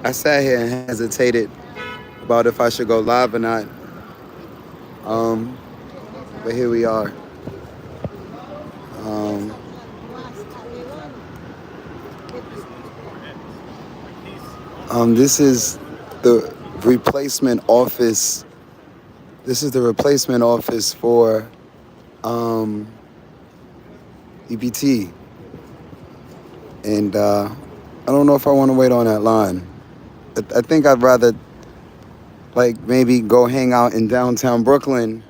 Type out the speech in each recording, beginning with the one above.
I sat here and hesitated about if I should go live or not. Um, but here we are. Um, this is the replacement office. This is the replacement office for um, EBT, and I don't know if I want to wait on that line. I think I'd rather like maybe go hang out in downtown Brooklyn,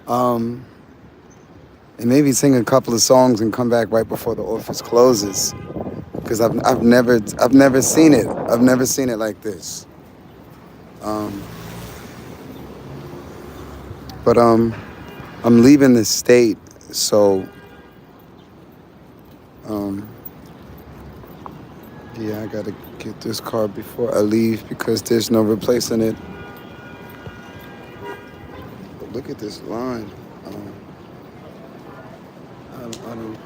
um, and maybe sing a couple of songs and come back right before the office closes. Because I've never seen it. I've never seen it like this. Um, but I'm leaving the state, so um, yeah, I gotta get this car before I leave because there's no replacing it. But look at this line. Um, I don't.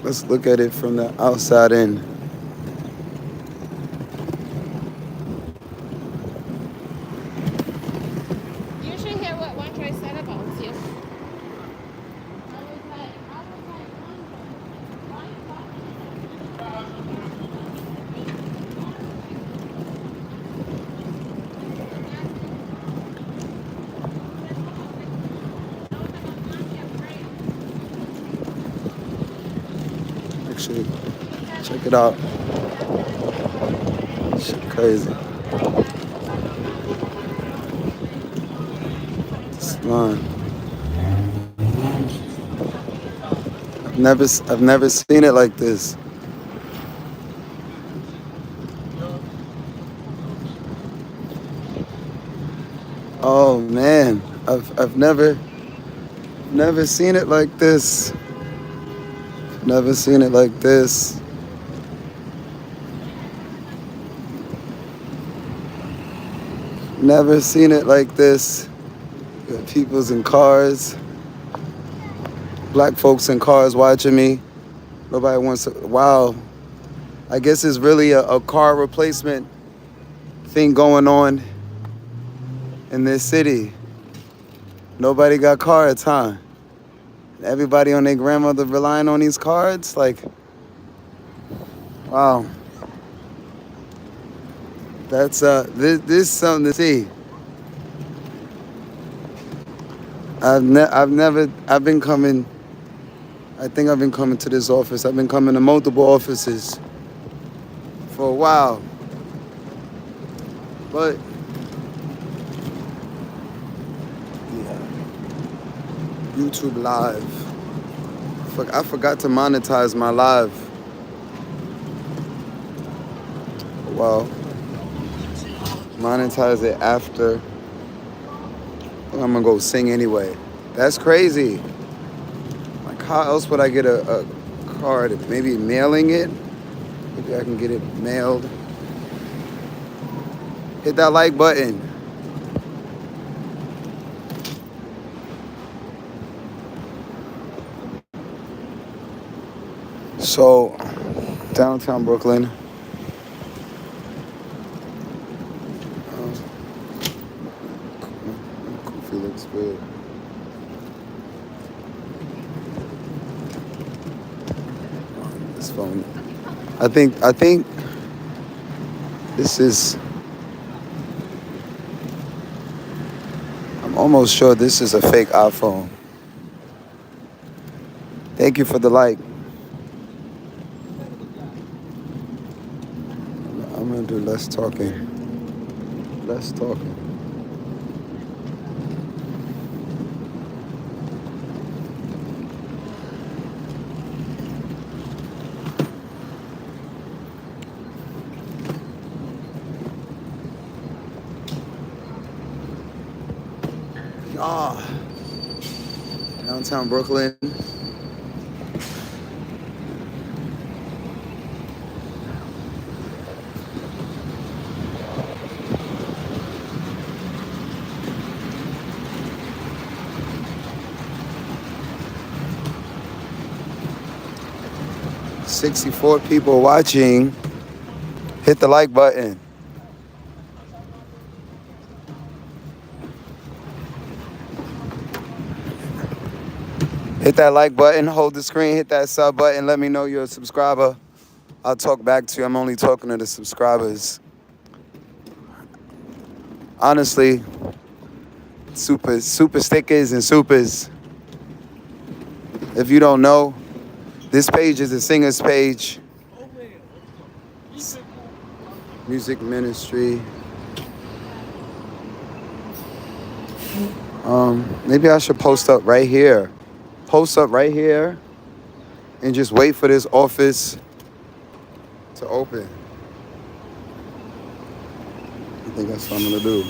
Let's look at it from the outside in. You should hear what one guy said about you. Actually, check it out. Shit, crazy. This line. I've never seen it like this. Oh man, I've never seen it like this. Never seen it like this. Never seen it like this. Got people's in cars, black folks in cars watching me. Nobody wants to. Wow. I guess it's really a car replacement thing going on in this city. Nobody got cards, huh? Everybody on their grandmother relying on these cards? Like, wow. That's this is something to see. I've been coming. I think I've been coming to this office. I've been coming to multiple offices for a while. But yeah, YouTube Live. I forgot to monetize my live. Well, monetize it after. I'm gonna go sing anyway. That's crazy. Like, how else would I get a card? Maybe mailing it? Maybe I can get it mailed. Hit that like button. So, downtown Brooklyn. Coffee looks good. This phone. I think this is. I'm almost sure this is a fake iPhone. Thank you for the like. I'm gonna do less talking. Less talking. Ah, downtown Brooklyn. 64 people watching. Hit the like button. Hit that like button, hold the screen, hit that sub button. Let me know you're a subscriber. I'll talk back to you. I'm only talking to the subscribers. Honestly, super stickers and supers. If you don't know, this page is a singer's page. Music ministry. Maybe I should post up right here. Post up right here and just wait for this office to open. I think that's what I'm gonna do.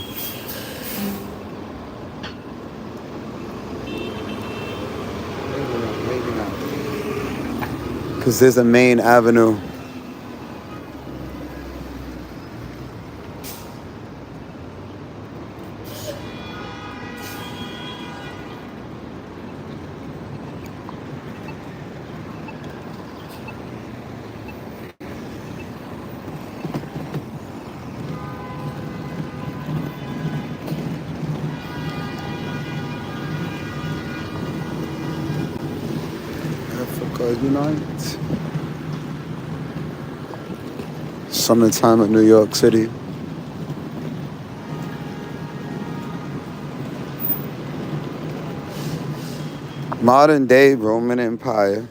Maybe not. Because there's a main avenue. Africa Unite. Summertime in New York City. Modern day Roman Empire.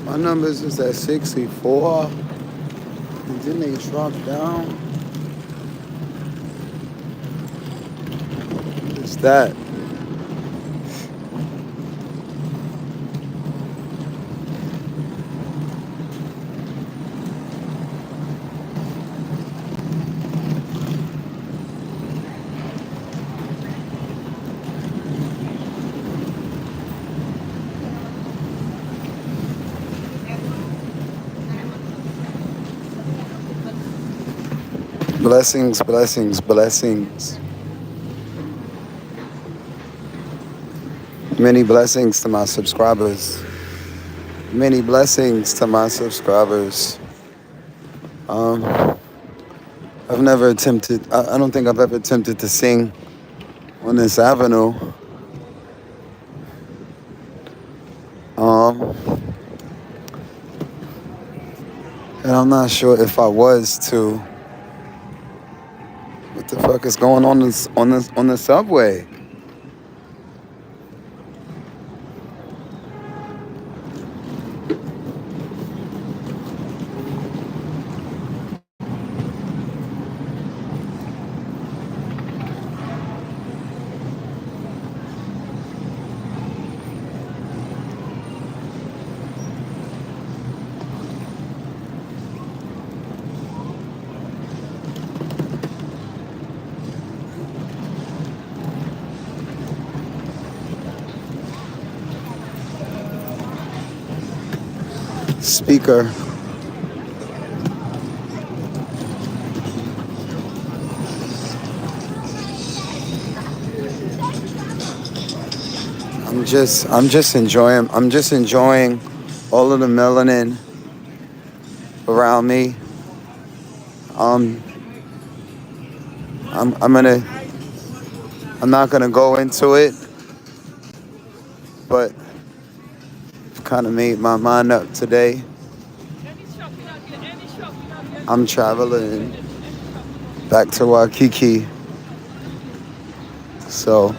My numbers is at 64. And then they drop down. What's that? Blessings, blessings, blessings. Many blessings to my subscribers. Many blessings to my subscribers. I've never attempted, I don't think I've ever attempted to sing on this avenue. And I'm not sure if I was to. What the fuck is going on on the subway? Speaker. I'm just enjoying all of the melanin around me. I'm not gonna go into it, but I've kind of made my mind up today. I'm traveling back to Waikiki, so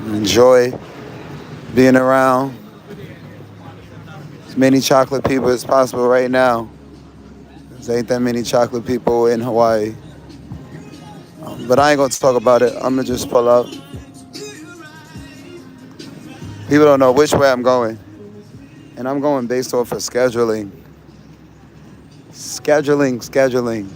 enjoy being around as many chocolate people as possible right now. There ain't that many chocolate people in Hawaii. But I ain't gonna talk about it. I'm gonna just pull up. People don't know which way I'm going. And I'm going based off of scheduling. Scheduling.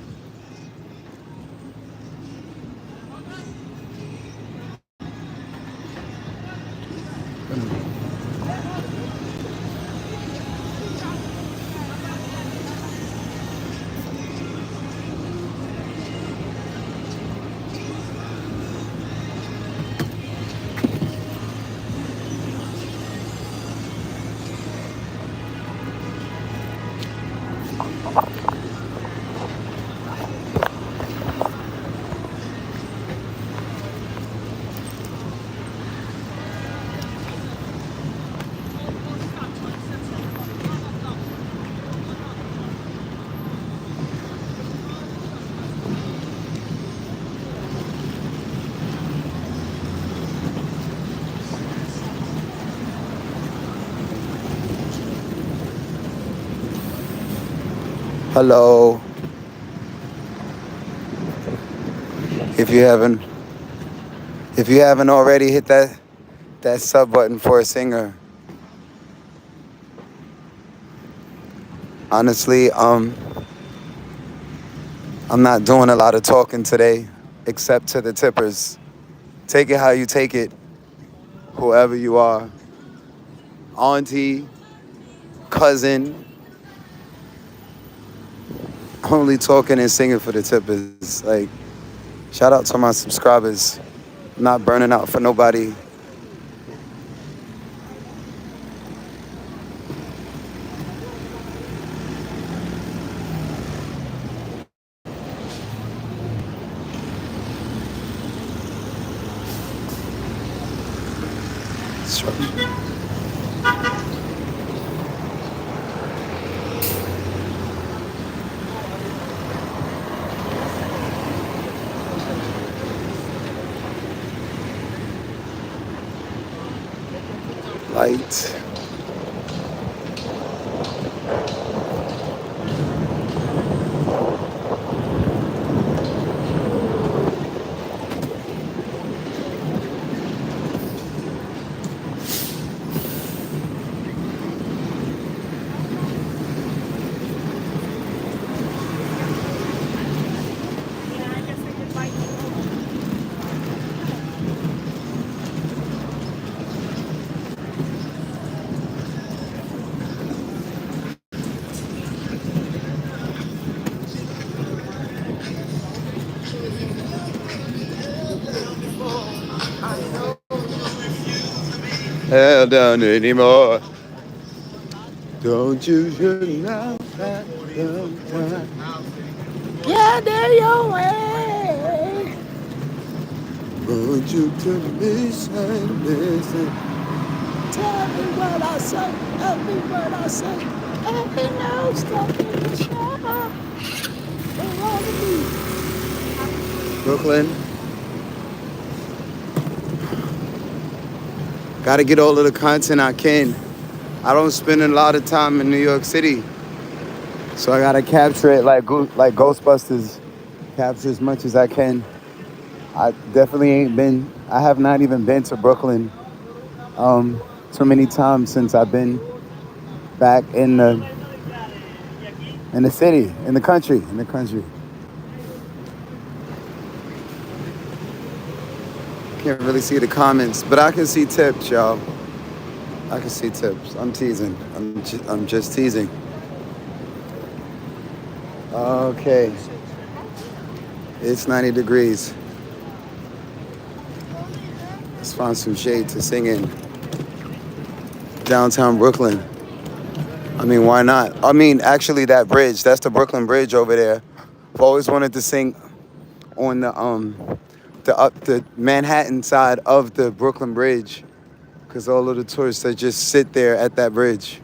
Hello. If you haven't already hit that sub button for a singer. Honestly, I'm not doing a lot of talking today, except to the tippers. Take it how you take it, whoever you are. Auntie, cousin, only talking and singing for the tippers. Like, shout out to my subscribers. I'm not burning out for nobody. Light. Held down anymore. Don't you should know that. Get in your way. Want you to listen. Tell me what I say. Tell me what I say. Ain't no stuff in the shower. Brooklyn. Gotta get all of the content I can. I don't spend a lot of time in New York City. So I gotta capture it like Ghostbusters. Capture as much as I can. I have not even been to Brooklyn too many times since I've been back in the city, in the country. Can't really see the comments, but I can see tips, y'all. I can see tips. I'm teasing. I'm just teasing. Okay. It's 90 degrees. Let's find some shade to sing in. Downtown Brooklyn. I mean, why not? I mean, actually, that bridge, that's the Brooklyn Bridge over there. I've always wanted to sing on the Manhattan side of the Brooklyn Bridge, because all of the tourists, they just sit there at that bridge.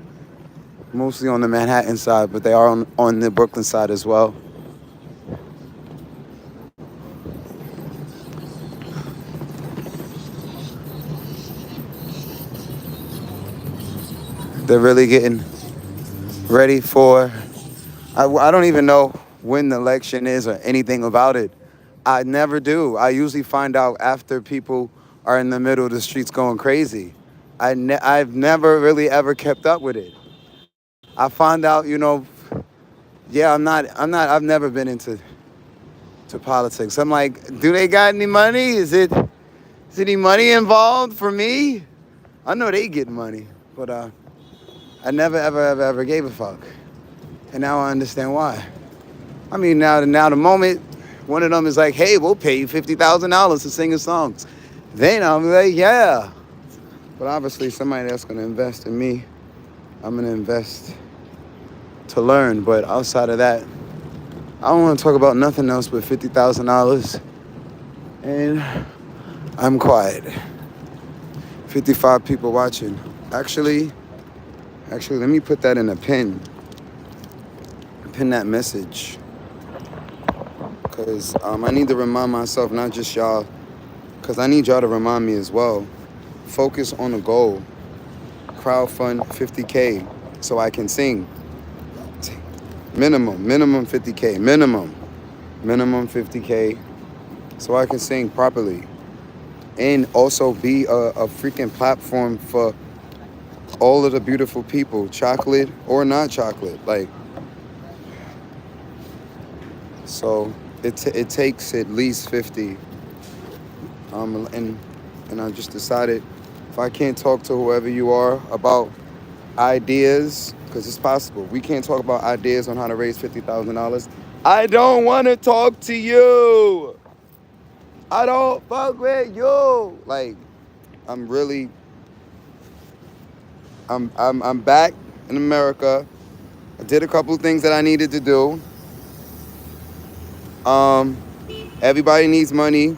Mostly on the Manhattan side, but they are on the Brooklyn side as well. They're really getting ready for, I don't even know when the election is or anything about it. I never do. I usually find out after people are in the middle of the streets going crazy. I've never really ever kept up with it. I find out, yeah, I've never been into politics. I'm like, do they got any money? Is any money involved for me? I know they get money, but I never, ever gave a fuck. And now I understand why. I mean, now the moment one of them is like, hey, we'll pay you $50,000 to sing a song, then I'll be like, yeah. But obviously somebody that's going to invest in me, I'm going to invest to learn. But outside of that, I don't want to talk about nothing else but $50,000. And I'm quiet. 55 people watching. Actually, let me put that in a pin. Pin that message. Because I need to remind myself, not just y'all, because I need y'all to remind me as well. Focus on the goal. Crowdfund 50K so I can sing. Minimum 50K. Minimum 50K so I can sing properly. And also be a freaking platform for all of the beautiful people, chocolate or not chocolate. Like, so it takes at least 50. And I just decided, if I can't talk to whoever you are about ideas, because it's possible, we can't talk about ideas on how to raise $50,000. I don't want to talk to you. I don't fuck with you. Like, I'm back in America. I did a couple of things that I needed to do. Everybody needs money.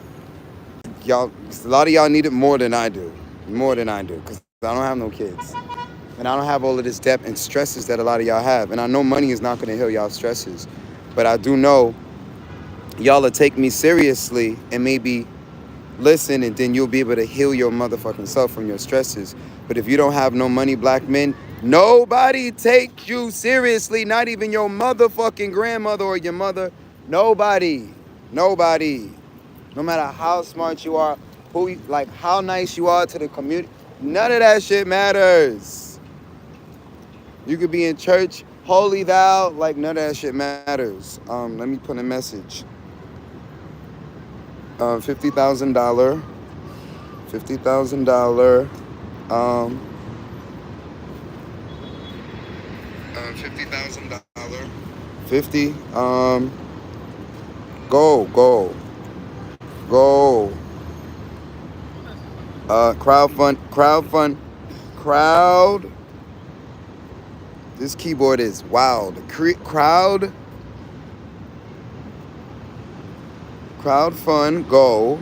Y'all, a lot of y'all need it more than I do. Because I don't have no kids. And I don't have all of this debt and stresses that a lot of y'all have. And I know money is not going to heal y'all stresses. But I do know y'all will take me seriously and maybe listen, and then you'll be able to heal your motherfucking self from your stresses. But if you don't have no money, black men, nobody take you seriously. Not even your motherfucking grandmother or your mother. Nobody. No matter how smart you are, how nice you are to the community, none of that shit matters. You could be in church, holy thou, like none of that shit matters. Let me put a message. $50,000. $50,000. $50,000. 50. Go. Crowdfund. This keyboard is wild. Crowdfund go.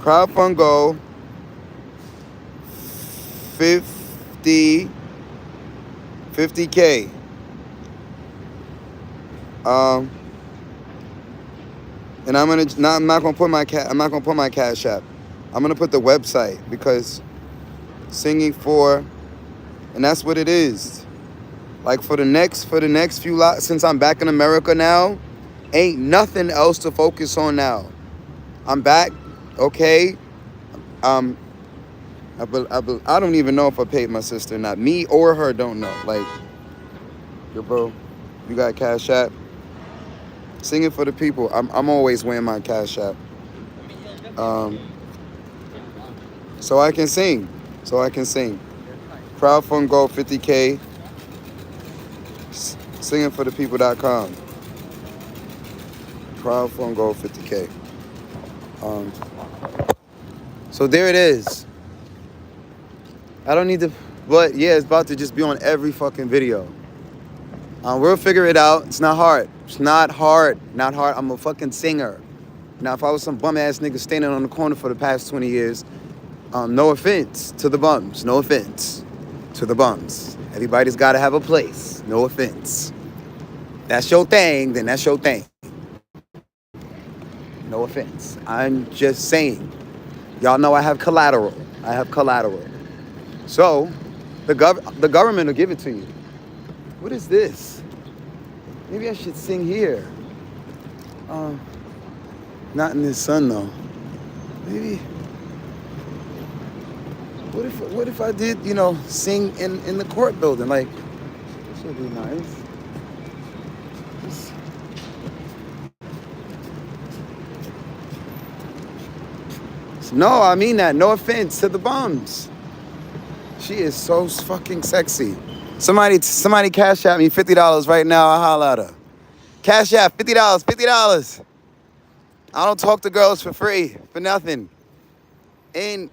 Crowdfund go. 50K. And I'm not gonna put my Cash App. I'm gonna put the website, because singing for, and that's what it is. Like, for the next few lots, since I'm back in America now, ain't nothing else to focus on now. I'm back, okay. I don't even know if I paid my sister or not. Me or her don't know. Like, yo, bro, you got Cash App? Singing for the people. I'm always wearing my Cash App. So I can sing. Crowdfund go 50K. Singingforthepeople.com. Crowdfund go 50K. So there it is. I don't need to, but yeah, it's about to just be on every fucking video. We'll figure it out. It's not hard. Not hard. I'm a fucking singer. Now, if I was some bum ass nigga standing on the corner for the past 20 years, no offense to the bums. No offense to the bums. Everybody's got to have a place. No offense. That's your thing, then that's your thing. No offense. I'm just saying. Y'all know I have collateral. So, the government will give it to you. What is this? Maybe I should sing here. Not in this sun, though. Maybe. What if I did, sing in the court building? Like, this would be nice. No, I mean that. No offense to the bums. She is so fucking sexy. Somebody Cash App me $50 right now. I'll holler at her. Cash App, $50. I don't talk to girls for free, for nothing. And,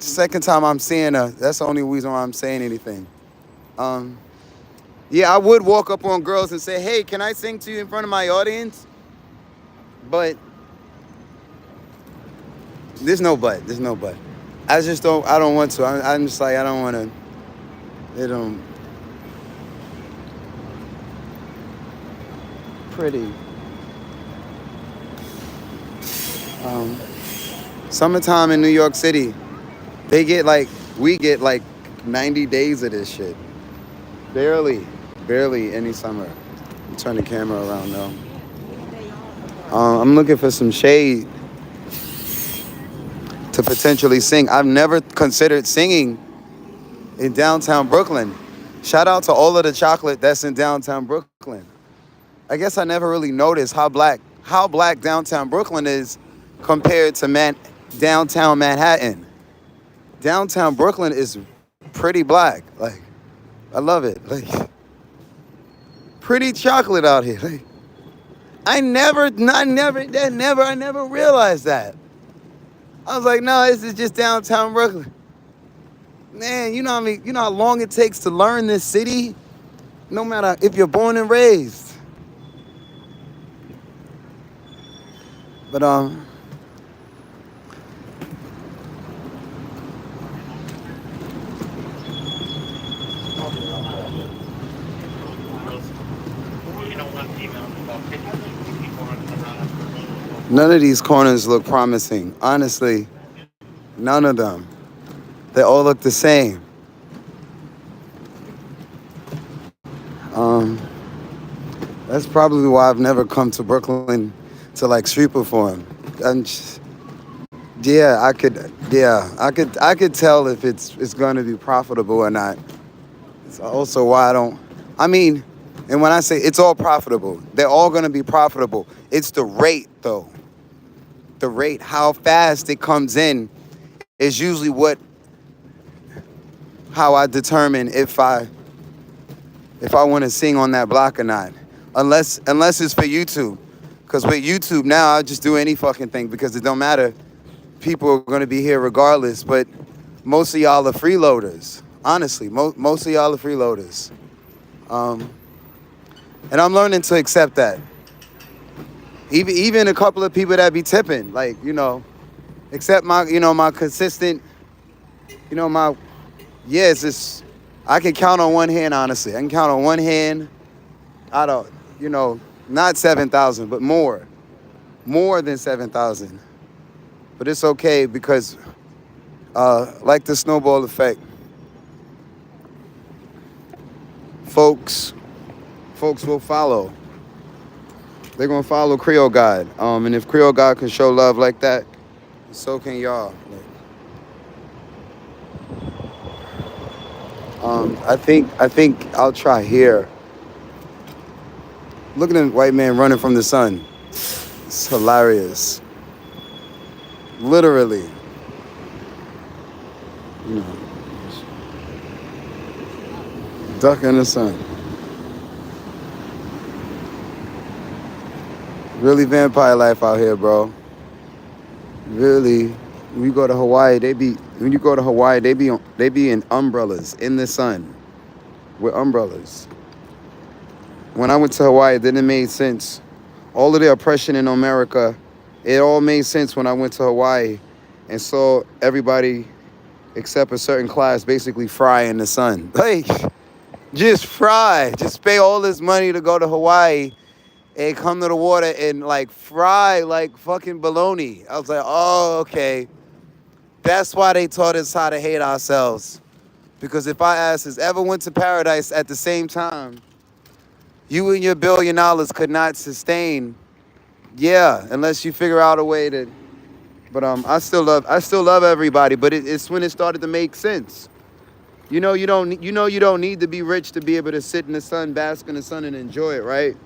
Second time I'm seeing her. That's the only reason why I'm saying anything. Yeah, I would walk up on girls and say, "Hey, can I sing to you in front of my audience?" But there's no but. There's no but. I just don't. I don't want to. I'm just like I don't want to. They don't. Pretty. Summertime in New York City, we get like 90 days of this shit. Barely any summer. Turn the camera around though. I'm looking for some shade to potentially sing. I've never considered singing in downtown Brooklyn. Shout out to all of the chocolate that's in downtown Brooklyn. I guess I never really noticed how black downtown Brooklyn is compared to downtown Manhattan. Downtown Brooklyn is pretty black. Like, I love it. Like, pretty chocolate out here. Like, I never realized that. I was like, no, this is just downtown Brooklyn. Man, you know what I mean? You know how long it takes to learn this city? No matter if you're born and raised. But none of these corners look promising. Honestly, none of them. They all look the same. That's probably why I've never come to Brooklyn to like street perform. I could tell if it's going to be profitable or not. It's also why I don't. I mean, and when I say it's all profitable, they're all going to be profitable. It's the rate though. The rate, how fast it comes in, is usually how I determine if I want to sing on that block or not. Unless it's for YouTube. Because with YouTube now, I just do any fucking thing because it don't matter. People are going to be here regardless. But most of y'all are freeloaders. Honestly, most of y'all are freeloaders. And I'm learning to accept that. Even a couple of people that be tipping, like, accept my consistent, it's just, I can count on one hand, honestly. I can count on one hand out of, not 7,000, but more than 7,000. But it's okay because, like the snowball effect, folks will follow. They're gonna follow Creole God. And if Creole God can show love like that, so can y'all. I think I'll try here. Look at that white man running from the sun. It's hilarious. Literally. Duck in the sun. Really vampire life out here, bro. Really. When you go to Hawaii, they be in umbrellas in the sun with umbrellas. When I went to Hawaii, then it made sense. All of the oppression in America, it all made sense when I went to Hawaii and saw everybody except a certain class basically fry in the sun. Like, just fry. Just pay all this money to go to Hawaii and come to the water and like fry like fucking bologna. I was like, oh, okay. That's why they taught us how to hate ourselves. Because if our asses ever went to paradise at the same time, you and your $1 billion could not sustain. Yeah, unless you figure out a way to. But I still love everybody. But it's when it started to make sense. You don't need to be rich to be able to sit in the sun, bask in the sun, and enjoy it, right?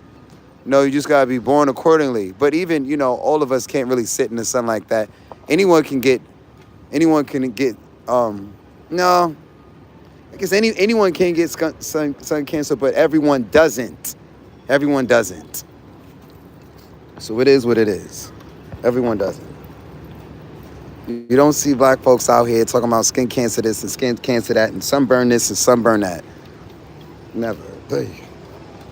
No, you just gotta be born accordingly. But even all of us can't really sit in the sun like that. Anyone can get. No. I guess anyone can get sun cancer, but everyone doesn't. Everyone doesn't. So it is what it is. Everyone doesn't. You don't see black folks out here talking about skin cancer this and skin cancer that and sunburn this and sunburn that. Never.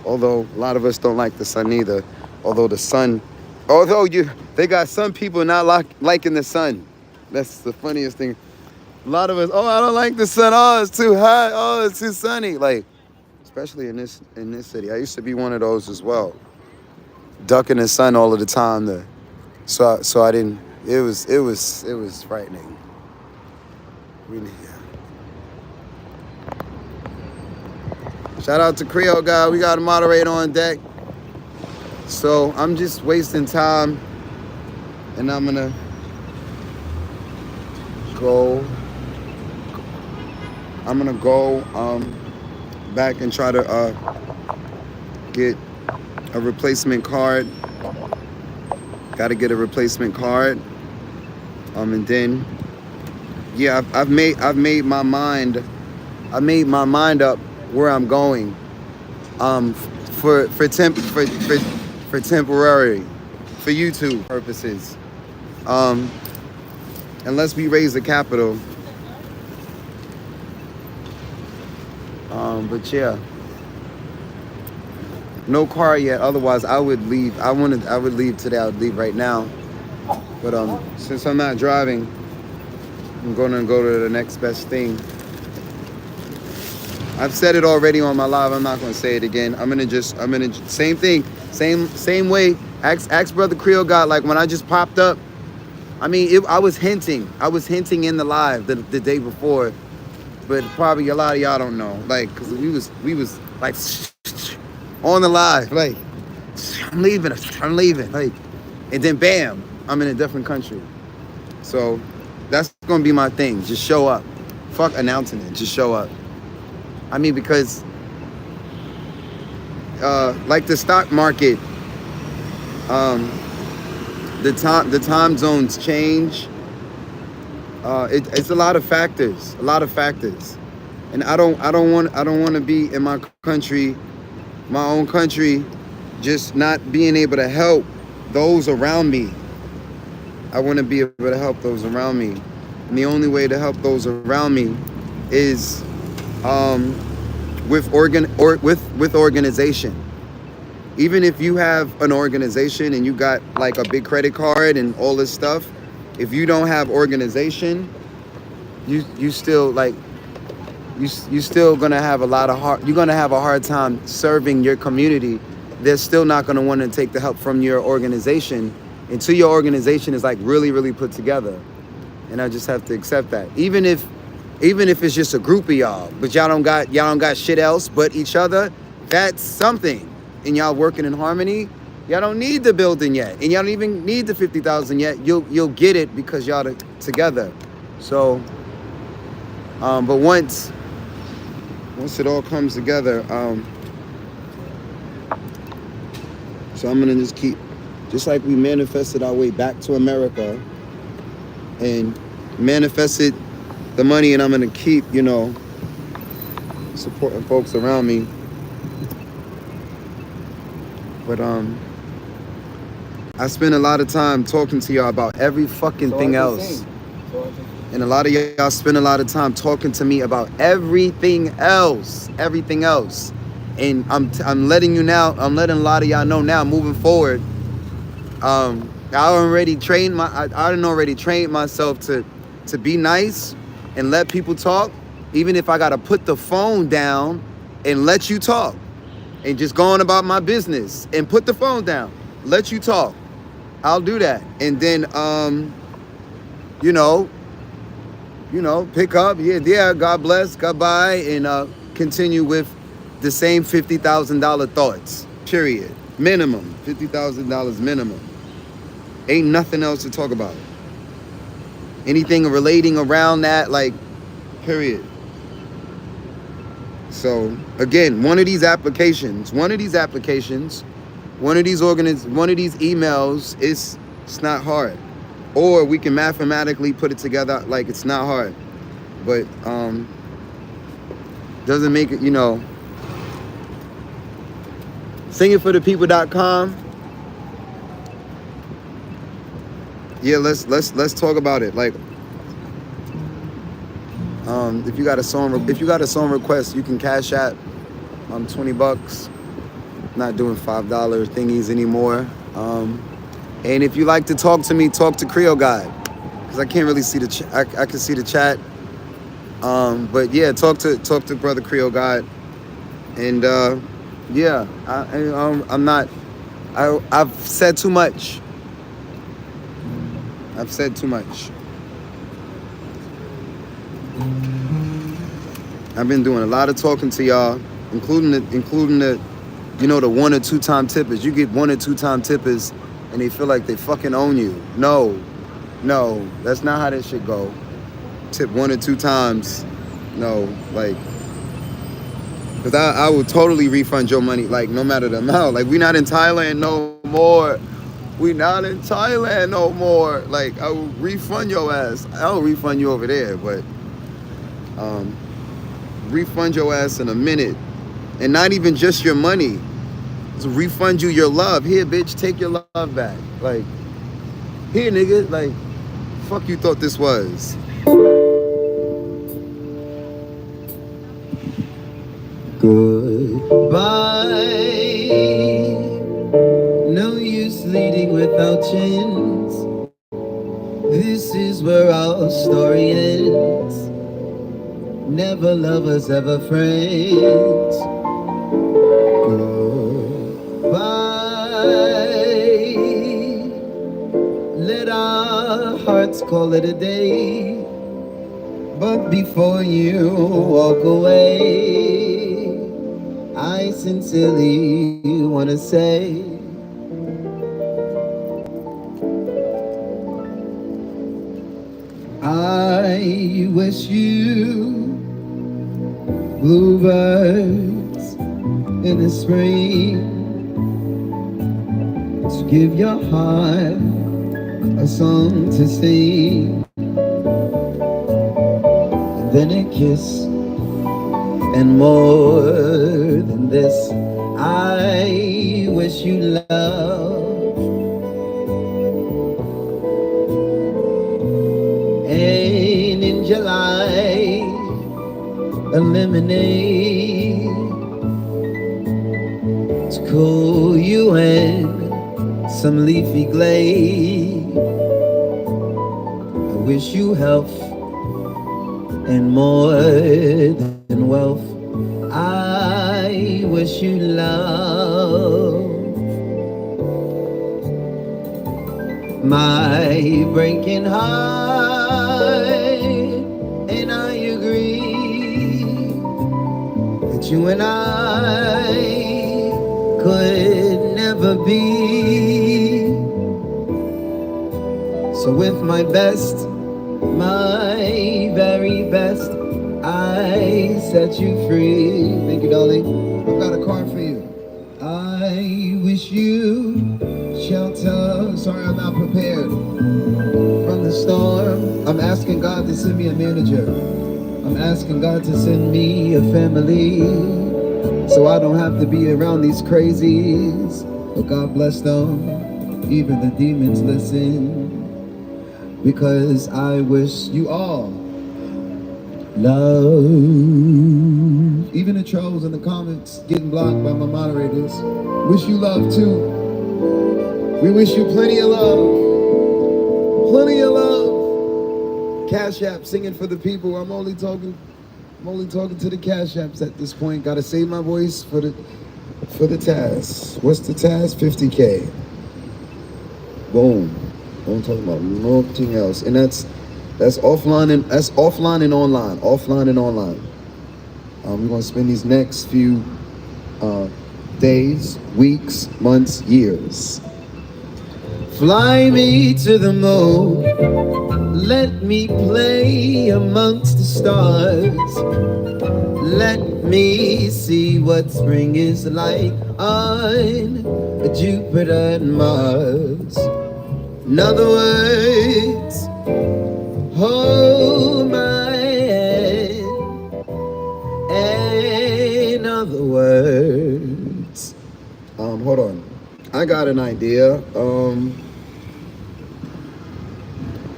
Although a lot of us don't like the sun either. They got some people not liking the sun. That's the funniest thing. A lot of us, I don't like the sun. Oh, it's too hot. Oh, it's too sunny. Like, especially in this city. I used to be one of those as well. Ducking the sun all of the time. So I didn't. It was frightening. Shout out to Creole guy. We got a moderator on deck. So I'm just wasting time, and I'm gonna go. Back and try to get a replacement card. Got to get a replacement card. And then, yeah, I've made my mind up where I'm going. For temporary, for YouTube purposes. Unless we raise the capital. But yeah, no car yet. Otherwise, I would leave. I would leave today. I would leave right now. But since I'm not driving, I'm gonna go to the next best thing. I've said it already on my live. I'm not gonna say it again. I'm gonna same thing, same way. Ask Brother Creole God. Like when I just popped up. I mean, I was hinting in the live the day before, but probably a lot of y'all don't know. Like, cause we was like on the live, like I'm leaving, like, and then bam, I'm in a different country. So that's gonna be my thing. Just show up. Fuck announcing it. Just show up. I mean, because like the stock market, the time zones change. It's a lot of factors. And I don't want to be in my own country, just not being able to help those around me. I want to be able to help those around me, and the only way to help those around me is with organization. Even if you have an organization and you got like a big credit card and all this stuff, if you don't have organization, you still like you still gonna have you're gonna have a hard time serving your community. They're still not gonna want to take the help from your organization until your organization is like really, really put together. And I just have to accept that. Even if it's just a group of y'all, but y'all don't got shit else but each other, that's something. And y'all working in harmony, y'all don't need the building yet, and y'all don't even need the 50,000 yet. You'll get it because y'all are together. So, but once it all comes together, so I'm gonna just keep, just like we manifested our way back to America, and manifested the money, and I'm gonna keep, supporting folks around me. But I spend a lot of time talking to y'all about every fucking thing else. And a lot of y'all spend a lot of time talking to me about everything else. And I'm letting a lot of y'all know now, moving forward. I already trained myself to be nice and let people talk, even if I gotta put the phone down and let you talk. And just go on about my business and put the phone down, let you talk. I'll do that. And then, pick up, God bless, goodbye, and continue with the same $50,000 thoughts, period. Minimum, $50,000 minimum. Ain't nothing else to talk about. Anything relating around that, like, period. So again, one of these emails, it's not hard. Or we can mathematically put it together, like it's not hard. But doesn't make it, singingforthepeople.com. Yeah, let's talk about it. Like, if you got a song request, you can cash at $20. Not doing $5 thingies anymore. And if you like to talk to me, talk to Creole Guy, because I can't really see the I can see the chat. But yeah, talk to brother Creole Guy, and yeah, I'm not. I've said too much. I've said too much. I've been doing a lot of talking to y'all, including the the 1 or 2 time tippers. You get 1 or 2 time tippers, and they feel like they fucking own you. No, that's not how that shit go. Tip 1 or 2 times. No, like, because I will totally refund your money, like, no matter the amount. Like, we not in Thailand no more. Like, I will refund your ass. I'll refund you over there, but refund your ass in a minute. And not even just your money. To refund you your love. Here, bitch, take your love back. Like, here, nigga, like, fuck you thought this was. Goodbye. No use leading without chins. This is where our story ends. Never lovers, ever friends. Goodbye. Let our hearts call it a day. But before you walk away, I sincerely want to say, I wish you bluebirds in the spring, to give your heart a song to sing, and then a kiss, and more than this, I wish you love. And in July, a lemonade to cool you in some leafy glade. I wish you health and more than wealth. I wish you love. My breaking heart, and I agree that you and I could never be. So with my best, my very best, I set you free. Thank you, darling. I've got a card for you. I wish you shelter. Sorry, I'm not prepared. From the storm, I'm asking God to send me a manager. I'm asking God to send me a family, so I don't have to be around these crazies. But God bless them. Even the demons listen, because I wish you all love. Even the trolls in the comments getting blocked by my moderators, wish you love too. We wish you plenty of love. Plenty of love. Cash App, singing for the people. I'm only talking to the Cash Apps at this point. Gotta save my voice for the task. What's the task? 50K. Boom. Don't talk about nothing else. And that's offline and online. Offline and online. We're gonna spend these next few days, weeks, months, years. Fly me to the moon. Let me play amongst the stars. Let me see what spring is like on Jupiter and Mars. In other words, hold my hand. In other words, hold on. I got an idea.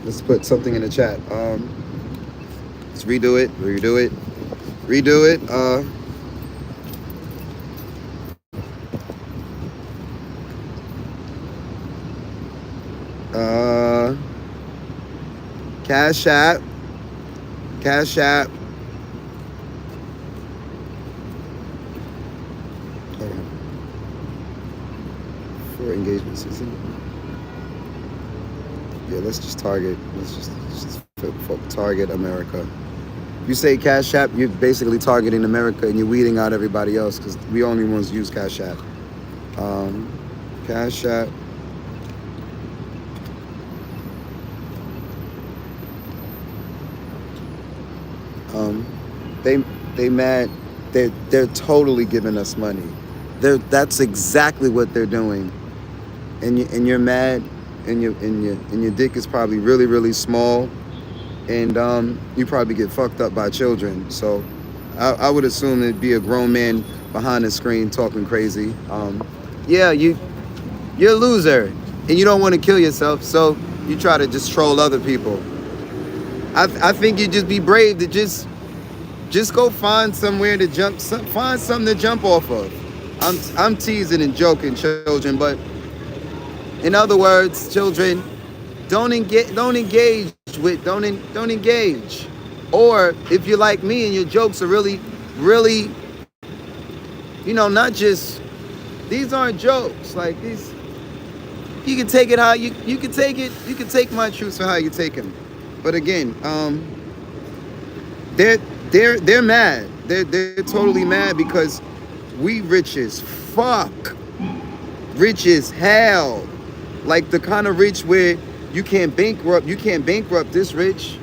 Let's put something in the chat. Let's redo it. Redo it. Cash App. For engagement season. Yeah, let's just target. Let's just target America. You say Cash App, you're basically targeting America, and you're weeding out everybody else because we only ones use Cash App. Cash App. They mad. They're totally giving us money. That's exactly what they're doing. And you're mad, and your dick is probably really, really small, and you probably get fucked up by children. So I would assume it'd be a grown man behind the screen talking crazy. Yeah, you're a loser, and you don't want to kill yourself, so you try to just troll other people. I think you'd just be brave to just go find somewhere to jump, find something to jump off of. I'm teasing and joking, children, but in other words, children, don't engage. Or if you're like me and your jokes are really, really, not just, these aren't jokes. Like these, you can take it how you can take it. You can take my truths for how you take them. But again, they're mad. They're totally mad because we rich as fuck, rich as hell. Like the kind of rich where you can't bankrupt this rich.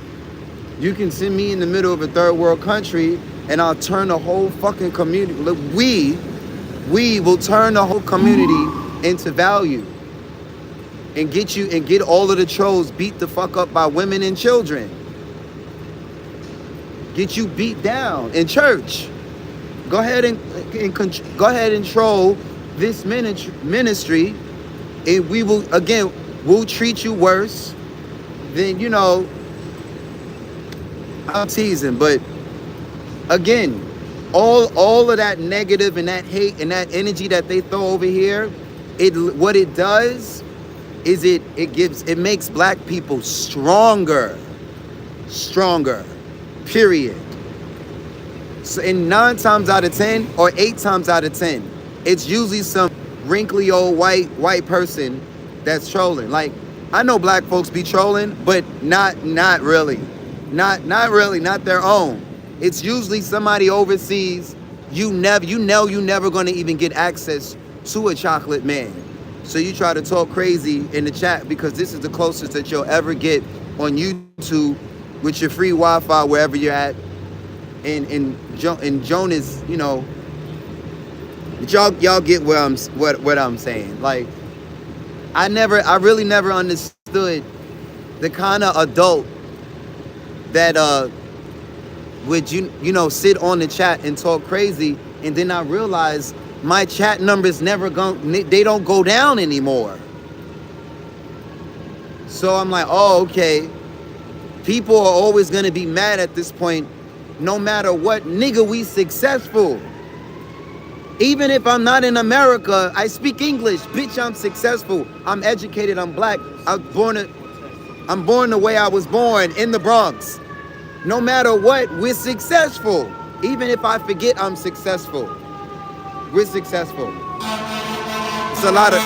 You can send me in the middle of a third world country and I'll turn the whole fucking community. Look, we will turn the whole community into value and get all of the trolls beat the fuck up by women and children. Get you beat down in church. Go ahead and troll this ministry. And we'll treat you worse than, I'm teasing, but again, all of that negative and that hate and that energy that they throw over here, what it does is it makes black people stronger, period. So in 9 times out of 10 or 8 times out of 10, it's usually some wrinkly old white person that's trolling. Like, I know black folks be trolling, but not really. Not really, not their own. It's usually somebody overseas. You're never gonna even get access to a chocolate man. So you try to talk crazy in the chat because this is the closest that you'll ever get on YouTube with your free Wi-Fi wherever you're at. And Jonas, but y'all get what I'm saying. Like, I really never understood the kind of adult that would sit on the chat and talk crazy, and then I realized my chat numbers they don't go down anymore. So I'm like, oh, okay. People are always gonna be mad at this point, no matter what. Nigga, we successful. Even if I'm not in America, I speak English. Bitch, I'm successful. I'm educated. I'm black. I'm born the way I was born, in the Bronx. No matter what, we're successful. Even if I forget I'm successful, we're successful. It's a lot of...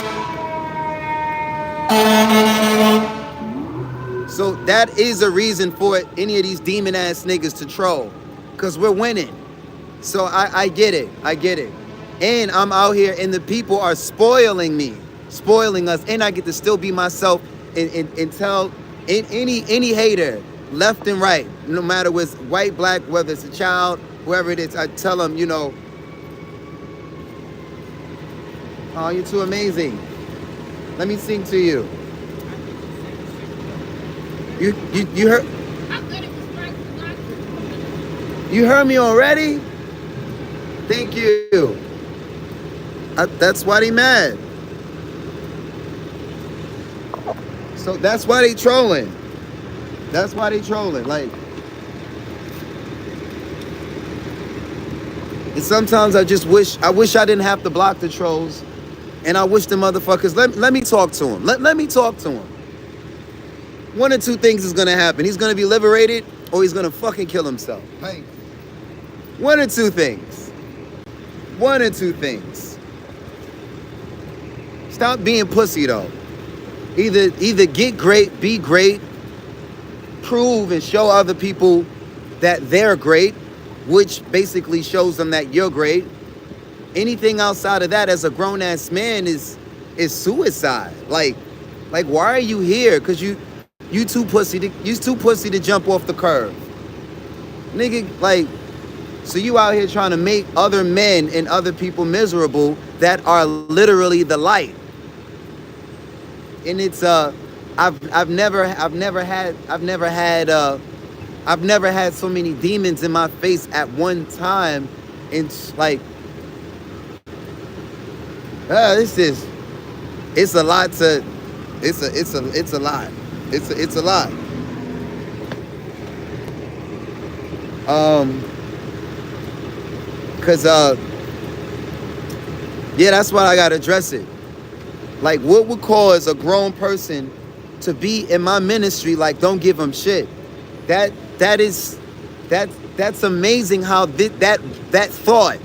So that is a reason for any of these demon ass niggas to troll, because we're winning. So I get it. And I'm out here and the people are spoiling us, and I get to still be myself and tell any hater left and right, no matter whether it's white, black, whether it's a child, whoever it is, I tell them, oh, you're too amazing. Let me sing to you. You heard? You heard me already? Thank you. That's why they mad. So that's why they trolling. That's why they trolling. Like, and sometimes I wish I didn't have to block the trolls. And I wish the motherfuckers, let me talk to him. Let me talk to him. One or two things is gonna happen. He's gonna be liberated or he's gonna fucking kill himself. Like, one or two things. One or two things. Stop being pussy though. Either get great, be great, prove and show other people that they're great, which basically shows them that you're great. Anything outside of that as a grown ass man is suicide. Like why are you here? Cause you too pussy to jump off the curb. Nigga, like, so you out here trying to make other men and other people miserable that are literally the light. And it's I've never had so many demons in my face at one time. And like, it's a lot. It's a lot. Cause yeah, that's why I gotta address it. Like, what would cause a grown person to be in my ministry? Like, don't give them shit. That's amazing how that thought,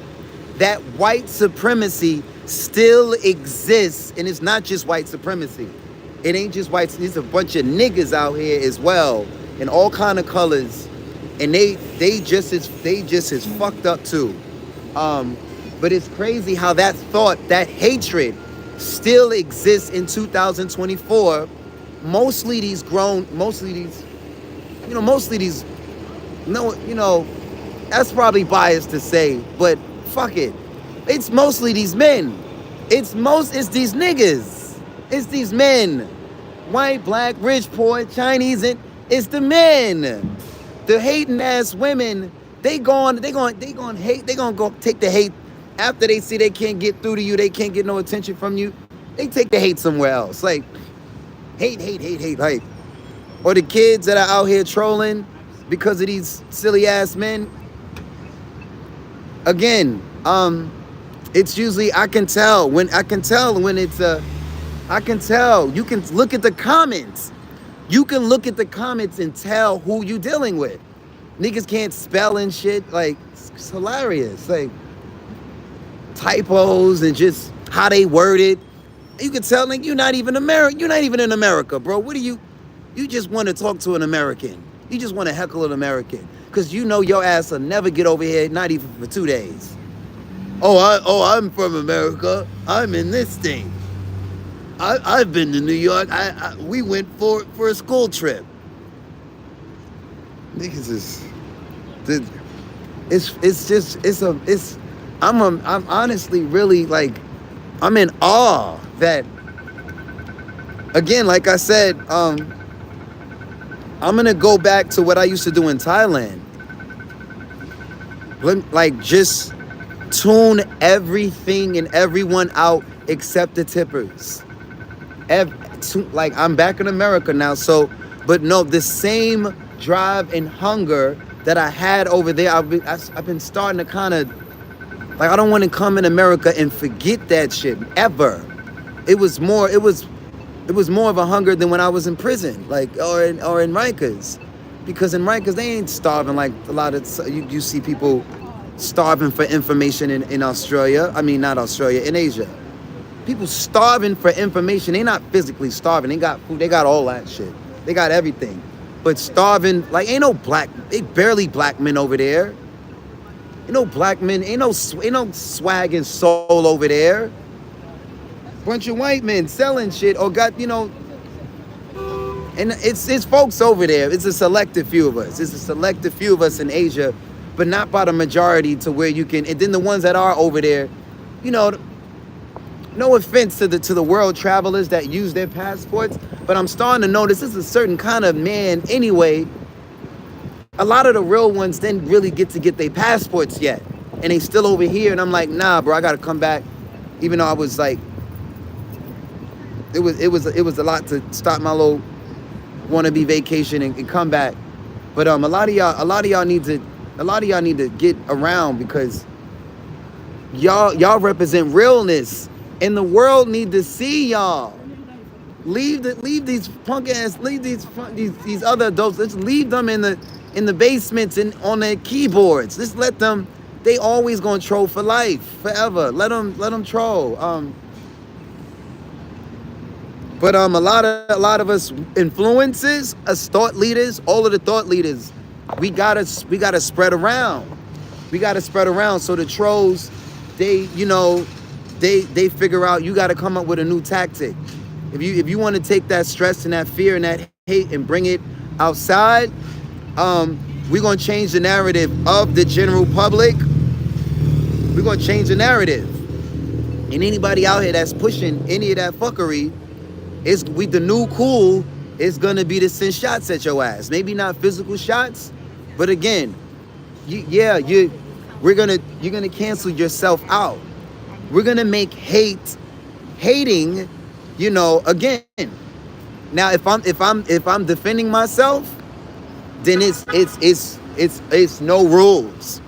that white supremacy still exists. And it's not just white supremacy. It ain't just white. There's a bunch of niggas out here as well, in all kind of colors, and they just as fucked up too. But it's crazy how that thought, that hatred, still exists in 2024. Mostly these, that's probably biased to say, but fuck it. It's mostly these men. It's these niggas. It's these men. White, black, rich, poor, Chinese, and it's the men. The hating ass women, they gonna hate, they gonna go take the hate after they see they can't get through to you, they can't get no attention from you. They take the hate somewhere else. Like, hate, like, or the kids that are out here trolling because of these silly ass men. Again, it's usually I can tell when it's I can tell. You can look at the comments. You can look at the comments and tell who you dealing with. Niggas can't spell and shit. Like, it's hilarious. Like, typos and just how they word it. You can tell, like, you're not even in America, bro. What do you just want to talk to an American. You just want to heckle an American. Because you know your ass will never get over here, not even for 2 days. I'm from America. I'm in this state. I've been to New York. We went for a school trip. Niggas I'm honestly really, like, I'm in awe that, again, like I said, I'm gonna go back to what I used to do in Thailand. Like, just tune everything and everyone out except the tippers. Like, I'm back in America now, so, but no, the same drive and hunger that I had over there, I've been starting to kind of, like, I don't want to come in America and forget that shit ever. It was more of a hunger than when I was in prison, like, or in Rikers, because in Rikers they ain't starving like a lot of you see people starving for information in Australia. I mean, not Australia, in Asia. People starving for information. They not physically starving. They got food. They got all that shit. They got everything. But starving, like, ain't barely black men over there. Ain't no black men. Ain't no swag and soul over there. Bunch of white men selling shit or got, and it's folks over there. It's a selective few of us. It's a selective few of us in Asia, but not by the majority to where you can. And then the ones that are over there, no offense to the world travelers that use their passports, but I'm starting to notice this is a certain kind of man anyway. A lot of the real ones didn't really get their passports yet, and they still over here. And I'm like, nah, bro, I gotta come back. Even though I was like, it was a lot to stop my little want to be vacation and come back. But a lot of y'all need to get around, because y'all represent realness, and the world need to see y'all. Leave these punk ass, these other adults. Let's leave them in the basements and on their keyboards. Just let them. They always gonna troll for life, forever. Let them troll. But a lot of us influencers, us thought leaders, all of the thought leaders, we gotta spread around. We gotta spread around, so the trolls, they figure out you gotta come up with a new tactic. If you want to take that stress and that fear and that hate and bring it outside, we're gonna change the narrative of the general public. We're gonna change the narrative. And anybody out here that's pushing any of that fuckery, the new cool is gonna be to send shots at your ass. Maybe not physical shots, but again, you're gonna cancel yourself out. We're gonna make hating, again. Now if I'm defending myself, then it's no rules.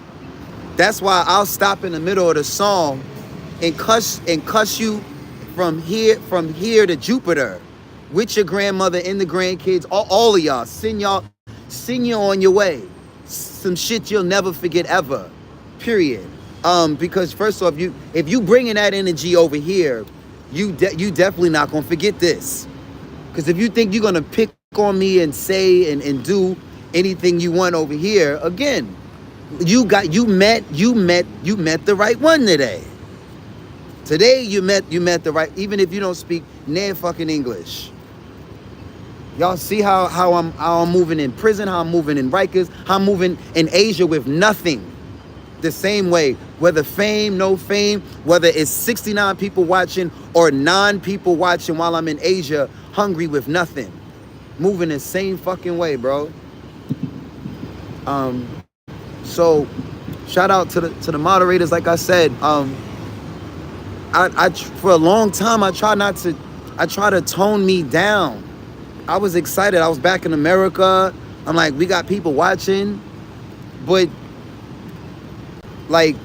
That's why I'll stop in the middle of the song and cuss you from here to Jupiter, with your grandmother and the grandkids, all of y'all. Send you on your way. Some shit you'll never forget ever. Period. Because first off, if you bringing that energy over here, you definitely not gonna forget this. Because if you think you're gonna pick on me and say and do anything you want over here, again, you met the right one today. Today you met the right, even if you don't speak near fucking English. Y'all see how I'm moving in prison, how I'm moving in Rikers, how I'm moving in Asia with nothing. The same way, whether fame, no fame, whether it's 69 people watching or 9 people watching while I'm in Asia, hungry with nothing. Moving the same fucking way, bro. So shout out to the moderators. Like I said, I for a long time I try to tone me down. I was excited. I was back in America. I'm like, we got people watching, but like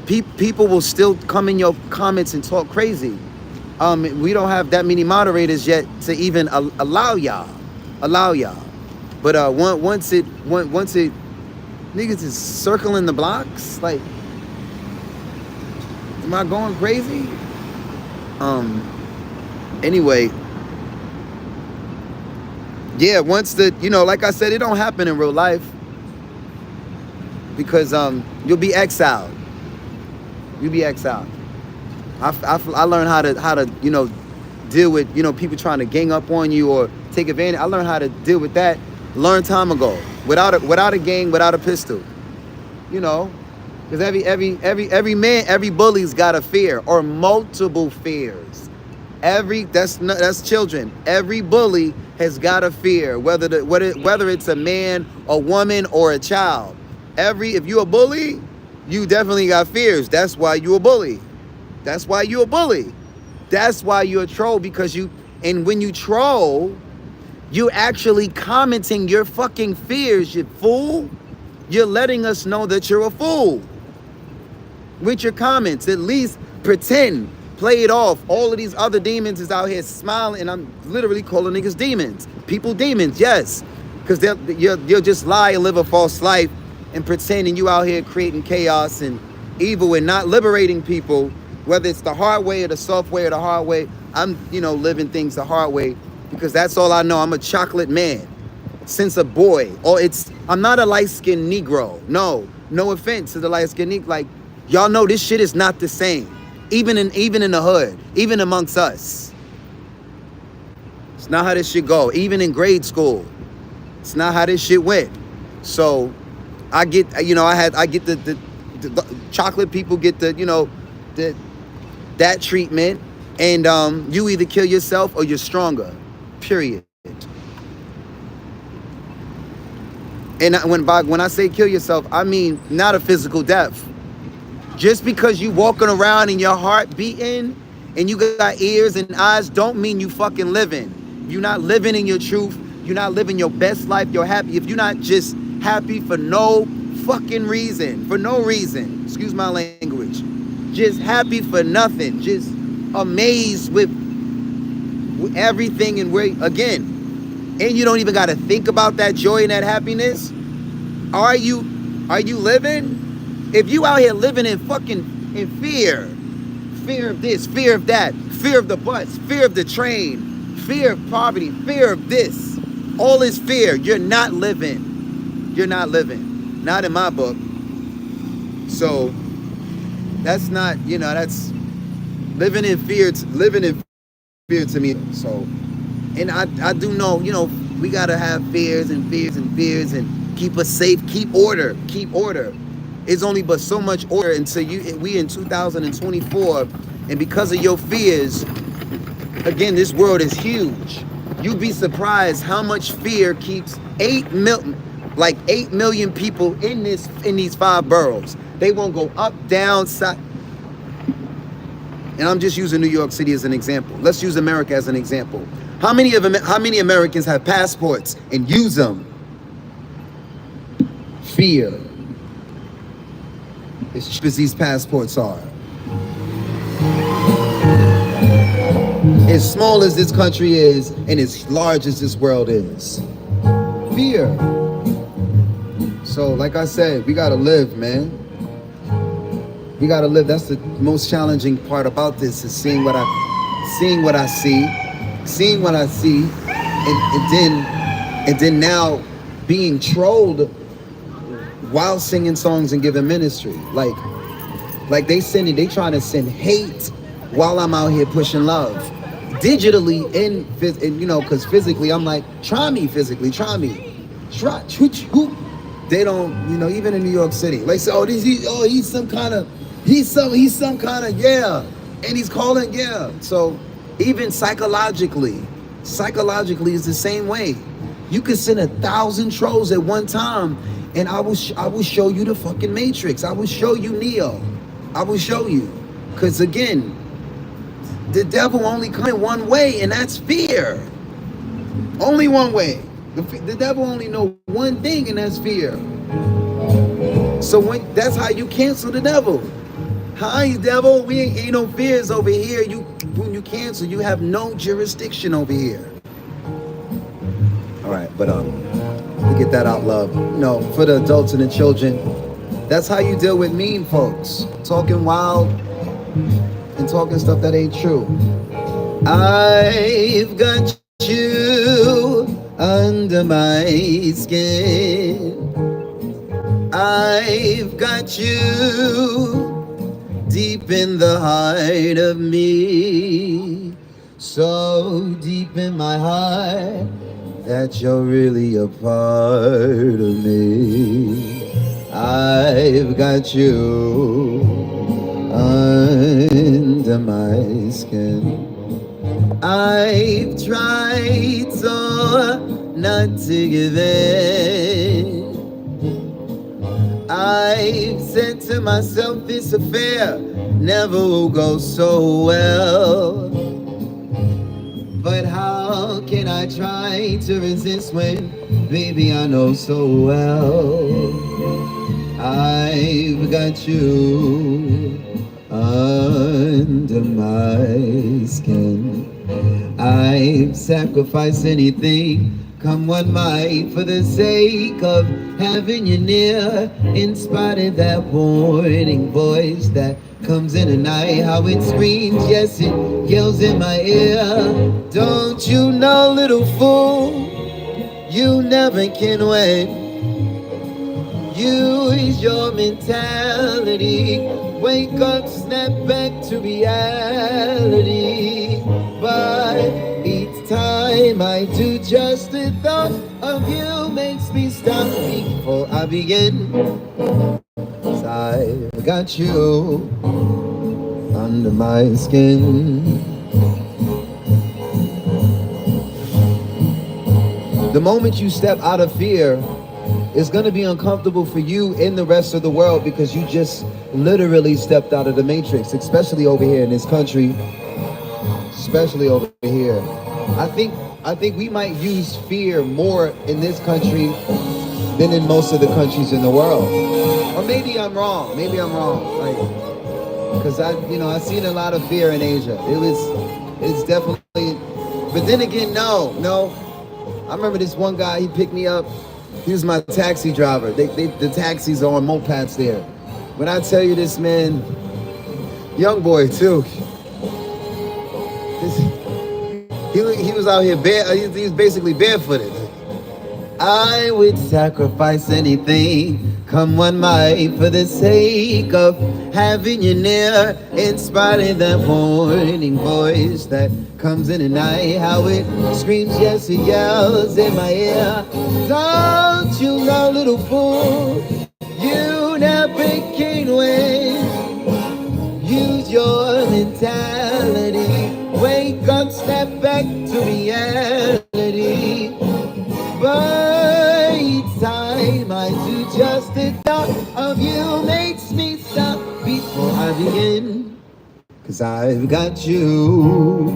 people will still come in your comments and talk crazy. We don't have that many moderators yet to even allow y'all. But once it niggas is circling the blocks, like, am I going crazy? Anyway, yeah, once like I said, it don't happen in real life, because you'll be exiled. I learned how to deal with people trying to gang up on you or take advantage. I learned how to deal with that a long time ago, without a gang, without a pistol. Because every bully's got a fear or multiple fears. That's children. Every bully has got a fear, whether it's a man, a woman, or a child. If you a bully, you definitely got fears. That's why you a bully. That's why you a bully. That's why you're a troll, because when you troll, you're actually commenting your fucking fears, you fool. You're letting us know that you're a fool. With your comments, at least pretend, play it off. All of these other demons is out here smiling, and I'm literally calling niggas demons. People demons, yes. Because you'll just lie and live a false life and pretending you out here creating chaos and evil and not liberating people, whether it's the hard way or the soft way or the hard way. I'm, living things the hard way, because that's all I know. I'm a chocolate man since a boy. I'm not a light-skinned Negro. No offense to the light-skinned Negro. Like, y'all know this shit is not the same. Even in the hood, even amongst us. It's not how this shit go. Even in grade school, it's not how this shit went. So I get, I get the chocolate people get that treatment, and you either kill yourself or you're stronger. Period. And when I say kill yourself, I mean not a physical death. Just because you walking around and your heart beating and you got ears and eyes don't mean you fucking living. You're not living in your truth. You're not living your best life. You're happy. If you're not just happy for no fucking reason, for no reason, excuse my language, just happy for nothing, just amazed with everything and where, again, and you don't even got to think about that joy and that happiness. Are you living? If you out here living in fear of this, fear of that, fear of the bus, fear of the train, fear of poverty, fear of this, all is fear, you're not living. You're not living. Not in my book. So that's not, that's living in fear to me. So, and I do know, we gotta have fears and keep us safe, keep order. It's only but so much order until we in 2024, and because of your fears, again, this world is huge. You'd be surprised how much fear keeps 8 million people in these 5 boroughs. They won't go up, down, side. And I'm just using New York City as an example. Let's use America as an example. How many Americans have passports and use them? Fear. As cheap as these passports are. As small as this country is and as large as this world is. Fear. So, like I said, we gotta live, man. We gotta live. That's the most challenging part about this, is seeing what I see, and then now being trolled while singing songs and giving ministry. Like they trying to send hate while I'm out here pushing love. Digitally and because physically I'm like, try me. They don't, even in New York City, like say, he's some kind of, yeah, and he's calling, yeah. So even psychologically is the same way. You could send 1,000 trolls at one time, and I will show you the fucking Matrix. I will show you Neo. I will show you, because again, the devil only comes in one way, and that's fear. Only one way. The devil only know one thing, and that's fear. So that's how you cancel the devil. Hi, devil. We ain't no fears over here. When you cancel, you have no jurisdiction over here. All right, but to get that out, love. For the adults and the children, that's how you deal with mean folks, talking wild and talking stuff that ain't true. I've got you under my skin. I've got you deep in the heart of me, so deep in my heart that you're really a part of me. I've got you under my skin. I've tried so not to give in. I've said to myself, this affair never will go so well. But how can I try to resist when, baby, I know so well I've got you under my skin. I've sacrificed anything, come what might, for the sake of having you near, in spite of that warning voice that comes in the night, how it screams, yes, it yells in my ear. Don't you know, little fool, you never can win. Use your mentality, wake up, snap back to reality. But each time I do, just the thought of you makes me stop before I begin. 'Cause I got you under my skin. The moment you step out of fear, it's gonna be uncomfortable for you and the rest of the world, because you just literally stepped out of the matrix, especially over here in this country, especially over here. I I think we might use fear more in this country than in most of the countries in the world. Or maybe I'm wrong. Like, because I've seen a lot of fear in Asia. It's definitely, but then again, no. I remember this one guy, he picked me up. He was my taxi driver. The taxis are on mopeds there. When I tell you this man, young boy too. He was out here he was basically barefooted. I would sacrifice anything, come one might, for the sake of having you near, in spite of that warning voice that comes in the night, how it screams, yes, it yells in my ear. Don't you know, little fool, you never can win. Use your mentality, wake up, step back to reality. But each time I do, just the thought of you makes me stop before I begin. 'Cause I've got you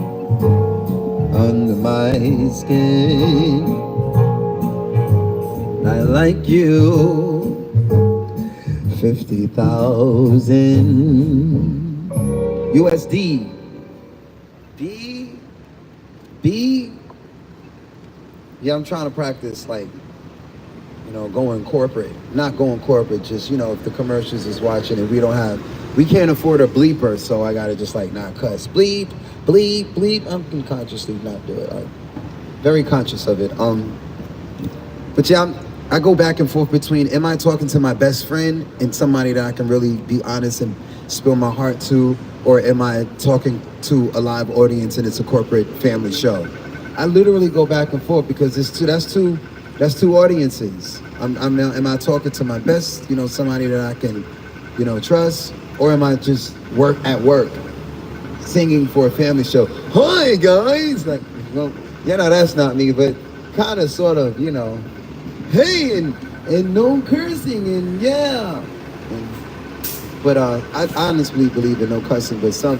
under my skin. I like you 50,000 USD. B. Yeah, I'm trying to practice, like, going corporate. Not going corporate, just, if the commercials is watching and we can't afford a bleeper, so I gotta just, like, not cuss. Bleep, bleep, bleep. I'm consciously not doing it. I'm very conscious of it. But yeah, I go back and forth between, am I talking to my best friend and somebody that I can really be honest and spill my heart to, or am I talking to a live audience and it's a corporate family show? I literally go back and forth because that's two audiences. Am I talking to my best, somebody that I can, trust, or am I just work singing for a family show? Hi guys, like, that's not me, but kind of, sort of, hey, and no cursing, and yeah. But I honestly believe in no cussing, but some.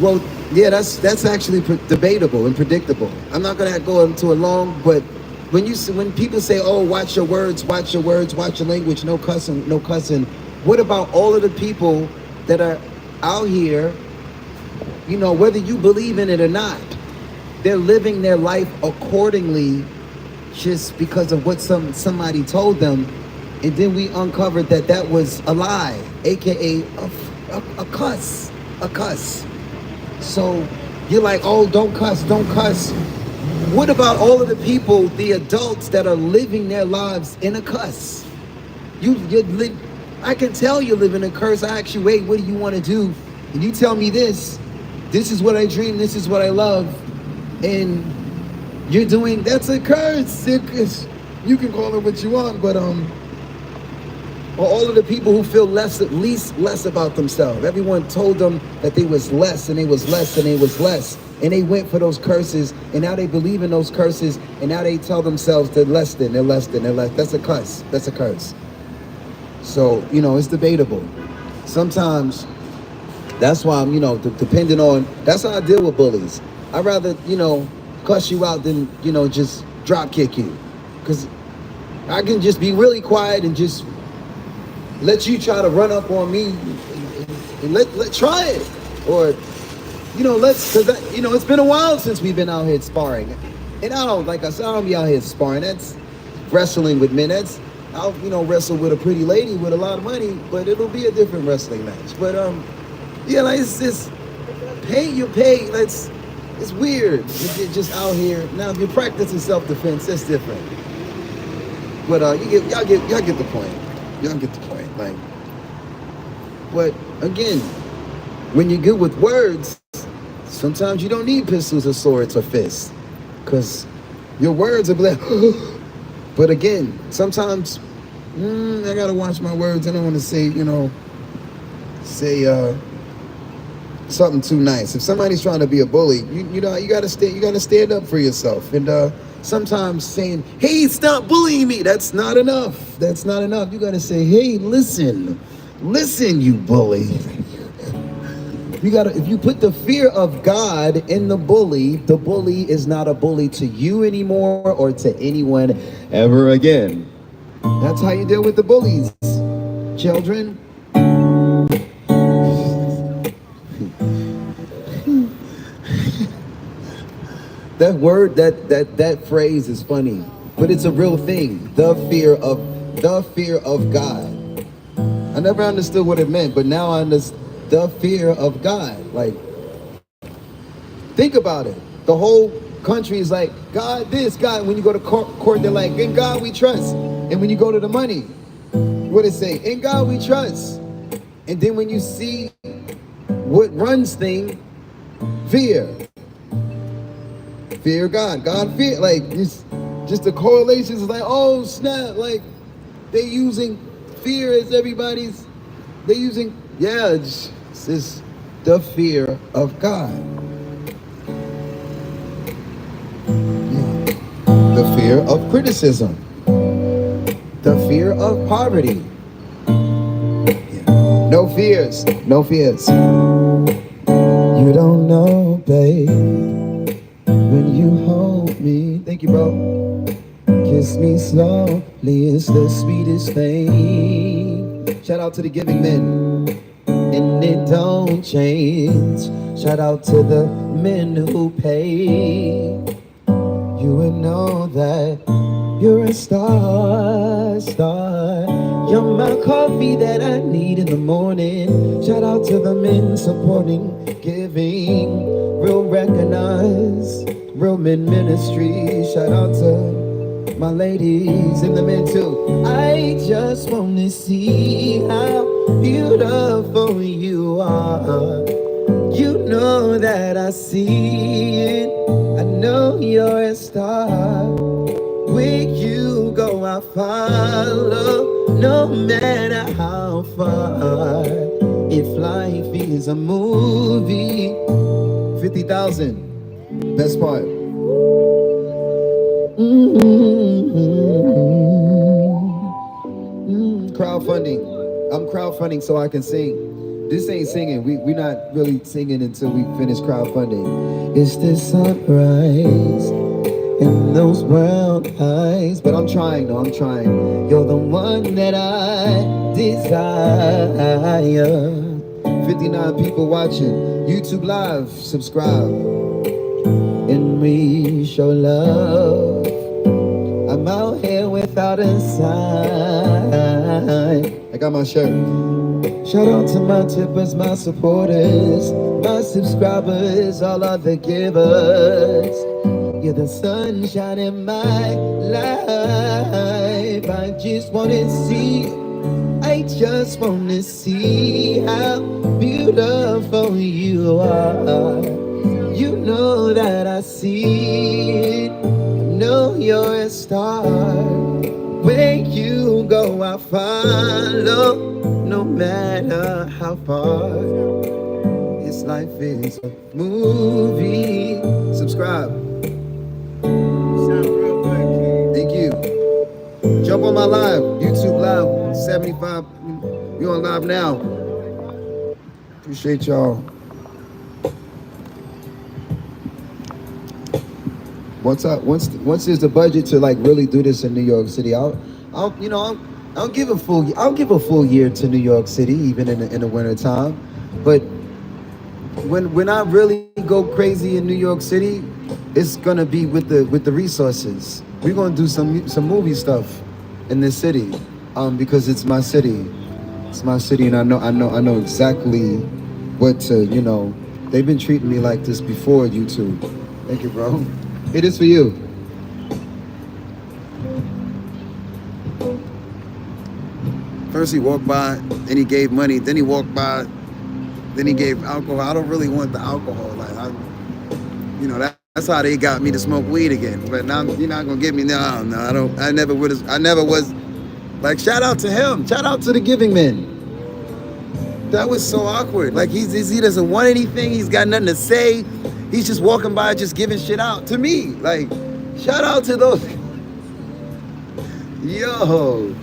Well, yeah, that's actually debatable and predictable. I'm not gonna go into a long, but when people say, "Oh, watch your words, watch your language, no cussing," what about all of the people that are out here? Whether you believe in it or not, they're living their life accordingly, just because of what somebody told them, and then we uncovered that was a lie, aka a cuss. So you're like, oh, don't cuss. What about all of the people, the adults that are living their lives in a cuss? I can tell you live in a curse. I ask you, wait, what do you want to do? And you tell me this is what I dream, this is what I love. And you're doing, that's a curse. You can call it what you want, but or all of the people who feel less about themselves. Everyone told them that they was less, and they was less, and they was less. And they went for those curses, and now they believe in those curses, and now they tell themselves they're less than. That's a curse. That's a curse. So, it's debatable. Sometimes, that's why I'm, depending on, that's how I deal with bullies. I'd rather, cuss you out than, just drop kick you. Because I can just be really quiet and just let you try to run up on me and let try it. Or, because, it's been a while since we've been out here sparring. And I don't be out here sparring. That's wrestling with men. I'll, wrestle with a pretty lady with a lot of money, but it'll be a different wrestling match. But, it's just, you pay, it's weird. You're just out here. Now, if you're practicing self-defense, that's different. But, y'all get the point. Y'all get the point. Like, but again, when you're good with words, sometimes you don't need pistols or swords or fists, because your words will be like, but again, sometimes I gotta watch my words. I don't want to say, something too nice. If somebody's trying to be a bully, you gotta stand up for yourself. And sometimes saying, hey, stop bullying me, that's not enough. You gotta say, hey, listen, you bully. if you put the fear of God in the bully is not a bully to you anymore or to anyone ever again. That's how you deal with the bullies, children. That word, that phrase is funny, but it's a real thing. The fear of God. I never understood what it meant, but now I understand the fear of God. Like, think about it. The whole country is like, God this, God. When you go to court, they're like, in God we trust. And when you go to the money, what it say? In God we trust. And then when you see what runs thing, fear. Fear God. God fear. Like, it's just the correlations is like, oh snap. Like, they using fear as everybody's, they using, yeah, it's the fear of God. Yeah. The fear of criticism. The fear of poverty. Yeah. No fears. No fears. You don't know, babe, when you hold me. Thank you, bro. Kiss me slowly, it's the sweetest thing. Shout out to the giving men. And it don't change. Shout out to the men who pay. You would know that you're a star. You're my coffee that I need in the morning. Shout out to the men supporting, giving, real recognize, real men ministry. Shout out to my ladies and the men too. I just want to see how beautiful you are. You know that I see it. I know you're a star. Where you go, I follow, no matter how far. If life is a movie, 50,000, best part. Crowdfunding. I'm crowdfunding so I can sing. This ain't singing. We're not really singing until we finish crowdfunding. It's the sunrise and those brown eyes. But I'm trying, though. I'm trying. You're the one that I desire. 59 people watching. YouTube Live. Subscribe. And we show love. I'm out here without a sign. I got my shirt. Shout out to my tippers, my supporters, my subscribers, all of the givers. You're the sunshine in my life. I just wanna see how beautiful you are. You know that I see it. I know you're a star. Where you go, I follow, no matter how far. This life is a movie. Subscribe. Thank you. Jump on my live, YouTube Live, 75. We on live now. Appreciate y'all. Once there's the budget to like really do this in New York City, I'll give a full year to New York City, even in the winter time. But when I really go crazy in New York City, it's gonna be with the resources. We're gonna do some movie stuff in this city, because it's my city. It's my city, and I know exactly what to. They've been treating me like this before YouTube. Thank you, bro. It is for you. First he walked by, then he gave money, then he walked by, then he gave alcohol. I don't really want the alcohol. Like, that's how they got me to smoke weed again. But now you're not gonna give me no. I don't. I never was. Like, shout out to him. Shout out to the giving man. That was so awkward. Like, he doesn't want anything. He's got nothing to say. He's just walking by, just giving shit out to me. Like, shout out to those. Yo,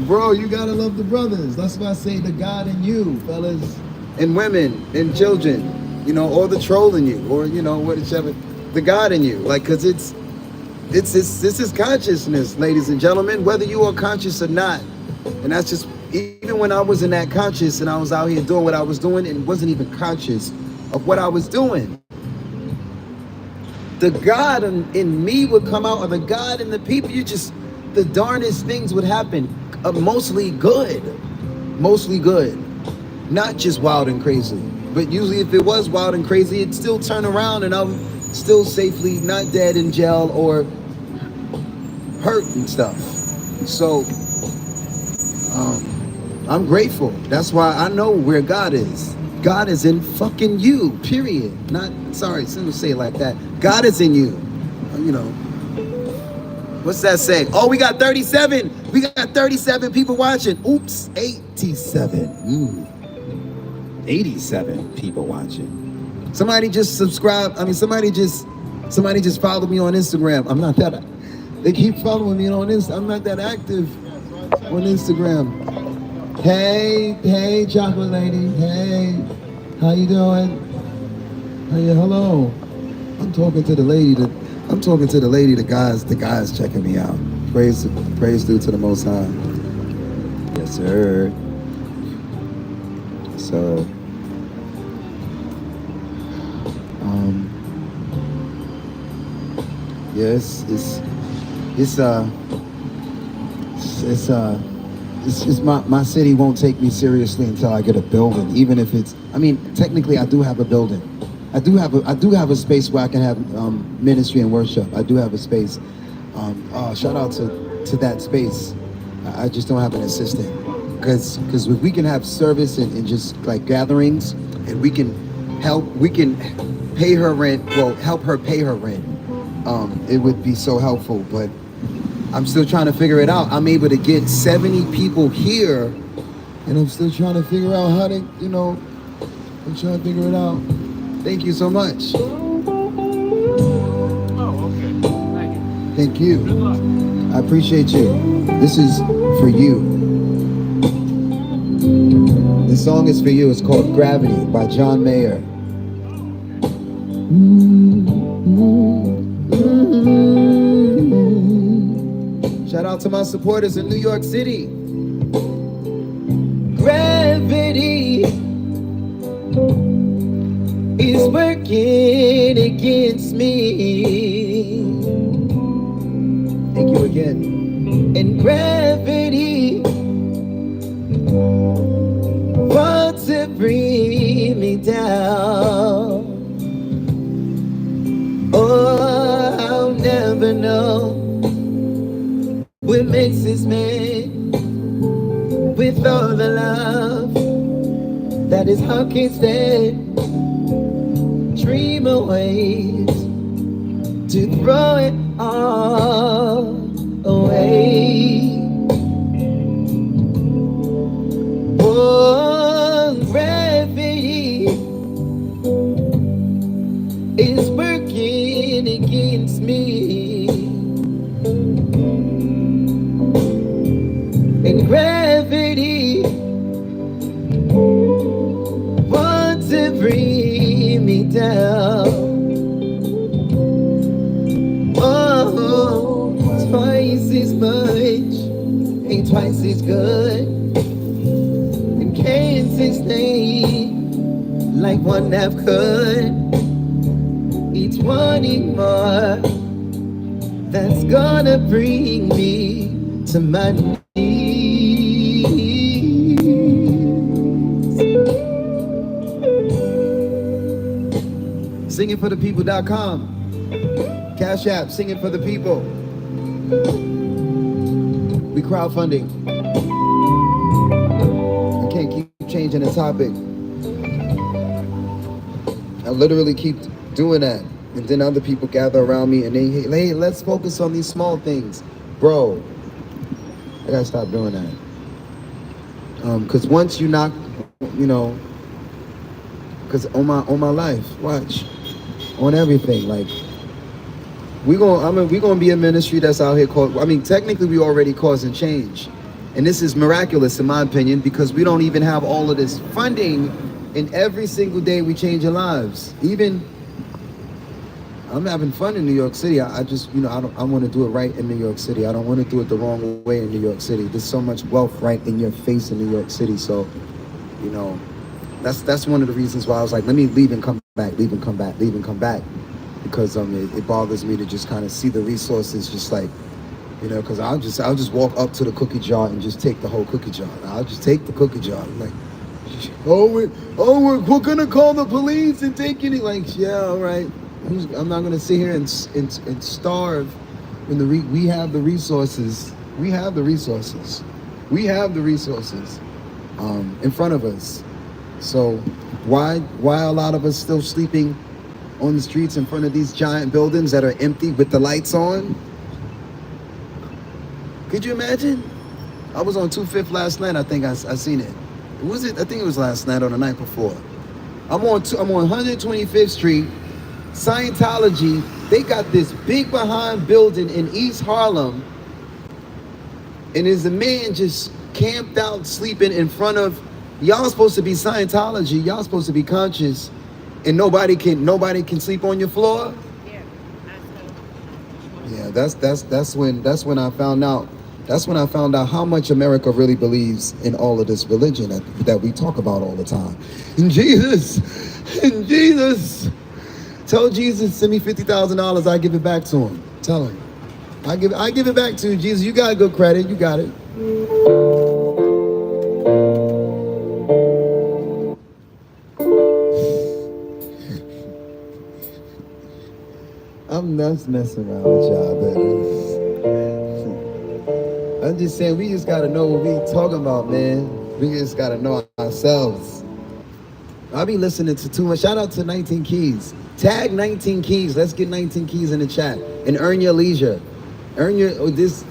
bro, you gotta love the brothers. That's why I say the God in you, fellas. and women and children, you know, or the troll in you, or you know, whichever, the God in you, like, cause this is consciousness, ladies and gentlemen, whether you are conscious or not. And that's just, even when I wasn't that conscious and I was out here doing what I was doing and wasn't even conscious of what I was doing, the God in me would come out, or the God in the people. The darndest things would happen. Mostly good, not just wild and crazy. But usually, if it was wild and crazy, it'd still turn around, and I'm still safely not dead in jail or hurt and stuff. So I'm grateful. That's why I know where God is. God is in fucking you, period. Not, sorry, someone say it like that. God is in you. You know, what's that say? Oh, we got 37. We got 37 people watching. Oops, 87. 87 people watching. Somebody just subscribe. I mean, somebody just followed me on Instagram. I'm not that. They keep following me on Instagram. I'm not that active on Instagram. Hey, chocolate lady. Hey, how you doing? Hey, hello. I'm talking to the lady. The guys checking me out. Praise due to the Most High. Yes, sir. So, yes, it's my city won't take me seriously until I get a building, even if it's, I mean, technically I do have a building. I do have a space where I can have ministry and worship. I do have a space. Shout out to that space. I just don't have an assistant, because if we can have service and just like gatherings, and we can pay her rent, well, help her pay her rent, it would be so helpful. But I'm still trying to figure it out. I'm able to get 70 people here, and I'm still trying to figure out how to, you know, I'm trying to figure it out. Thank you so much. Oh, okay. Thank you. Thank you. Good luck. I appreciate you. This is for you. This song is for you. It's called Gravity by John Mayer. Shout out to my supporters in New York City. Gravity is working against me. Thank you again. And gravity wants to bring me down. Oh, I'll never know what makes this man with all the love that his heart can't stand. Dream away to throw it all away. Oh, gravity is working against me. And gravity wants to bring me down. Oh, twice as much ain't twice as good, and can't sustain like one half could. Each wanting more, that's gonna bring me to my knees. Singingforthepeople.com. Cash App, Singing for the People. We crowdfunding. I can't keep changing the topic. I literally keep doing that. And then other people gather around me and they, hey, let's focus on these small things. Bro, I gotta stop doing that. Cause once you knock, you know, cause on my life, watch, on everything, like, we're gonna be a ministry that's out here technically we already causing change. And this is miraculous in my opinion, because we don't even have all of this funding And every single day we changing lives. Even I'm having fun in New York City. I just, I want to do it right in New York City. I don't want to do it the wrong way in New York City. There's so much wealth right in your face in New York City. So, that's one of the reasons why I was like, let me leave and come back, leave and come back, leave and come back. Because it bothers me to just kind of see the resources just like, because I'll just walk up to the cookie jar and just take the whole cookie jar. I'll just take the cookie jar. Like, we're gonna call the police and take it. Like, yeah, all right. I'm not gonna sit here and starve when we have the resources. We have the resources. We have the resources in front of us. So why are a lot of us still sleeping on the streets in front of these giant buildings that are empty with the lights on? Could you imagine? I was on 25th last night. I think I seen it. Was it? I think it was last night or the night before. I'm on 125th Street. Scientology. They got this big behind building in East Harlem, and there's a man just camped out sleeping in front of. Y'all supposed to be Scientology. Y'all supposed to be conscious, and nobody can sleep on your floor. Yeah, that's when I found out. That's when I found out how much America really believes in all of this religion that we talk about all the time. In Jesus. Tell Jesus, send me $50,000. I give it back to him. Tell him. I give it back to you, Jesus. You got good credit. You got it. I'm not messing around with y'all, I'm just saying, we just gotta know what we talking about, man. We just gotta know ourselves. I be listening to too much. Shout out to 19 Keys. Tag 19 Keys. Let's get 19 Keys in the chat and earn your leisure. Earn your all these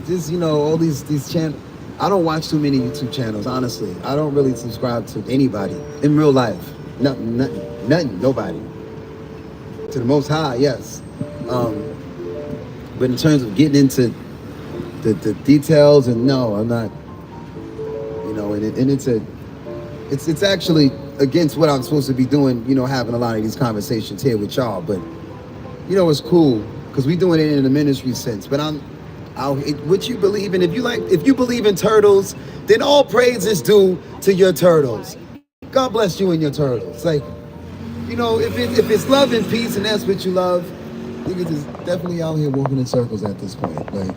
channels. I don't watch too many YouTube channels, honestly. I don't really subscribe to anybody in real life. Nothing, nobody. To the Most High, yes. But in terms of getting into the details, and no, I'm not. And it's actually against what I'm supposed to be doing. Having a lot of these conversations here with y'all. But it's cool because we doing it in the ministry sense. But what you believe in? If you believe in turtles, then all praise is due to your turtles. God bless you and your turtles. Like, if it's love and peace and that's what you love, niggas is definitely out here walking in circles at this point. Like,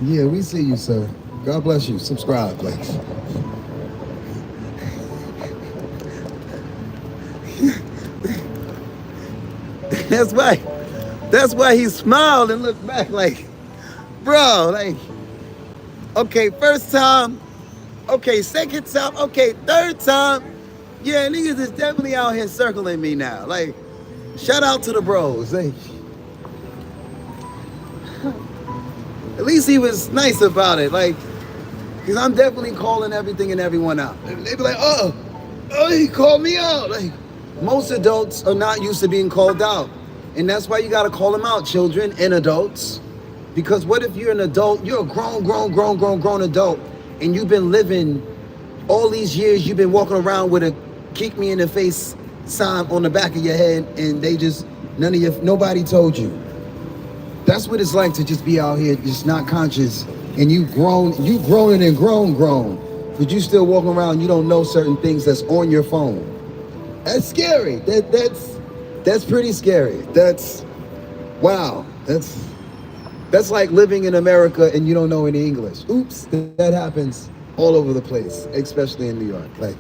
yeah, we see you, sir. God bless you. Subscribe, like. That's why he smiled and looked back like, bro, like, okay, first time, okay, second time, okay, third time. Yeah, niggas is definitely out here circling me now. Like, shout out to the bros. Like, at least he was nice about it. Like, because I'm definitely calling everything and everyone out. They be like, oh, he called me out. Like, most adults are not used to being called out. And that's why you got to call them out, children and adults. Because what if you're an adult, you're a grown adult, and you've been living all these years, you've been walking around with a kick me in the face sign on the back of your head, and nobody told you. That's what it's like to just be out here, just not conscious, and you grown, but you still walking around, you don't know certain things that's on your phone. That's scary. That's pretty scary. Wow. That's like living in America and you don't know any English. Oops, that happens all over the place, especially in New York. Like,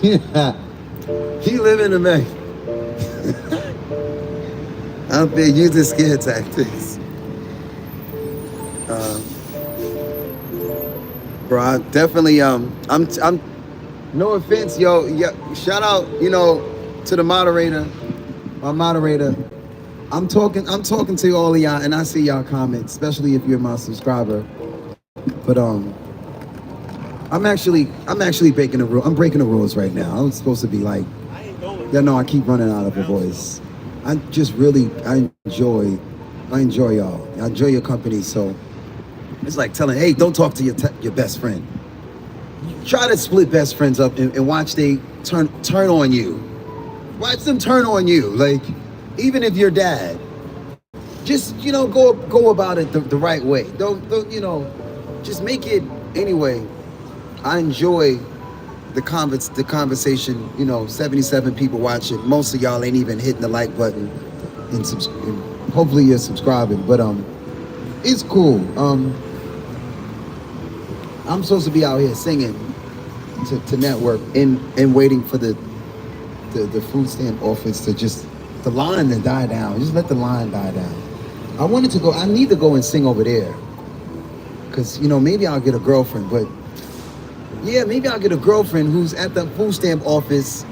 yeah, he live in America. Out there using scare tactics. Bro, I definitely, I'm no offense, yo, shout out, to the moderator, my moderator. I'm talking to all of y'all, and I see y'all comments, especially if you're my subscriber. But I'm actually breaking the rule. I'm breaking the rules right now. I'm supposed to be like, I keep running out of a voice. I enjoy y'all. I enjoy your company. So it's like telling, hey, don't talk to your best friend. Try to split best friends up and watch they turn on you. Watch them turn on you. Like, even if you're dad, just, go about it the right way. Don't, just make it anyway. I enjoy the conversation. 77 people watching. Most of y'all ain't even hitting the like button, and hopefully you're subscribing. But it's cool. I'm supposed to be out here singing to network and waiting for the food stamp office to the line to die down. Just let the line die down. I need to go and sing over there. Cause maybe I'll get a girlfriend, but yeah, maybe I'll get a girlfriend who's at the food stamp office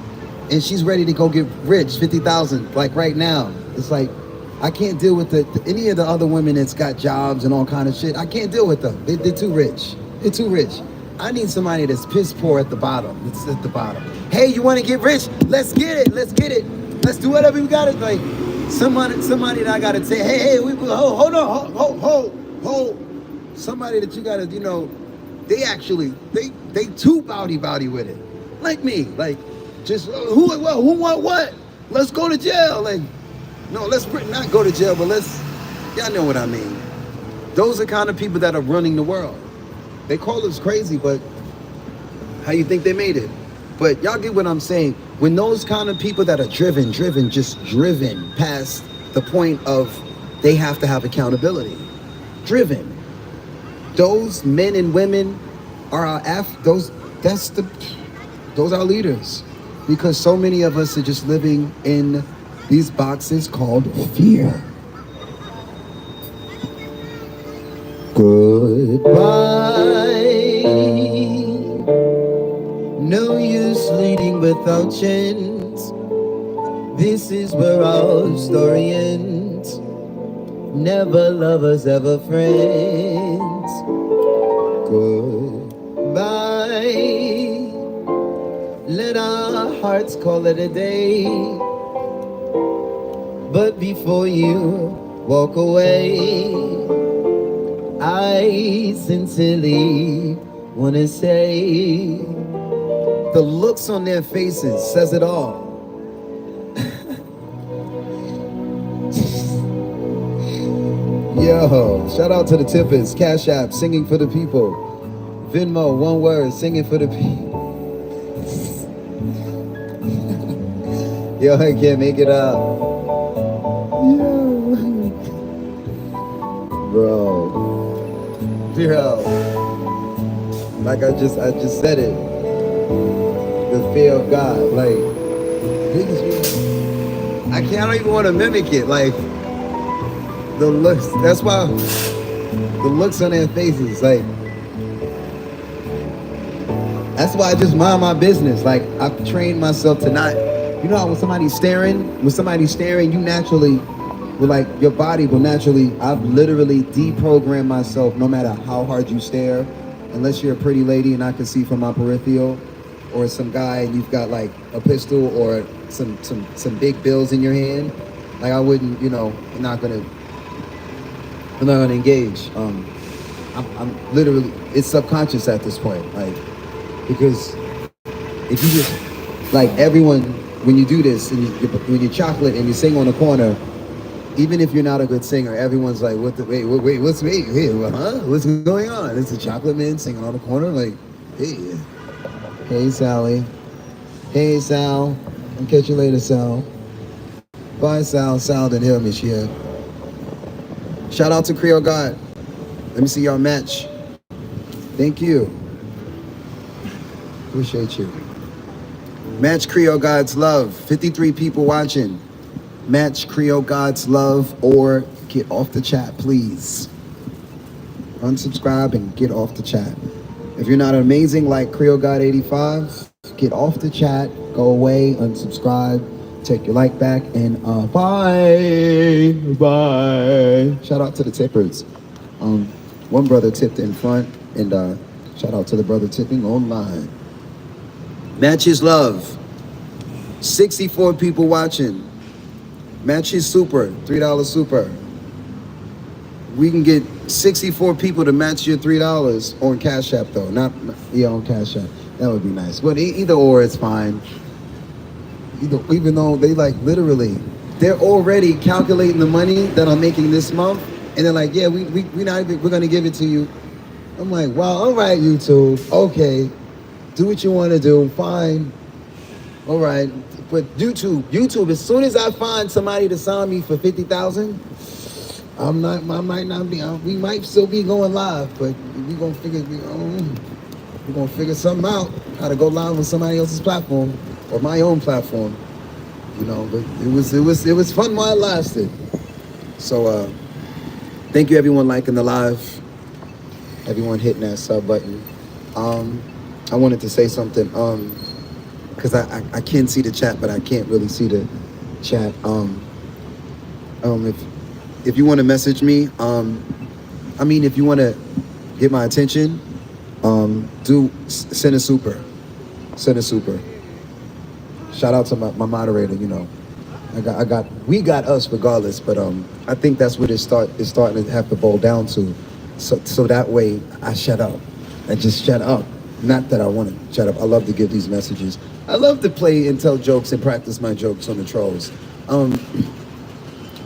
and she's ready to go get rich, 50,000, like right now. It's like, I can't deal with any of the other women that's got jobs and all kind of shit. I can't deal with them. They're too rich. They're too rich. I need somebody that's piss poor at the bottom. It's at the bottom. Hey, you want to get rich? Let's get it. Let's get it. Let's do whatever we got to. Like, somebody that I got to say, hey, hold on, hold. Somebody that you got to, they too bowdy with it. Like me. Like, just, who want what? Let's go to jail. Like, no, let's not go to jail, but y'all know what I mean. Those are kind of people that are running the world. They call us crazy, but how you think they made it? But y'all get what I'm saying. When those kind of people that are driven past the point of they have to have accountability. Driven. Those men and women are those are our leaders. Because so many of us are just living in these boxes called fear. Goodbye. No use leading without chance. This is where our story ends. Never lovers, ever friends. Goodbye. Let our hearts call it a day. But before you walk away, I sincerely want to say, the looks on their faces says it all. Yo, shout out to the tippers, Cash App, singing for the people. Venmo, one word, singing for the people. Yo, I can't make it up. Yo. Bro, like I just said it. The fear of God, like, I don't even want to mimic it. Like, the looks. That's why the looks on their faces. Like, that's why I just mind my business. Like, I've trained myself to not. How when somebody's staring, you naturally. Like, your body will naturally, I've literally deprogrammed myself no matter how hard you stare, unless you're a pretty lady and I can see from my peripheral, or some guy and you've got like a pistol or some big bills in your hand. Like, I wouldn't, I'm not gonna engage. I'm literally, it's subconscious at this point. Like, because if you just, like, everyone, when you do this, and when you're chocolate and you sing on the corner, even if you're not a good singer, everyone's like, what's going on? It's a chocolate man singing on the corner, like, hey Sally. Hey Sal. I'll catch you later, Sal. Bye, Sal. Sal didn't hear me, shit. Shout out to Creole God. Let me see y'all match. Thank you. Appreciate you. Match Creole God's love. 53 people watching. Match Creole God's love or get off the chat, please. Unsubscribe and get off the chat. If you're not amazing like Creole God 85, get off the chat, go away, unsubscribe, take your like back, and bye. Shout out to the tippers. One brother tipped in front, and shout out to the brother tipping online. Match his love. 64 people watching. Match his super, $3 super. we can get 64 people to match your $3 on Cash App though, not on Cash App. That would be nice. But either or, it's fine. Even though they like literally, they're already calculating the money that I'm making this month, and they're like, yeah, we're gonna give it to you. I'm like, wow, all right, YouTube, okay, do what you want to do, fine, all right. But YouTube, as soon as I find somebody to sign me for 50,000, I might not be. We might still be going live, but we're gonna figure something out how to go live on somebody else's platform or my own platform, you know. But it was fun while it lasted. So thank you everyone liking the live, everyone hitting that sub button. I wanted to say something because I can see the chat, but I can't really see the chat. If you want to message me, if you want to get my attention, send a super. Shout out to my moderator. You know, we got us regardless, but I think that's what it's starting to have to boil down to. So that way I shut up. I just shut up. Not that I want to shut up. I love to give these messages. I love to play and tell jokes and practice my jokes on the trolls.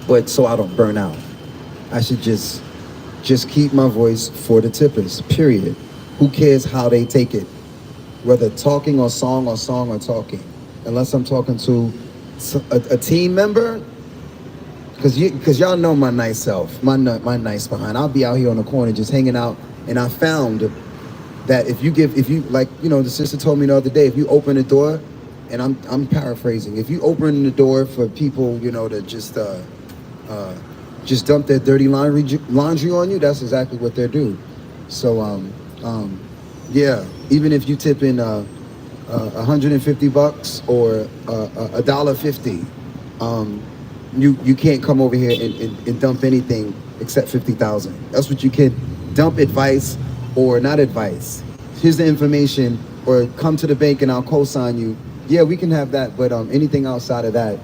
But so I don't burn out. I should just keep my voice for the tippers, period. Who cares how they take it? Whether talking or song or talking. Unless I'm talking to a team member, because y'all know my nice self, my nice behind. I'll be out here on the corner just hanging out, and I found that if you like, you know, the sister told me the other day, if you open the door, and I'm paraphrasing, if you open the door for people, you know, to just dump their dirty laundry on you, that's exactly what they're doing. So yeah, even if you tip in $150 or $1.50, you can't come over here and dump anything except 50,000. That's what you can dump. Advice or not advice. Here's the information, or come to the bank and I'll co-sign you. Yeah, we can have that, but anything outside of that,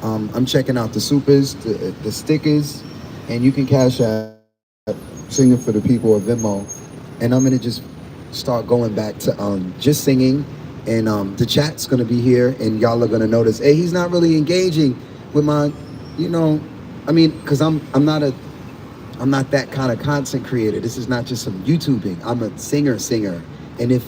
I'm checking out the supers, the stickers, and you can cash out singing for the people of Venmo. And I'm gonna just start going back to just singing, and the chat's gonna be here, and y'all are gonna notice, hey, he's not really engaging with my, you know, I mean, because I'm not that kind of content creator. This is not just some YouTubing. I'm a singer. And if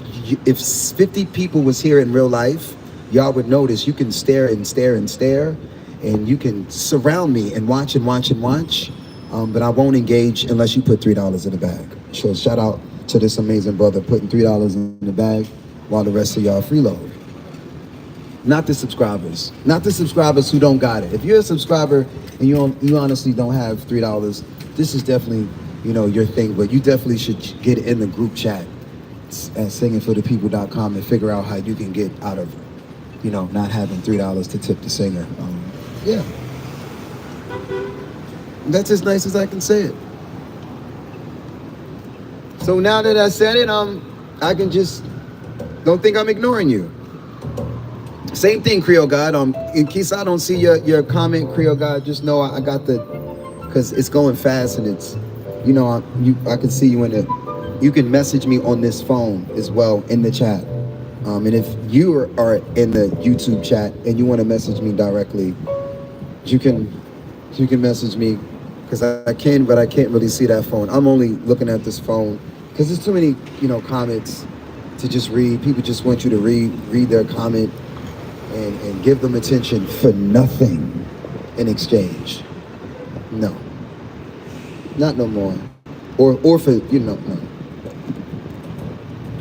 50 people was here in real life, y'all would notice you can stare, and you can surround me and watch. But I won't engage unless you put $3 in the bag. So shout out to this amazing brother putting $3 in the bag while the rest of y'all freeload. Not the subscribers who don't got it. If you're a subscriber and you honestly don't have $3, this is definitely, you know, your thing. But you definitely should get in the group chat at singingforthepeople.com and figure out how you can get out of, you know, not having $3 to tip the singer. Yeah, that's as nice as I can say it. So now that I said it, I can just, don't think I'm ignoring you. Same thing, Creole God. In case I don't see your comment, Creole God, just know I got because it's going fast, and it's, you know, I can see you you can message me on this phone as well in the chat. And if you are in the YouTube chat and you want to message me directly, you can message me, because I can, but I can't really see that phone. I'm only looking at this phone because there's too many, you know, comments to just read. People just want you to read their comment and give them attention for nothing in exchange. No, not no more. Or for, you know, no.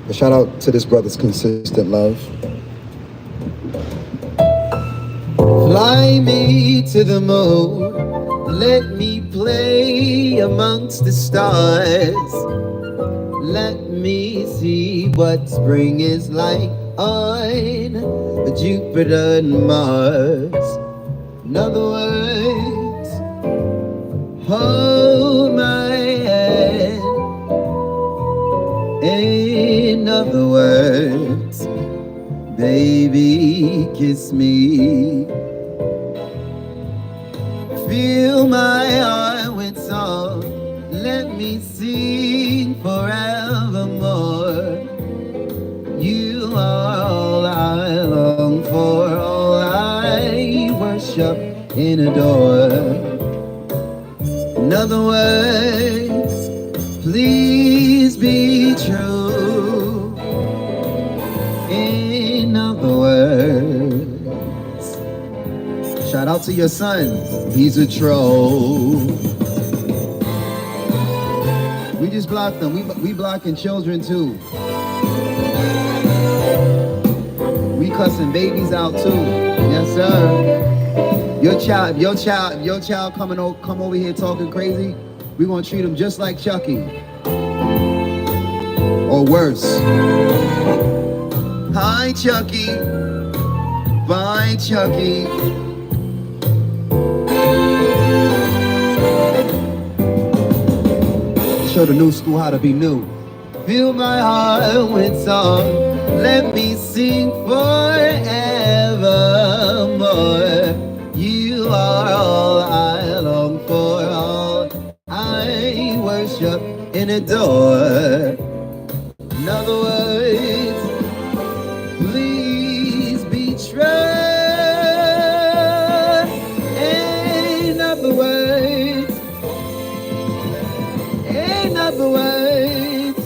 But shout out to this brother's consistent love. Fly me to the moon, let me play amongst the stars. Let me see what spring is like on Jupiter and Mars. In other words, hold my hand. In other words, baby, kiss me. Fill my heart with song me sing forevermore. You are all I long for, all I worship and adore. In other words, please be true. In other words, shout out to your son, he's a troll. We just blocked them. We blocking children too. We cussing babies out too. Yes, sir. Your child come over here talking crazy. We gonna treat him just like Chucky, or worse. Hi, Chucky. Bye, Chucky. Show the new school how to be new. Fill my heart with song. Let me sing forevermore. You are all I long for, all I worship and adore. In other words, please be true. In other words, in other words,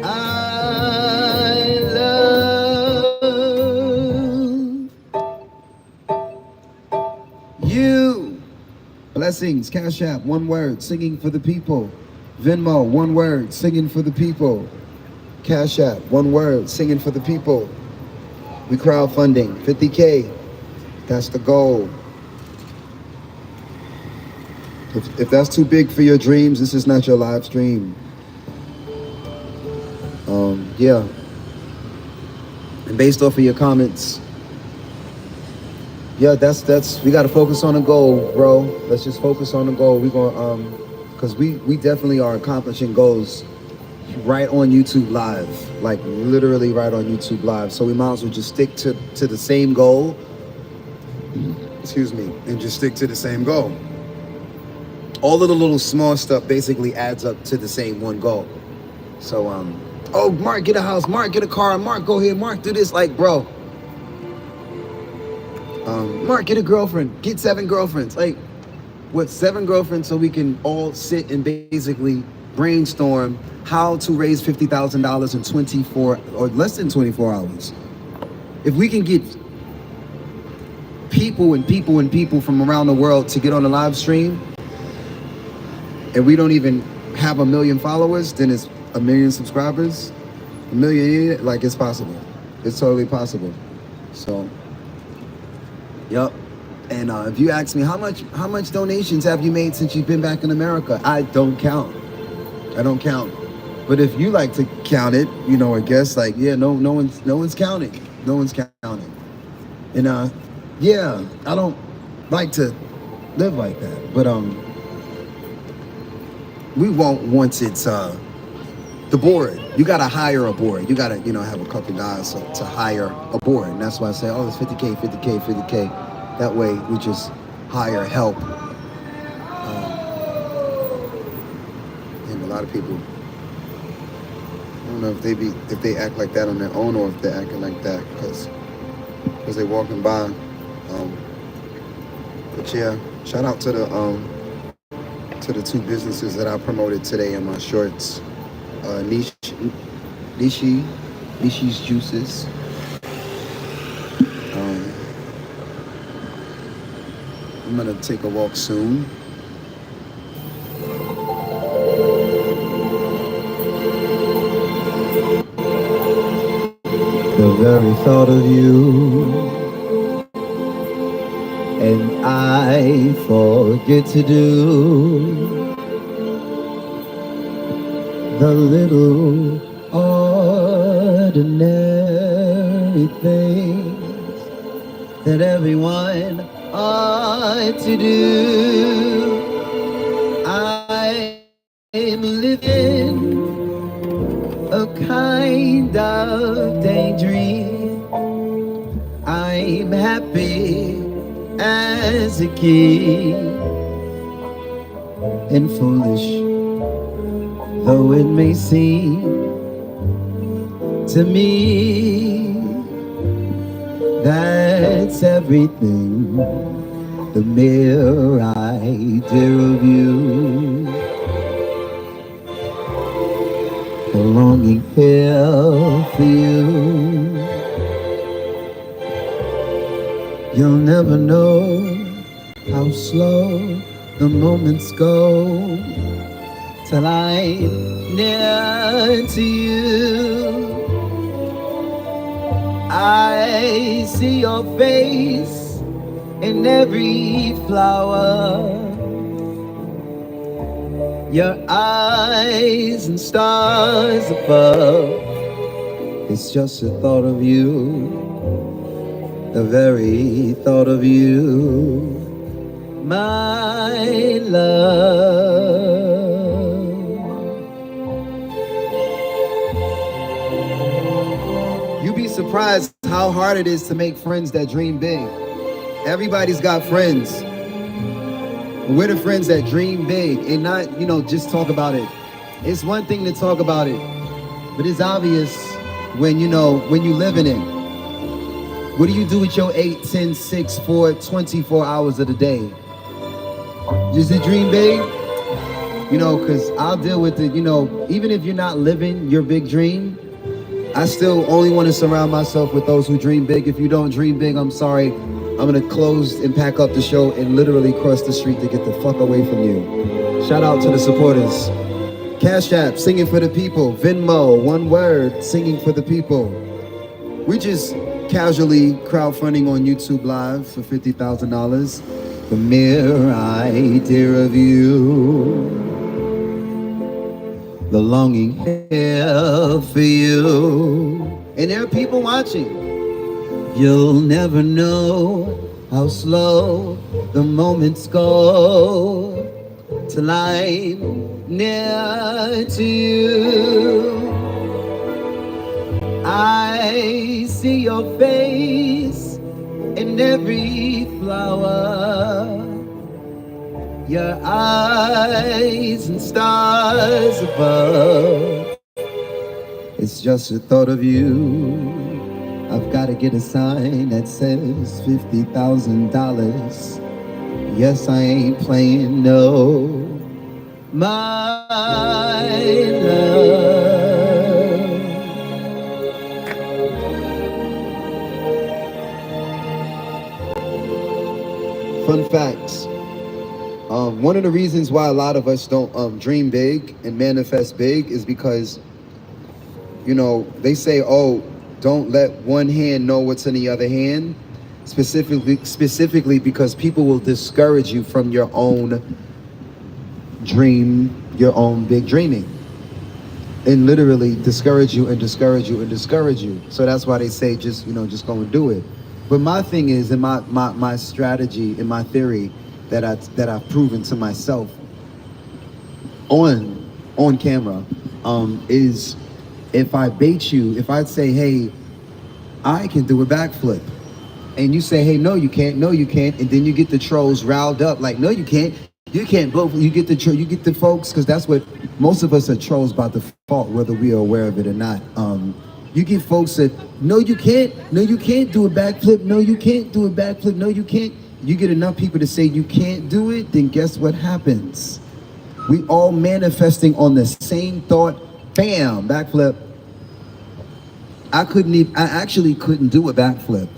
I love you. Blessings, Cash App, one word, singing for the people. Venmo, one word, singing for the people. Cash App, one word, singing for the people. We crowdfunding, 50K. That's the goal. If that's too big for your dreams, this is not your live stream. Yeah. And based off of your comments, yeah, that's we gotta focus on the goal, bro. Let's just focus on the goal. We gonna because we definitely are accomplishing goals right on YouTube Live, like literally right on YouTube Live. So we might as well just stick to the same goal. Excuse me, and just stick to the same goal. All of the little small stuff basically adds up to the same one goal. So oh, Mark, get a house. Mark, get a car. Mark, go ahead. Mark, do this. Like, bro. Mark, get a girlfriend. Get 7 girlfriends. Like, what, 7 girlfriends so we can all sit and basically brainstorm how to raise $50,000 in 24 or less than 24 hours. If we can get people and people and people from around the world to get on the live stream, and we don't even have 1 million followers, then it's 1 million subscribers, 1 million, like it's possible. It's totally possible. So, yep. And if you ask me how much donations have you made since you've been back in America, I don't count. I don't count. But if you like to count it, you know, I guess like, yeah, no one's counting. No one's counting. And yeah, I don't like to live like that. But we won't once it's the board. You gotta hire a board. You gotta, you know, have a couple guys to hire a board. And that's why I say, oh, it's 50K, 50K, 50K. That way we just hire help. And a lot of people, I don't know if they act like that on their own or if they're acting like that because they're walking by. But yeah, shout out to the 2 businesses that I promoted today in my shorts. Nishi's Juices. I'm gonna take a walk soon. The very thought of you, and I forget to do the little ordinary things that everyone ought to do. I'm living a kind of daydream. I'm happy as a kid. and foolish though it may seem to me. That's everything, the mere idea of you, the longing here for you. You'll never know how slow the moments go till I'm near to you. I see your face in every flower, your eyes and stars above. It's just the thought of you, the very thought of you, my love. You'd be surprised how hard it is to make friends that dream big. Everybody's got friends. We're the friends that dream big and not, just talk about it. It's one thing to talk about it, but it's obvious when you live in it. What do you do with your 8, 10, 6, 4, 24 hours of the day? Just to dream big? Because I'll deal with it, even if you're not living your big dream, I still only want to surround myself with those who dream big. If you don't dream big, I'm sorry. I'm going to close and pack up the show and literally cross the street to get the fuck away from you. Shout out to the supporters. Cash App, singing for the people. Venmo, one word, singing for the people. We just casually crowdfunding on YouTube Live for $50,000. The mere idea of you, the longing here for you. And there are people watching. You'll never know how slow the moments go till I'm near to you. I see your face in every flower, your eyes and stars above. It's just the thought of you. I've got to get a sign that says $50,000. Yes, I ain't playing, no, my love. Fun facts. One of the reasons why a lot of us don't dream big and manifest big is because, they say, oh, don't let one hand know what's in the other hand, specifically because people will discourage you from your own dream, your own big dreaming, and literally discourage you and discourage you and discourage you. So that's why they say just go and do it. But my thing is, and my strategy and my theory that I've proven to myself on camera is, if I bait you, if I say, hey, I can do a backflip, and you say, hey, no, you can't, and then you get the trolls riled up, like, no, you can't both. You get the folks, because that's what most of us are, trolls by default, whether we are aware of it or not. You get folks that, no, you can't do a backflip, no, you can't do a backflip, no, you can't. You get enough people to say you can't do it, then guess what happens? We all manifesting on the same thought, bam, backflip. I actually couldn't do a backflip.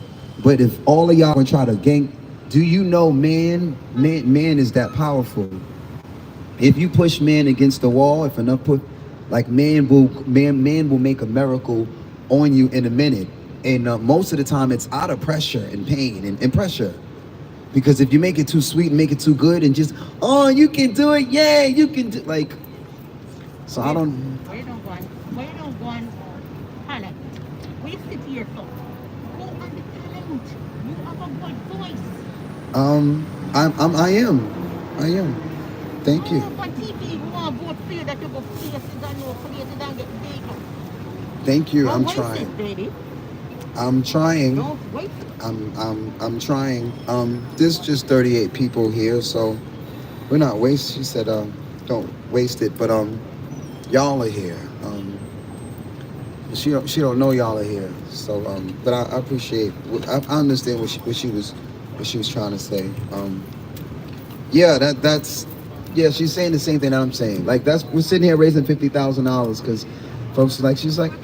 But if all of y'all would try to gang, do you know man is that powerful? If you push man against the wall, if enough man will make a miracle on you in a minute. And most of the time it's out of pressure and pain and pressure. Because if you make it too sweet and make it too good and just, oh, you can do it, yeah, you can do, like, so I don't. Why you don't go on Hannah? We sit here for. Go on the talent. You have a good voice. I am. Thank you. On TV, you want to vote for you that you go places and no places and get big. Thank you. Don't I'm waste trying. it, baby. I'm trying. Don't waste it. I'm trying. There's just 38 people here, so we're not wasting. She said, don't waste it. But y'all are here. She don't know y'all are here. So but I appreciate. I understand what she was trying to say. Yeah, that's yeah. She's saying the same thing that I'm saying. Like we're sitting here raising $50,000 because folks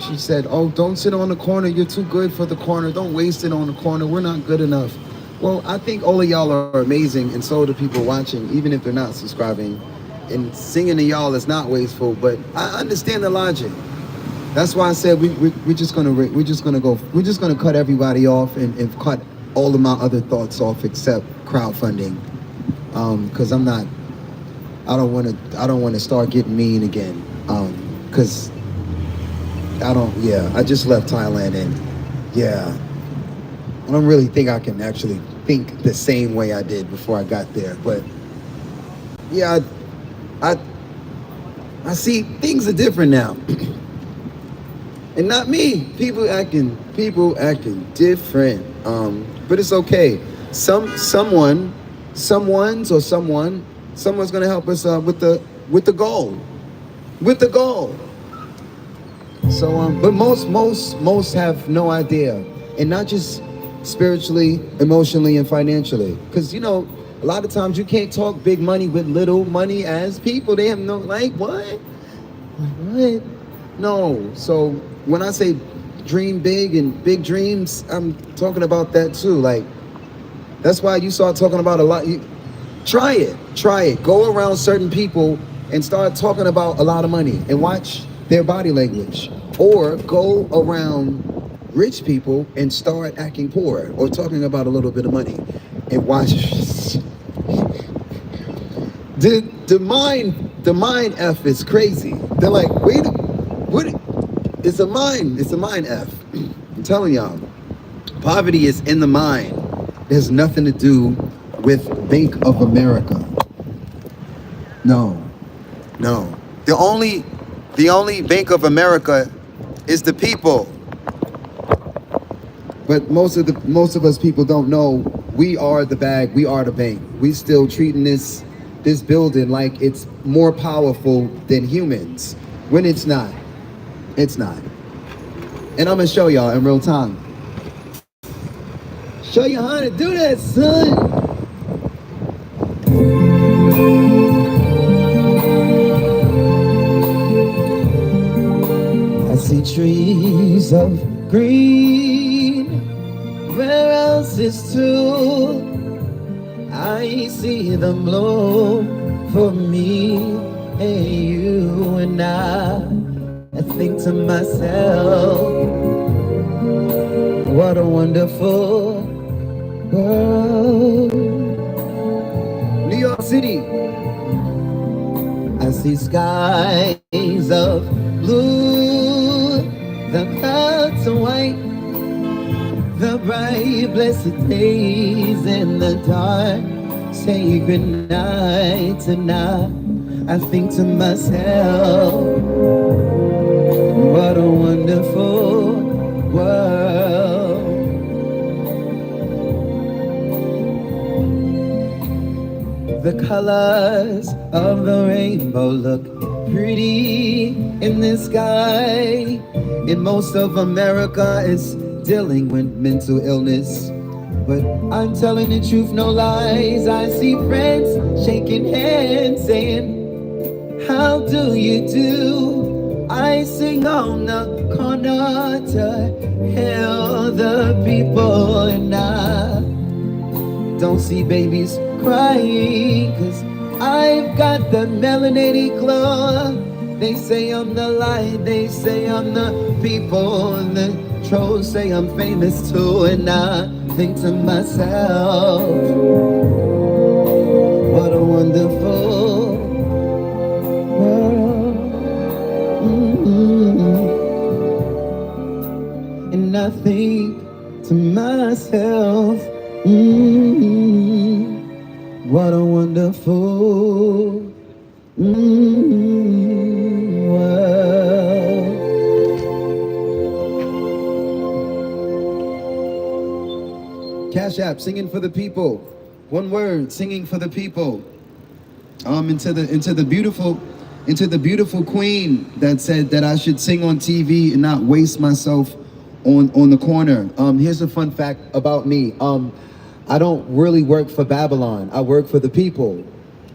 she said, oh, don't sit on the corner. You're too good for the corner. Don't waste it on the corner. We're not good enough. Well, I think all of y'all are amazing, and so are the people watching, even if they're not subscribing. And singing to y'all is not wasteful, but I understand the logic. That's why I said we're just gonna cut everybody off and cut all of my other thoughts off except crowdfunding, because I don't want to start getting mean again, because I just left Thailand, and yeah, I don't really think I can actually think the same way I did before I got there, but yeah, I see things are different now. And not me. People acting different. But it's okay. Someone's gonna help us with the goal. With the goal. So but most have no idea. And not just spiritually, emotionally, and financially. Because a lot of times you can't talk big money with little money as people. They have no what? What? No. So when I say dream big and big dreams, I'm talking about that too. Like, that's why you start talking about a lot. Try it. Go around certain people and start talking about a lot of money and watch their body language. Or go around rich people and start acting poor or talking about a little bit of money and watch. The mind F is crazy. They're like, wait, what? It's a mind F. I'm telling y'all, poverty is in the mind. It has nothing to do with Bank of America. No. The only Bank of America is the people. But most of us people don't know we are the bag, we are the bank. We still treating this building like it's more powerful than humans, when it's not. It's not. And I'm gonna show y'all in real time. Show you how to do that, son. I see trees of green, where else is true? I see them bloom for me and you, and I think to myself, what a wonderful world. New York City. I see skies of blue, the clouds are white, the bright blessed days in the dark say goodnight tonight. I think to myself, what a wonderful world. The colors of the rainbow look pretty in the sky. And most of America is dealing with mental illness. But I'm telling the truth, no lies. I see friends shaking hands saying, how do you do? I sing on the corner to hail the people, and I don't see babies crying, 'cause I've got the melanated glow. They say I'm the light, they say I'm the people, and the trolls say I'm famous too, and I think to myself, what a wonderful world. And I think to myself, what a wonderful world. Cash App, singing for the people. One word, singing for the people. Into the beautiful queen that said that I should sing on TV and not waste myself on the corner. Here's a fun fact about me. I don't really work for Babylon. I work for the people.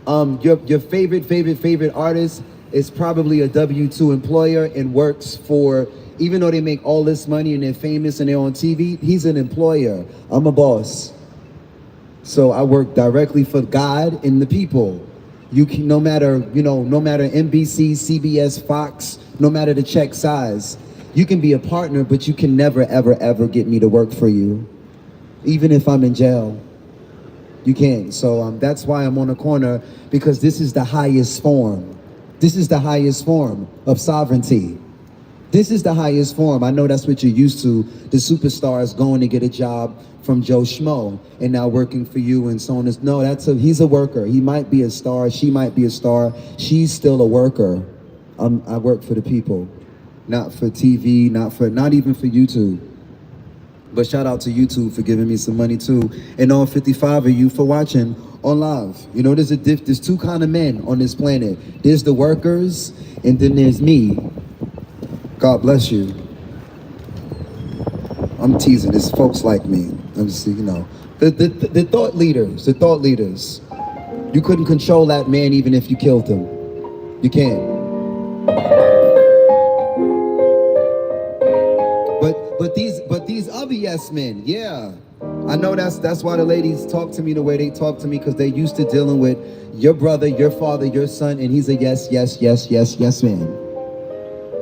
Your favorite artist is probably a W-2 employer and works for, even though they make all this money and they're famous and they're on TV, he's an employer. I'm a boss. So I work directly for God and the people. You can, no matter NBC, CBS, Fox, no matter the check size, you can be a partner, but you can never, ever get me to work for you. Even if I'm in jail, you can't. So that's why I'm on the corner, because this is the highest form. This is the highest form of sovereignty. This is the highest form. I know that's what you're used to. The superstars going to get a job from Joe Schmo and now working for you and so on. No, he's a worker. He might be a star. She might be a star. She's still a worker. I work for the people, not for TV, not even for YouTube. But shout out to YouTube for giving me some money too, and all 55 of you for watching on live. You know, there's two kind of men on this planet. There's the workers, and then there's me. God bless you. I'm teasing. There's folks like me. I'm just, the thought leaders. The thought leaders. You couldn't control that man even if you killed him. You can't. But these other yes men, yeah. I know that's why the ladies talk to me the way they talk to me, because they're used to dealing with your brother, your father, your son, and he's a yes man.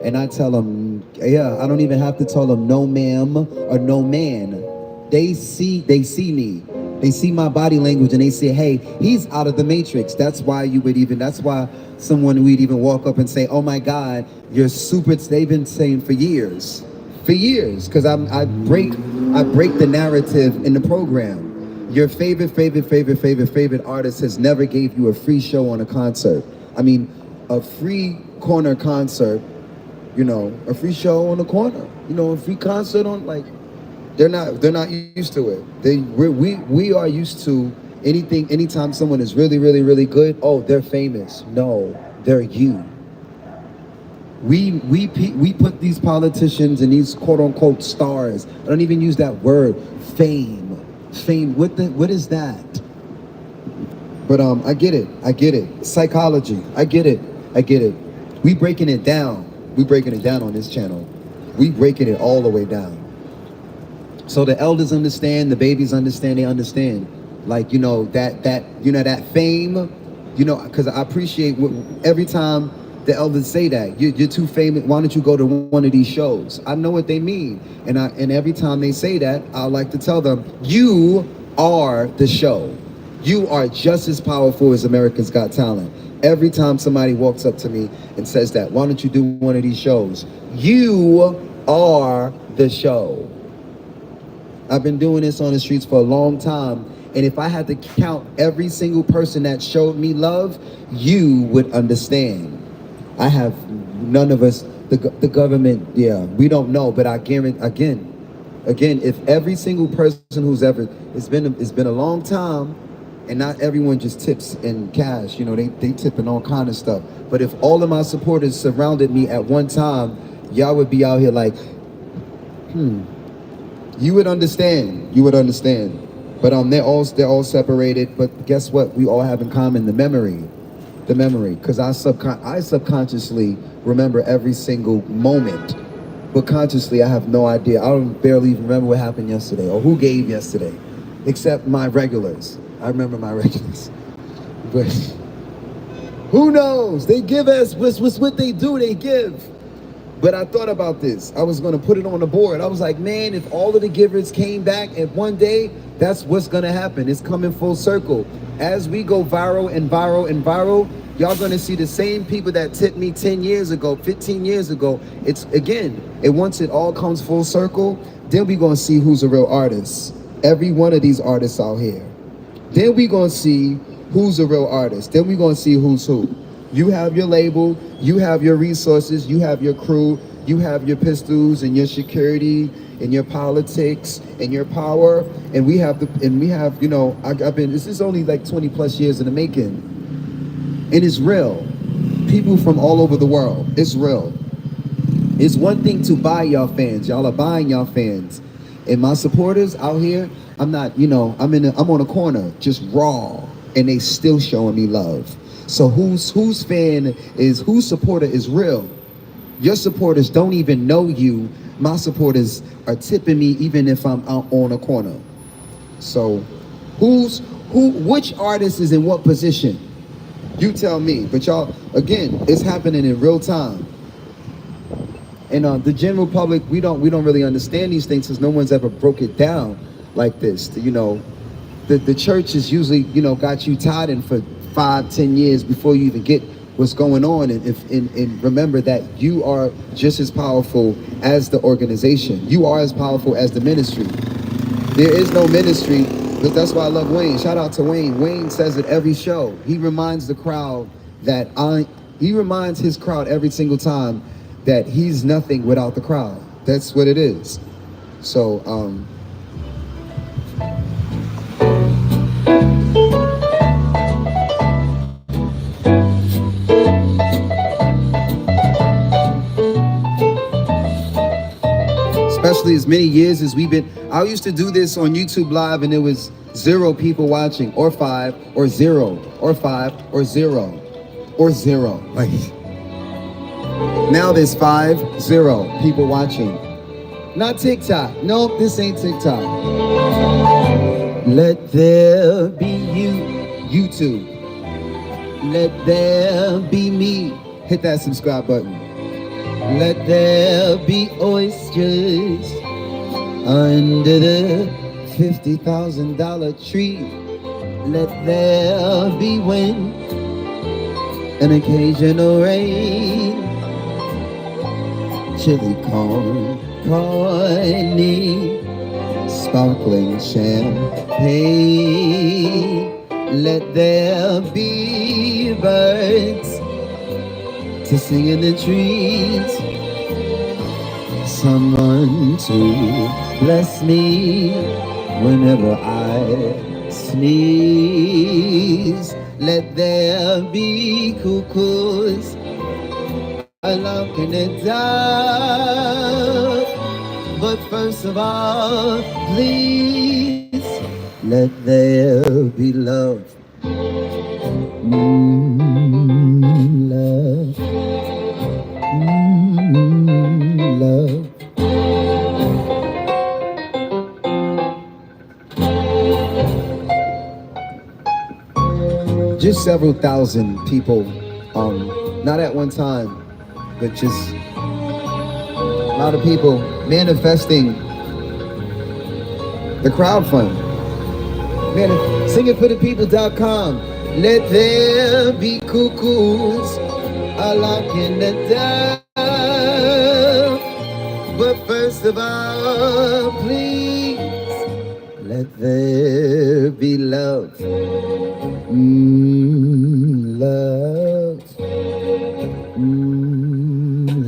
And I tell them, yeah, I don't even have to tell them no ma'am or no man. They see me. They see my body language and they say, hey, he's out of the matrix. That's why someone would even walk up and say, oh my God, you're super. They've been saying for years, because I break the narrative in the program. Your favorite artist has never gave you a free show on a concert. I mean, a free corner concert, a free show on the corner, a free concert on, like, they're not used to it. We are used to anytime someone is really good, oh, they're famous. No, they're you. We put these politicians and these quote unquote stars, I don't even use that word, fame. What is that? But I get it. Psychology, I get it. We breaking it down on this channel. We breaking it all the way down. So the elders understand, the babies understand, they understand. Like, that fame, because I appreciate every time the elders say that, you're too famous, why don't you go to one of these shows? I know what they mean. And every time they say that, I like to tell them, you are the show. You are just as powerful as America's Got Talent. Every time somebody walks up to me and says that, why don't you do one of these shows? You are the show. I've been doing this on the streets for a long time, and if I had to count every single person that showed me love, you would understand. I have none of us, the government, yeah, we don't know, but I guarantee, again, if every single person who's ever, it's been a long time, and not everyone just tips in cash, they tip in all kind of stuff. But if all of my supporters surrounded me at one time, y'all would be out here like, you would understand. But they're all separated. But guess what? We all have in common the memory. Because I subconsciously remember every single moment, but consciously I have no idea. I don't barely even remember what happened yesterday or who gave yesterday, except my regulars. I remember my regulars, but who knows? They give us what's what they do. They give. But I thought about this. I was going to put it on the board. I was like, man, if all of the givers came back and one day, that's what's going to happen. It's coming full circle. As we go viral, y'all going to see the same people that tipped me 10 years ago, 15 years ago. Once it all comes full circle, then we going to see who's a real artist. Every one of these artists out here. Then we going to see who's a real artist. Then we going to see who's who. You have your label, you have your resources, you have your crew, you have your pistols and your security and your politics and your power, and we have this is only like 20 plus years in the making. And it's real. People from all over the world. It's real. It's one thing to buy y'all fans. Y'all are buying y'all fans. And my supporters out here, I'm not, I'm on a corner, just raw, and they still showing me love. So whose supporter is real? Your supporters don't even know you. My supporters are tipping me even if I'm out on a corner. So which artist is in what position? You tell me. But y'all, again, it's happening in real time. And the general public, we don't really understand these things because no one's ever broke it down like this. The church is usually, got you tied in for 5-10 years before you even get what's going on. And remember that you are just as powerful as the organization. You are as powerful as the ministry. There is no ministry, because that's why I love Wayne. Shout out to Wayne. Wayne says it every show. He reminds the crowd he reminds his crowd every single time that he's nothing without the crowd. That's what it is. So, especially as many years as we've been, I used to do this on YouTube Live and there was 0 people watching, or 5, or 0, or 5, or 0, or 0. Like, now there's 5, 0 people watching. Not TikTok. Nope, this ain't TikTok. Let there be you, YouTube. Let there be me. Hit that subscribe button. Let there be oysters under the $50,000 tree. Let there be wind, an occasional rain, chili corn, corny, sparkling champagne. Let there be birds to sing in the trees, someone to bless me whenever I sneeze. Let there be cuckoos, a lark and a dove. But first of all, please, let there be love. Love. Love. Just several thousand people, not at one time, but just a lot of people manifesting the crowdfund. Singingforthepeople.com. Let there be cuckoos, a lark and a dove. But first of all, please, let there be love. Love.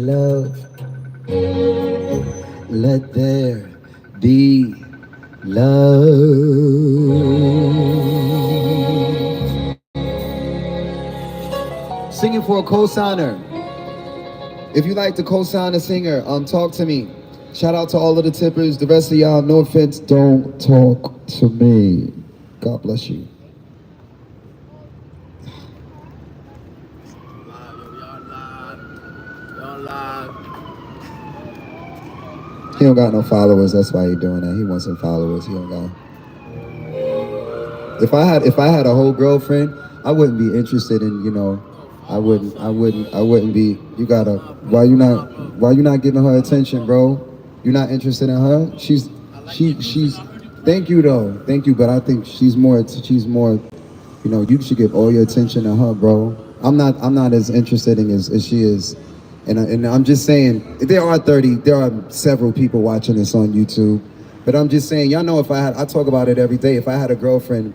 Love. Let there be love. Singing for a co-signer. If you like to co-sign a singer, talk to me. Shout out to all of the tippers. The rest of y'all, no offense, don't talk to me. God bless you. He don't got no followers. That's why he doing that. He wants some followers. He don't got. If I had a whole girlfriend, I wouldn't be interested in, I wouldn't be. You gotta. Why you not giving her attention, bro? You're not interested in her. She's. Thank you though. Thank you, but I think she's more. You should give all your attention to her, bro. I'm not as interested in as she is. And I'm just saying, there are several people watching this on YouTube, but I'm just saying, y'all know I talk about it every day. If I had a girlfriend,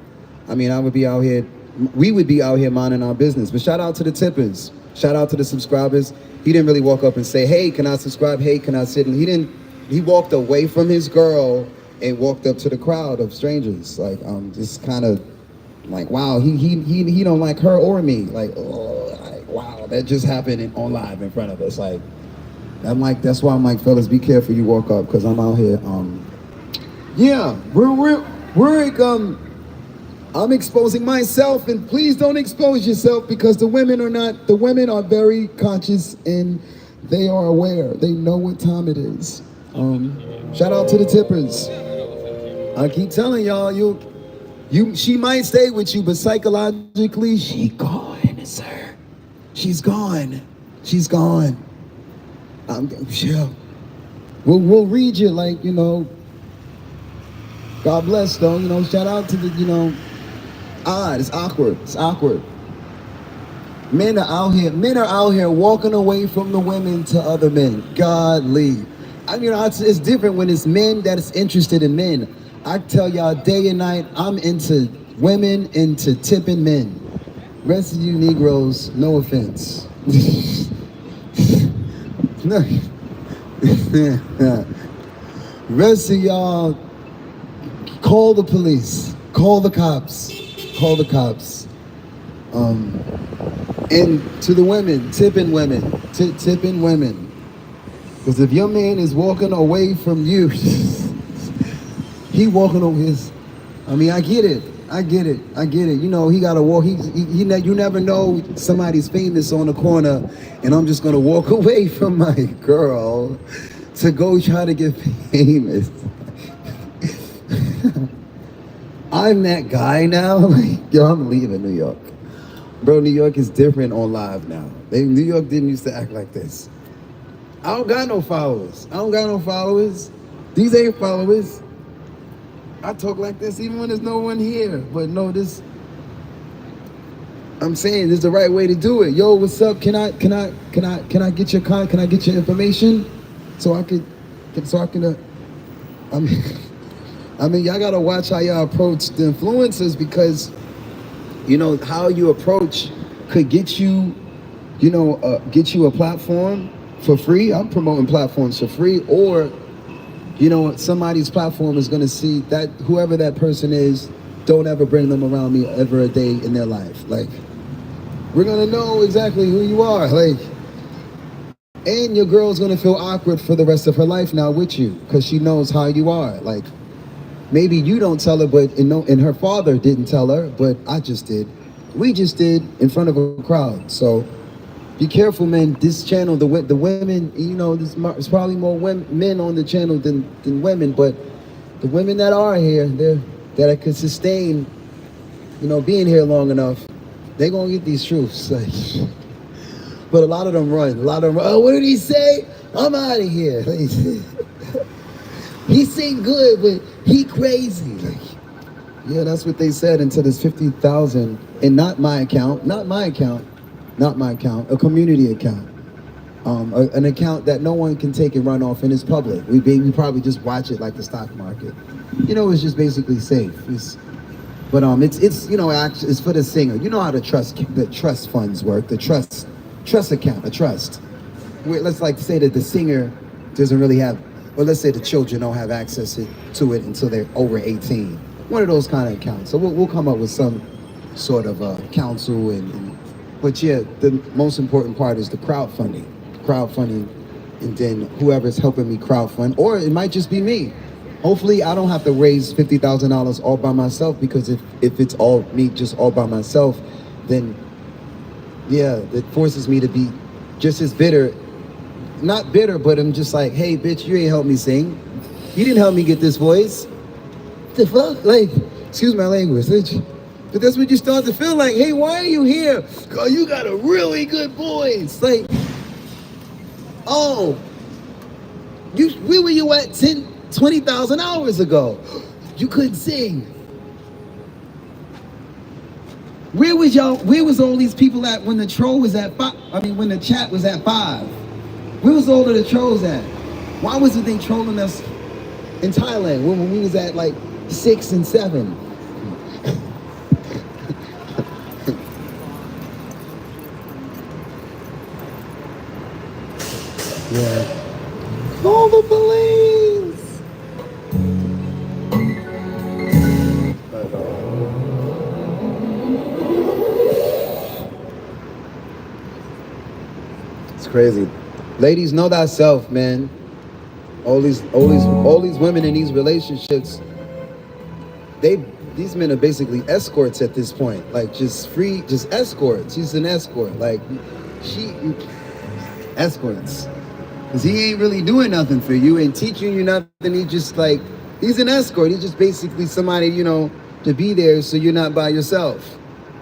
I would be out here, we would be out here minding our business. But shout out to the tippers, shout out to the subscribers. He didn't really walk up and say, hey, can I subscribe? Hey, can I sit? And he walked away from his girl and walked up to the crowd of strangers. Like, just kind of, Like, wow, he don't like her or me. Like, oh, like, wow, that just happened on live in front of us. Like, I'm like, that's why I'm like, fellas, be careful you walk up, because I'm out here. Yeah, I'm exposing myself, and please don't expose yourself, because the women are very conscious, and they are aware. They know what time it is. Shout out to the tippers. I keep telling y'all, she might stay with you, but psychologically, she gone, sir. She's gone. She's gone. Yeah. We'll read you, like, God bless, though. Shout out to the, it's awkward. It's awkward. Men are out here walking away from the women to other men. Godly. It's different when it's men that is interested in men. I tell y'all day and night, I'm into women, into tipping men. Rest of you Negroes, no offense. No. Rest of y'all, call the police, call the cops. And to the women, tipping women. Because if your man is walking away from you, he walking on his. I get it. He gotta walk. You never know, somebody's famous on the corner, and I'm just gonna walk away from my girl to go try to get famous. I'm that guy now. I'm leaving New York. Bro, New York is different on live now. New York didn't used to act like this. I don't got no followers. These ain't followers. I talk like this even when there's no one here. But no, I'm saying this is the right way to do it. Yo, what's up? Can I get your information? So I can y'all gotta watch how y'all approach the influencers, because how you approach could get you a platform for free. I'm promoting platforms for free, or somebody's platform is gonna see that whoever that person is, don't ever bring them around me ever a day in their life. Like, we're gonna know exactly who you are. Like, and your girl's gonna feel awkward for the rest of her life now with you, because she knows how you are. Like, maybe you don't tell her, and her father didn't tell her, but I just did. We just did in front of a crowd. So be careful, man. This channel, the women, there's probably more men on the channel than women, but the women that are here, that I could sustain, being here long enough, they gonna get these truths. Like, but a lot of them run. Oh, what did he say? I'm out of here. He sing good, but he crazy. Like, yeah, that's what they said until there's 50,000, and not my account, a community account, an account that no one can take and run off, and it's public. We probably just watch it like the stock market. It's just basically safe. It's for the singer. You know how the trust funds work, the trust account, a trust. Let's say that the singer doesn't really have, or let's say the children don't have access to it until they're over 18. One of those kind of accounts. So we'll come up with some sort of counsel, but yeah, the most important part is the crowdfunding, and then whoever's helping me crowdfund, or it might just be me. Hopefully I don't have to raise $50,000 all by myself, because if it's all me, just all by myself, then yeah, it forces me to be just as bitter. Not bitter, but I'm just like, hey, bitch, you ain't helped me sing. You didn't help me get this voice. The fuck? Like, excuse my language. But that's what you start to feel like. Hey, why are you here? Oh, you got a really good voice. Like, oh, where were you at 20,000 hours ago? You couldn't sing. Where was all these people at when the troll was at 5? When the chat was at 5? Where was all of the trolls at? Why wasn't they trolling us in Thailand when we was at like 6 and 7? Yeah. Call the police! crazy. Ladies, know thyself, man. All these women in these relationships, these men are basically escorts at this point. Like just escorts. She's an escort. Like escorts. Cause he ain't really doing nothing for you and teaching you nothing. He just like, he's an escort. He's just basically somebody, to be there so you're not by yourself.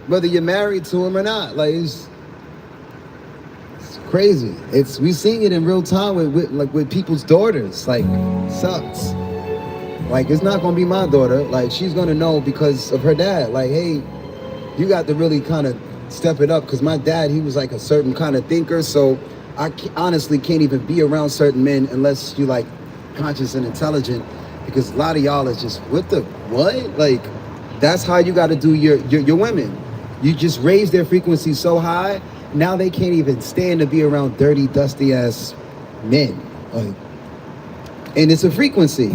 Whether you're married to him or not. Like it's crazy. We seeing it in real time with people's daughters. Like, sucks. Like, it's not gonna be my daughter. Like, she's gonna know because of her dad. Like, hey, you got to really kind of step it up. Cause my dad, he was like a certain kind of thinker. So I honestly can't even be around certain men unless you like conscious and intelligent. Because a lot of y'all is just, what? Like, that's how you got to do your women. You just raise their frequency so high. Now they can't even stand to be around dirty, dusty ass men. Like, and it's a frequency.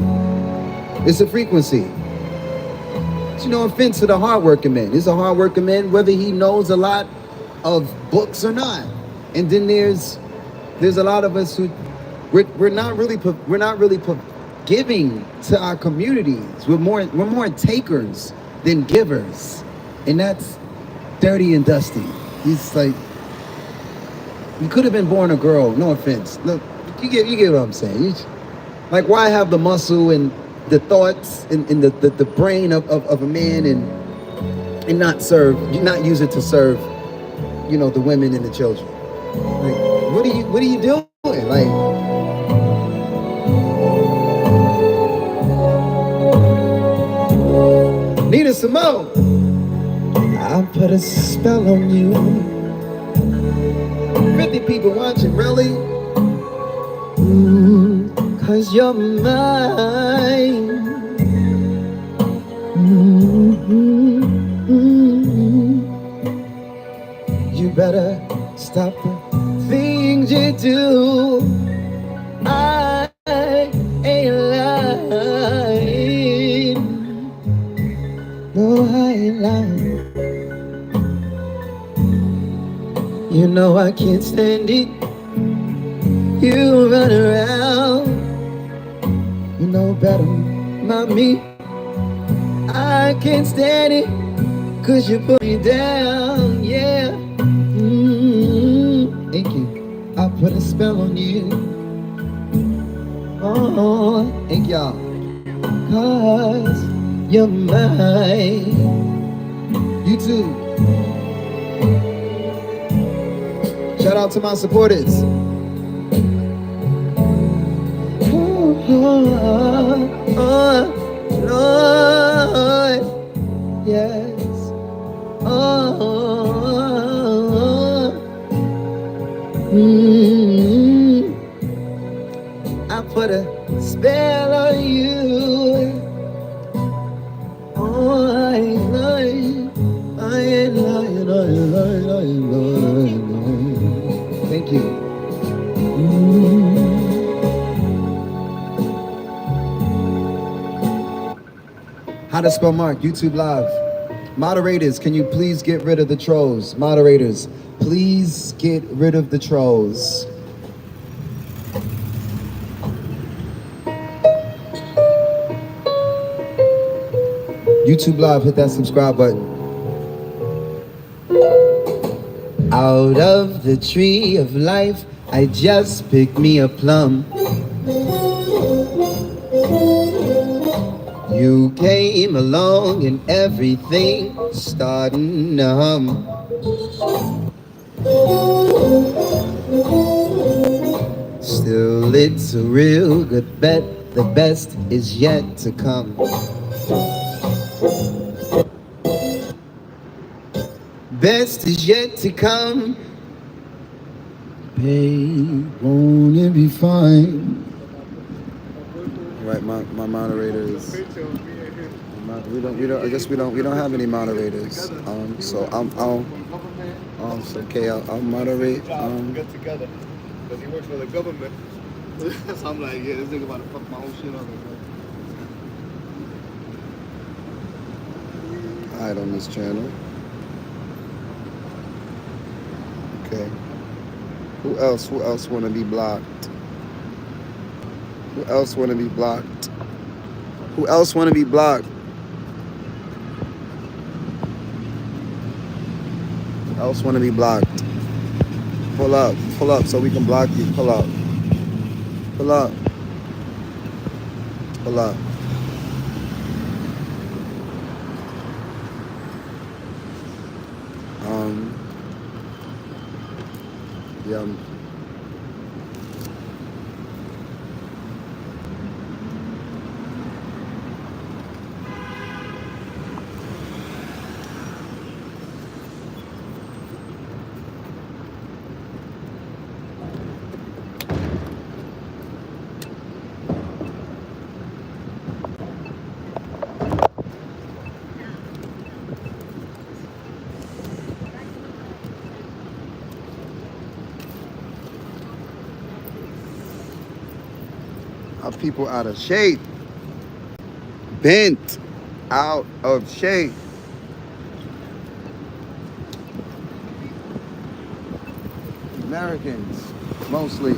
It's a frequency. It's no offense to the hardworking man. It's a hardworking man, whether he knows a lot of books or not. And then there's a lot of us who we're not really giving to our communities. We're more takers than givers, and that's dirty and dusty. He's like, you could have been born a girl. No offense. Look, you get what I'm saying. Like, why have the muscle and the thoughts and the brain of a man and not use it to serve, the women and the children? Like, what are you doing? Like, Nina Simone. I put a spell on you. 50 people watching, really? Cause you're mine. You better stop the things you do. I ain't lying. No, I ain't lying. You know I can't stand it. You run around. You know better, mommy. I can't stand it. Cause you put me down, yeah. Thank you. I put a spell on you. Oh, thank y'all. Cause you're mine. You too. Shout out to my supporters. Lord, yes. I put a spell on you. Oh, I ain't lying. I ain't lying. Thank you. Howtospellmark, YouTube Live. Moderators, can you please get rid of the trolls? Moderators, please get rid of the trolls. YouTube Live, hit that subscribe button. Out of the tree of life, I just picked me a plum. You came along and everything starting to hum. Still, it's a real good bet. The best is yet to come. Best is yet to come. Babe, won't it be fine? Right, my moderators. I guess we don't have any moderators. So I'll moderate. Get together because he works for the government. So I'm like, yeah, this nigga about to fuck my whole shit up. Hide on this channel. Okay. Who else? Who else want to be blocked? Who else want to be blocked? Who else want to be blocked? Who else want to be blocked? Pull up so we can block you. Pull up, pull up, pull up. Yeah. Our people out of shape. Bent out of shape. Americans, mostly.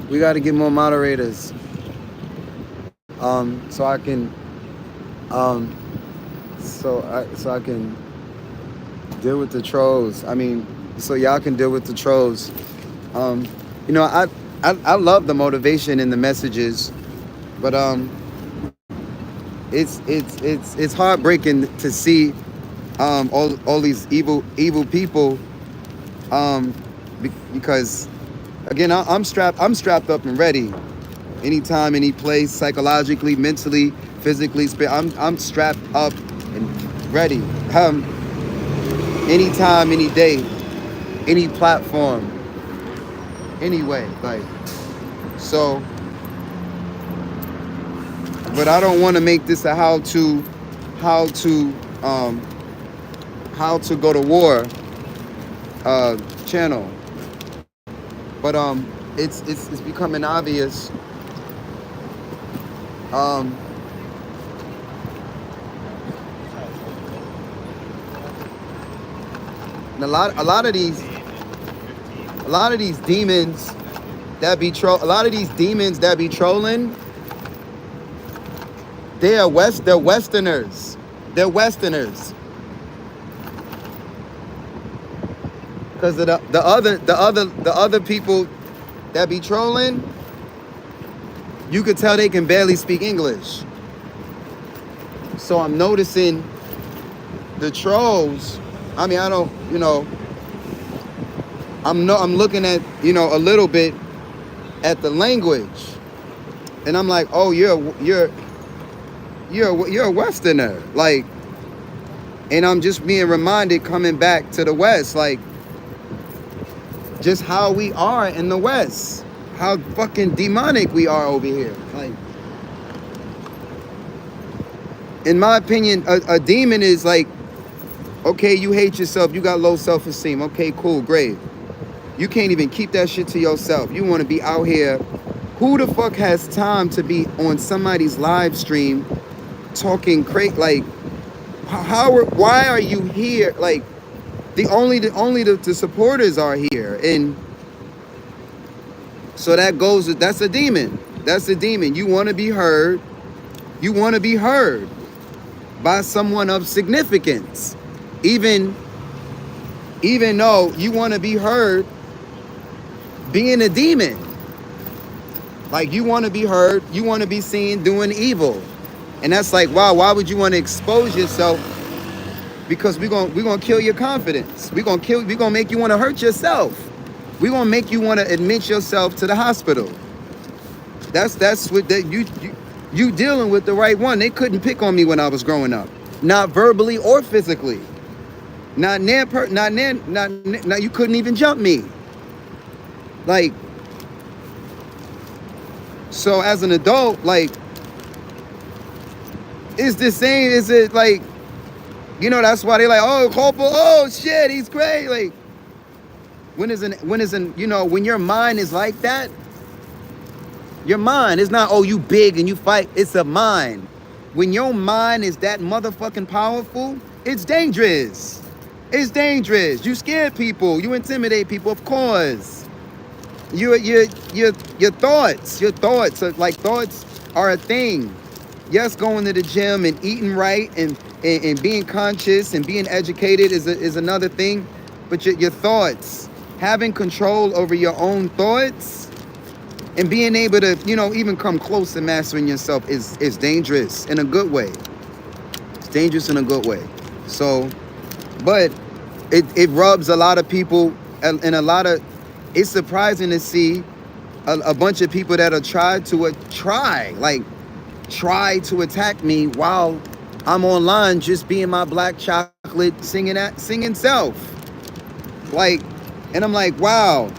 We got to get more moderators, so I can, so I can deal with the trolls. I mean, so y'all can deal with the trolls. You know, I love the motivation and the messages, but it's heartbreaking to see all these evil people, because. Again, I'm strapped up and ready. Anytime, any place, psychologically, mentally, physically, I'm strapped up and ready. Anytime, any day, any platform, anyway, like, so. But I don't want to make this a how to go to war channel. But it's becoming obvious. And a lot of these demons that be trolling, they're Westerners. They're Westerners. Because the other people that be trolling, you could tell they can barely speak English. So I'm noticing the trolls. I mean, I don't, you know, I'm looking at, you know, a little bit at the language, and I'm like, oh, you're a Westerner, like, and I'm just being reminded coming back to the West, like, just how we are in the West, how fucking demonic we are over here. Like, in my opinion, a demon is like, okay, you hate yourself, you got low self-esteem. Okay, cool, great. You can't even keep that shit to yourself. You want to be out here. Who the fuck has time to be on somebody's live stream talking crazy? Like, why are you here? Like, the supporters are here, and so that's a demon. That's a demon. You want to be heard. You want to be heard by someone of significance, even though you want to be heard being a demon. Like, you want to be heard. You want to be seen doing evil, and that's like, wow. Why would you want to expose yourself? Because we're gonna kill your confidence. We're gonna make you want to hurt yourself. We're gonna make you want to admit yourself to the hospital. That's what you dealing with the right one. They couldn't pick on me when I was growing up, not verbally or physically. Not you couldn't even jump me. Like, so as an adult, like, it's the same. Is it like, You know, that's why they like, oh, hopeful, oh shit, he's great. Like, you know, when your mind is like that, your mind is not, oh, you big and you fight. It's a mind. When your mind is that motherfucking powerful, it's dangerous. It's dangerous. You scare people. You intimidate people, of course. Your thoughts are like, thoughts are a thing. Yes, going to the gym and eating right and being conscious and being educated is another thing. But your thoughts, having control over your own thoughts and being able to, you know, even come close to mastering yourself is dangerous in a good way. It's dangerous in a good way. So, but it rubs a lot of people and it's surprising to see a bunch of people that are try to attack me while I'm online just being my black chocolate singing self. Like, and I'm like, wow,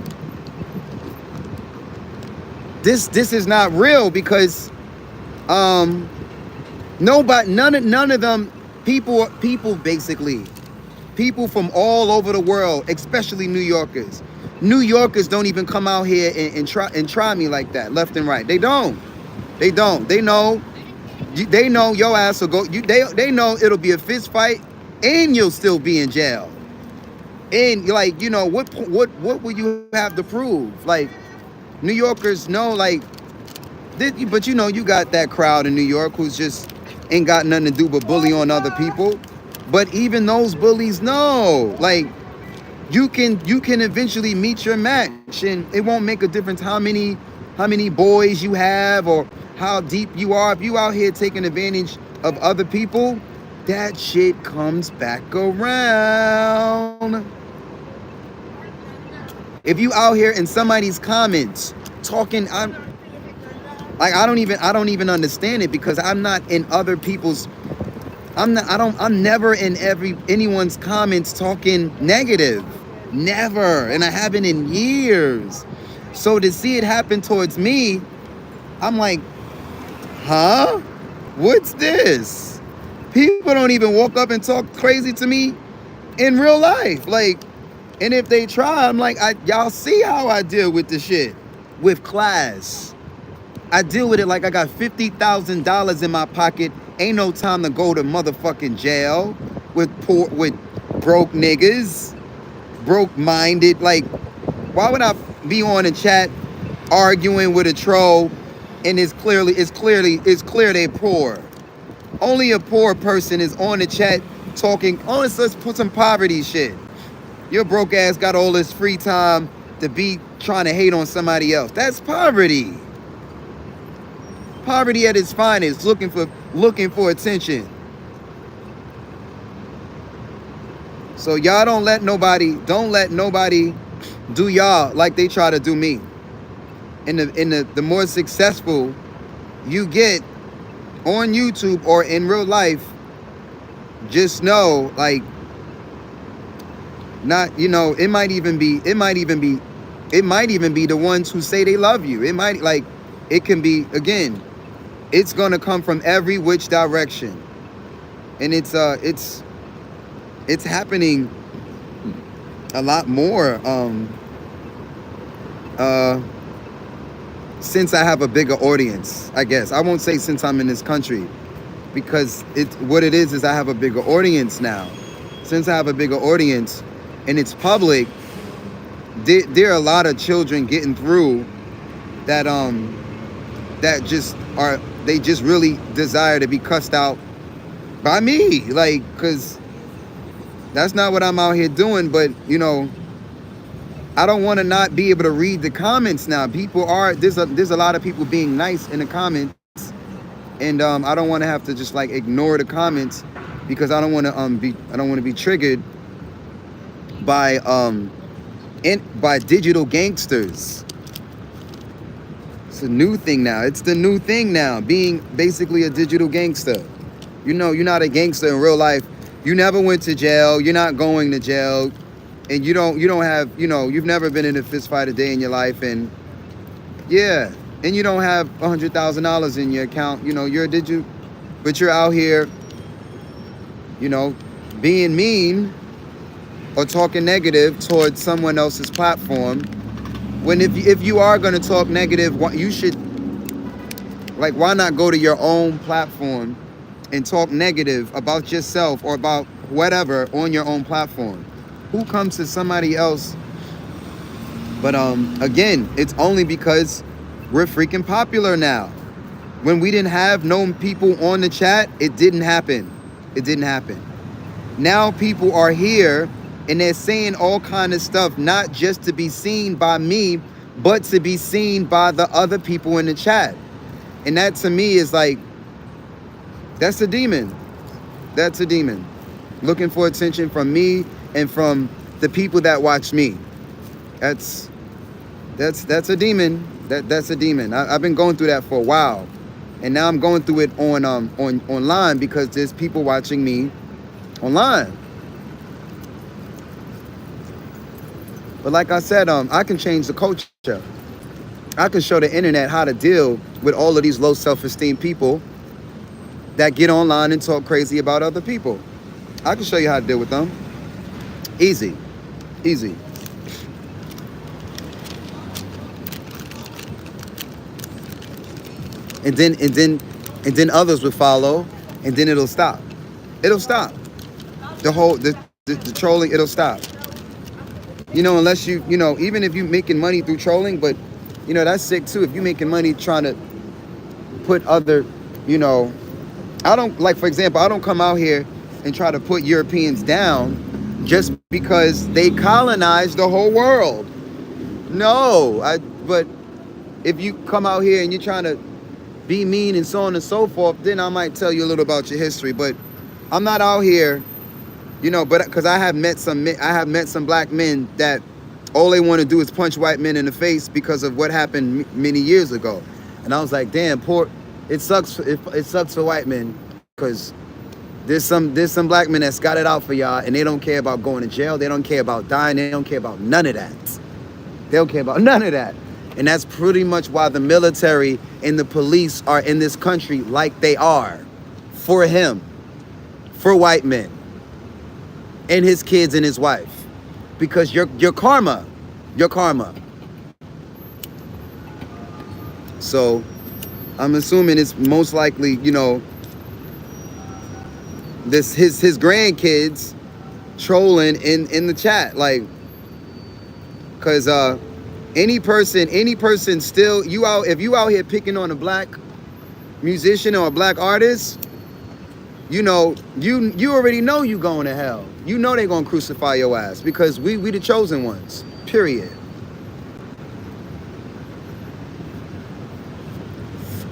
this is not real, because none of them people basically, people from all over the world, especially New Yorkers. New Yorkers don't even come out here and try me like that, left and right. They don't. They know your ass will go. They know it'll be a fist fight, and you'll still be in jail. And like, you know, what will you have to prove? Like, New Yorkers know, like, but you know, you got that crowd in New York who's just ain't got nothing to do but bully on other people. But even those bullies know, like, you can eventually meet your match, and it won't make a difference how many boys you have or how deep you are. If you out here taking advantage of other people, that shit comes back around. If you out here in somebody's comments talking, I don't even understand it, because I'm not in other people's. I'm never in anyone's comments talking negative. Never. And I haven't in years. So to see it happen towards me, I'm like, huh? What's this? People don't even walk up and talk crazy to me in real life. Like, and if they try, I'm like, y'all see how I deal with this shit? With class. I deal with it like I got $50,000 in my pocket. Ain't no time to go to motherfucking jail with broke niggas, broke-minded. Like, why would I be on a chat arguing with a troll and it's clear they're poor? Only a poor person is on the chat talking. Oh, let's put some poverty shit. Your broke ass got all this free time to be trying to hate on somebody else. That's poverty. Poverty at its finest, looking for attention. So y'all don't let nobody do y'all like they try to do me. And the more successful you get on YouTube or in real life, just know, like, not, you know, it might even be the ones who say they love you. It might, like, it can be, again, it's gonna come from every which direction. And it's happening a lot more since I have a bigger audience, I guess. I won't say since I'm in this country, because what it is I have a bigger audience now. Since I have a bigger audience and it's public, there are a lot of children getting through that they just really desire to be cussed out by me, like, because that's not what I'm out here doing. But, you know, I don't want to not be able to read the comments now. There's a lot of people being nice in the comments, and I don't want to have to just like ignore the comments, because I don't want to be triggered by digital gangsters. It's a new thing now. It's the new thing now, being basically a digital gangster. You know, you're not a gangster in real life. You never went to jail. You're not going to jail. And you don't have, you know, you've never been in a fist fight a day in your life. And yeah, and you don't have $100,000 in your account. You know, but you're out here, you know, being mean or talking negative towards someone else's platform, when if you are going to talk negative, you should, like, why not go to your own platform and talk negative about yourself or about whatever on your own platform? Who comes to somebody else? But again, it's only because we're freaking popular now. When we didn't have known people on the chat, it didn't happen. It didn't happen. Now people are here and they're saying all kind of stuff, not just to be seen by me, but to be seen by the other people in the chat. And that to me is like, that's a demon. That's a demon. Looking for attention from me and from the people that watch me. That's a demon. That's a demon. I've been going through that for a while. And now I'm going through it on online because there's people watching me online. But like I said, I can change the culture. I can show the internet how to deal with all of these low self-esteem people that get online and talk crazy about other people. I can show you how to deal with them. Easy. Easy. And then others will follow, and then it'll stop. It'll stop. The trolling, it'll stop. You know, unless you know, even if you're making money through trolling, but you know, that's sick too. If you're making money trying to put other, you know, I don't, like, for example, I don't come out here and try to put Europeans down just because they colonized the whole world. No, but if you come out here and you're trying to be mean and so on and so forth, then I might tell you a little about your history. But I'm not out here, you know, but because I have met some black men that all they want to do is punch white men in the face because of what happened many years ago. And I was like, damn, it sucks for white men, because there's some black men that's got it out for y'all, and they don't care about going to jail. They don't care about dying. They don't care about none of that. They don't care about none of that. And that's pretty much why the military and the police are in this country like they are. For him. For white men. And his kids and his wife. Because your karma. Your karma. So, I'm assuming it's most likely, you know, his grandkids trolling in the chat. Like, because any person still, if you out here picking on a black musician or a black artist, you know, you already know you going to hell. You know they gonna crucify your ass, because we the chosen ones. Period.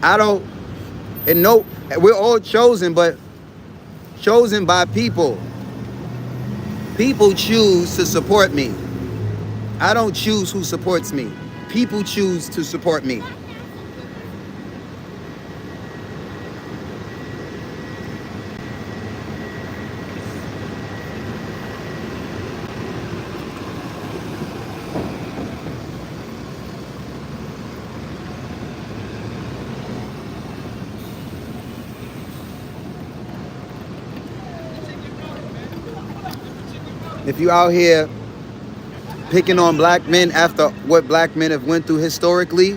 We're all chosen, but chosen by people. People choose to support me. I don't choose who supports me. People choose to support me. If you out here picking on black men after what black men have went through historically,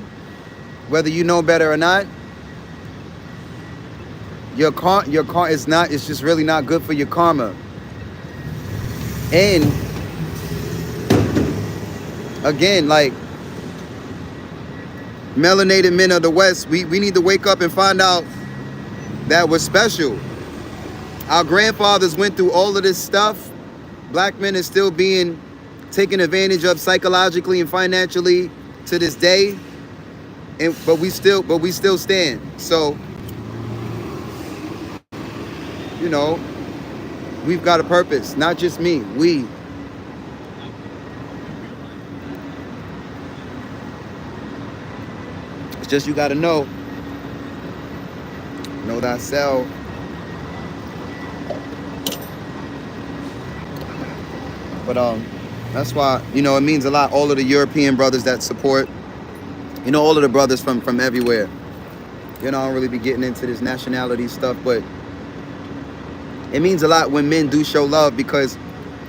whether you know better or not, your is not, it's just really not good for your karma. And again, like, melanated men of the West, we need to wake up and find out that we're special. Our grandfathers went through all of this stuff. Black men are still being taken advantage of psychologically and financially to this day, but we still stand. So, you know, we've got a purpose, not just me. We. It's just, you got to know thyself. But that's why, you know, it means a lot, all of the European brothers that support, you know, all of the brothers from everywhere. You know, I don't really be getting into this nationality stuff, but It means a lot when men do show love, because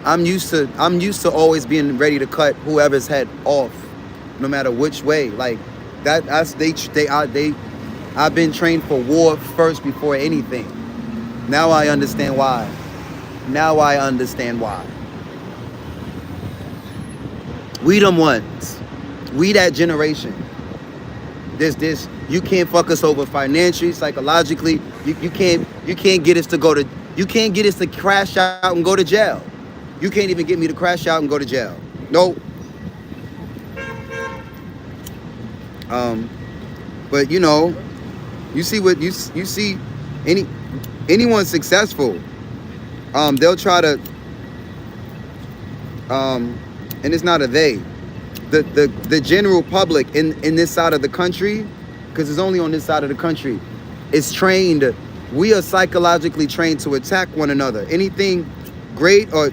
I'm used to always being ready to cut whoever's head off, no matter which way. Like that. I've been trained for war first before anything. Now I understand why. Now I understand why. We them ones. We that generation. This. You can't fuck us over financially, psychologically. You can't get us to go to. You can't get us to crash out and go to jail. You can't even get me to crash out and go to jail. Nope. But you know, you see what you see. Anyone successful, they'll try to. And it's not a they. The general public in this side of the country, because it's only on this side of the country, is trained. We are psychologically trained to attack one another. Anything great, or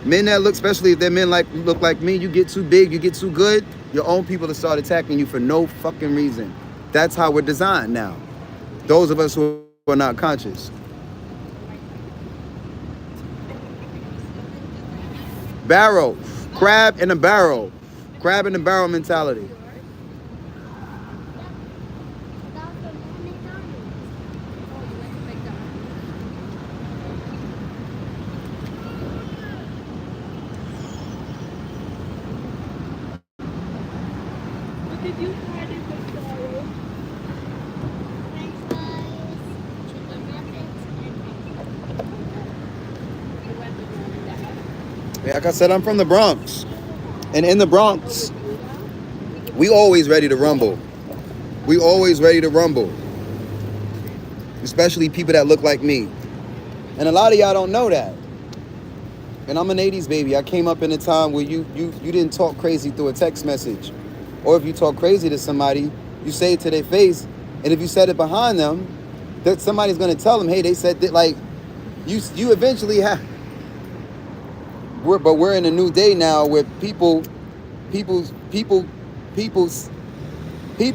men that look, especially if they're men look like me, you get too big, you get too good, your own people will start attacking you for no fucking reason. That's how we're designed now. Those of us who are not conscious. Barrel, crab in a barrel. Crab in the barrel mentality. Yeah, like I said, I'm from the Bronx. And in the Bronx, we always ready to rumble. We always ready to rumble. Especially people that look like me. And a lot of y'all don't know that. And I'm an 80s baby. I came up in a time where you didn't talk crazy through a text message. Or if you talk crazy to somebody, you say it to their face. And if you said it behind them, that somebody's going to tell them, hey, they said that, like, you eventually have. But we're in a new day now where people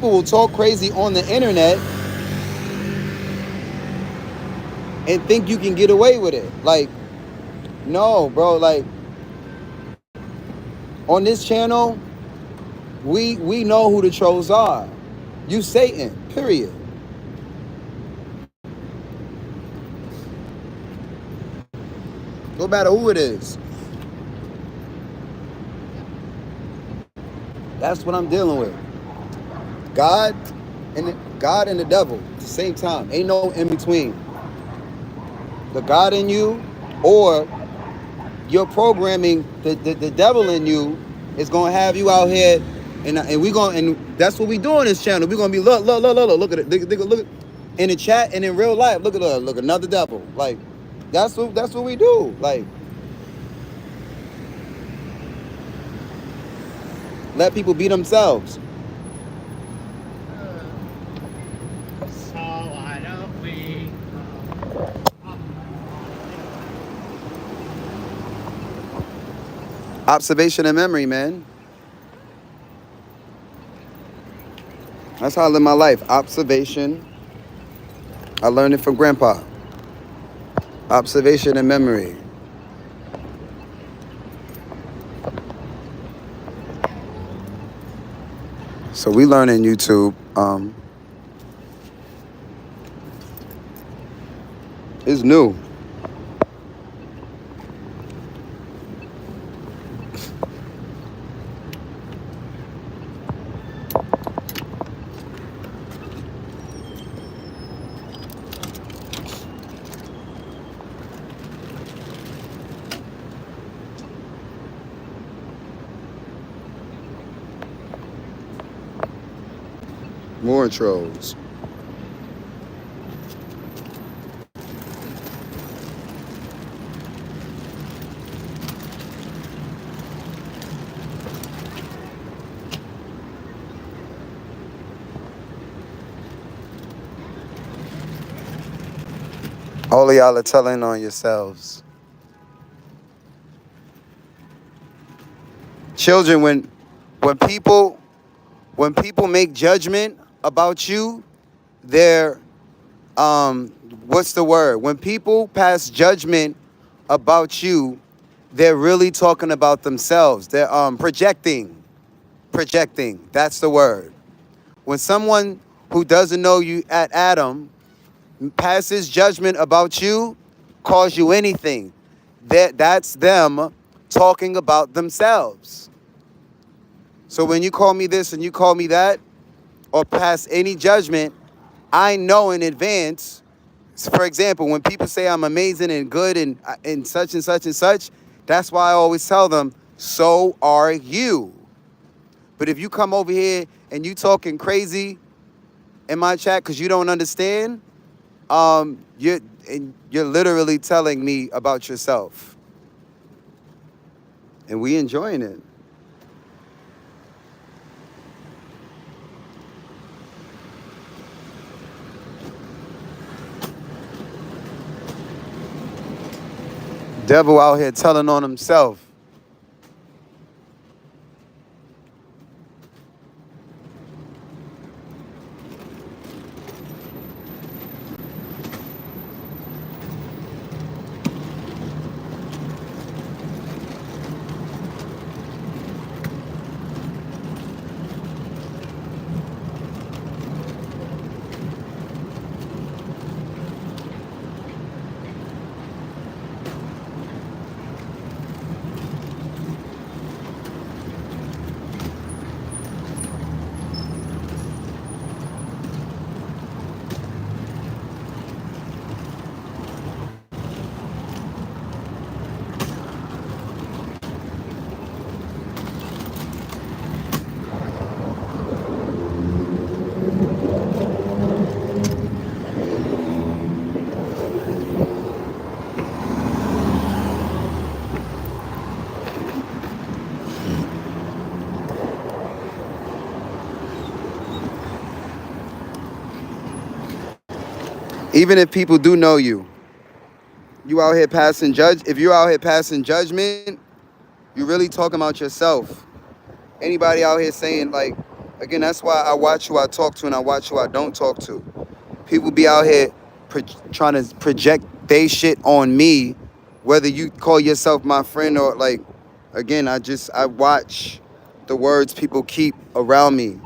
will talk crazy on the internet and think you can get away with it. Like, no, bro. Like, on this channel, we know who the trolls are. You Satan, period. No matter who it is. That's what I'm dealing with. God and the devil at the same time. Ain't no in between. The God in you, or your programming, the devil in you is gonna have you out here, and that's what we do on this channel. We're gonna be look at it, look in the chat and in real life. Look another devil. Like that's what we do. Like, let people be themselves. So why don't we? Observation and memory, man. That's how I live my life. Observation. I learned it from Grandpa. Observation and memory. So we learn in YouTube. It's new. More trolls. All of y'all are telling on yourselves. Children, when people make judgment about you, they're what's the word? When people pass judgment about you, they're really talking about themselves. They're projecting. Projecting. That's the word. When someone who doesn't know you at Adam passes judgment about you, calls you anything, that's them talking about themselves. So when you call me this and you call me that, or pass any judgment, I know in advance. For example, when people say I'm amazing and good and such and such and such, that's why I always tell them, so are you. But if you come over here and you talking crazy in my chat because you don't understand, you're literally telling me about yourself. And we enjoying it. Devil out here telling on himself. Even if people do know you, you out here passing judge. If you're out here passing judgment, you're really talking about yourself. Anybody out here saying like, again, that's why I watch who I talk to and I watch who I don't talk to. People be out here trying to project they shit on me, whether you call yourself my friend or like, again, I watch the words people keep around me.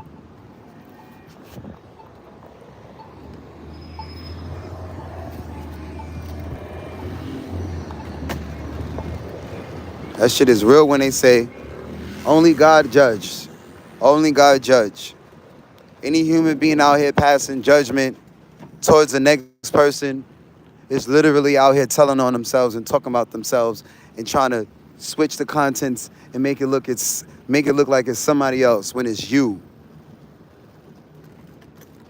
That shit is real when they say, only God judges. Only God judge. Any human being out here passing judgment towards the next person is literally out here telling on themselves and talking about themselves and trying to switch the contents and make it look like it's somebody else when it's you.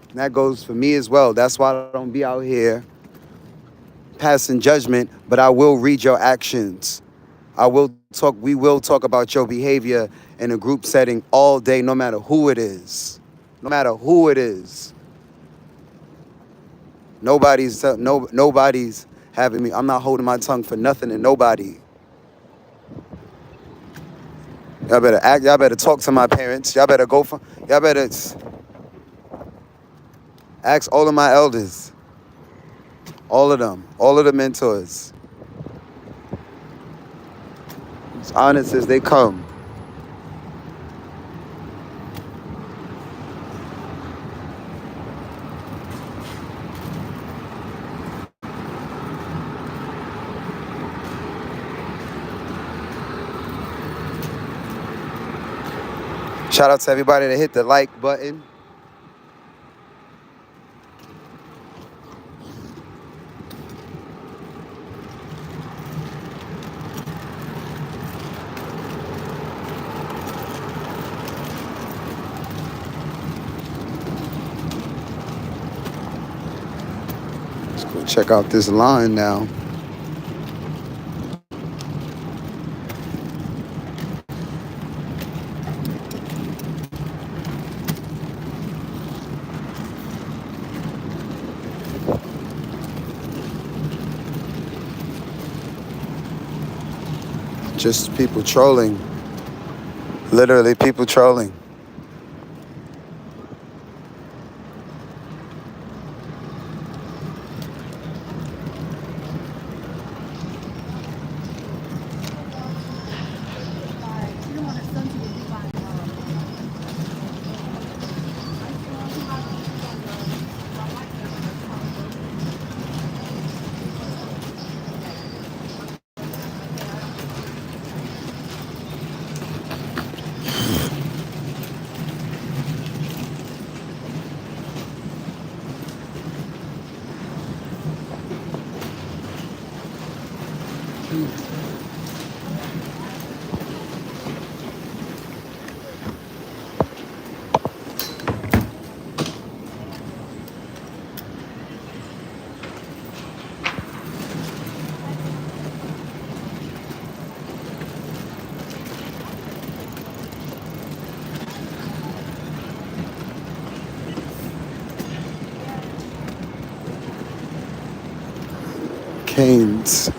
And that goes for me as well. That's why I don't be out here passing judgment, but I will read your actions. We will talk about your behavior in a group setting all day, no matter who it is. No matter who it is. Nobody's having me. I'm not holding my tongue for nothing and nobody. Y'all better act. Y'all better talk to my parents. Y'all better ask all of my elders. All of them. All of the mentors. As honest as they come. Shout out to everybody that hit the like button. Let's go check out this line now. Just people trolling. Literally people trolling. Canes.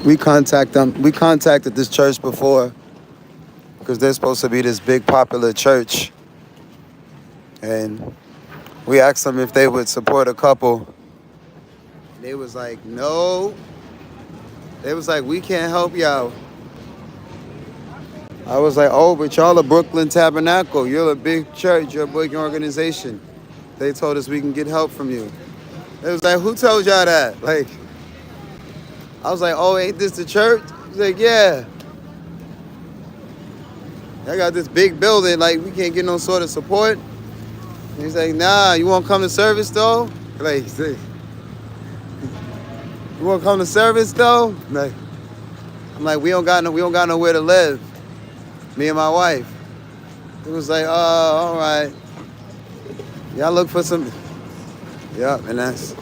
We contacted this church before because they're supposed to be this big popular church, and we asked them if they would support a couple. They was like, no. They was like, we can't help y'all. I was like, oh, but y'all a Brooklyn Tabernacle. You're a big church. You're a big organization. They told us we can get help from you. It was like, who told y'all that? Like, I was like, oh, ain't this the church? He's like, yeah. I got this big building. Like, we can't get no sort of support. And he's like, nah, you won't come to service though? Like, you won't come to service though? Like, I'm like, we don't got nowhere to live. Me and my wife. It was like, oh, all right. Y'all look for some. Yep, and that's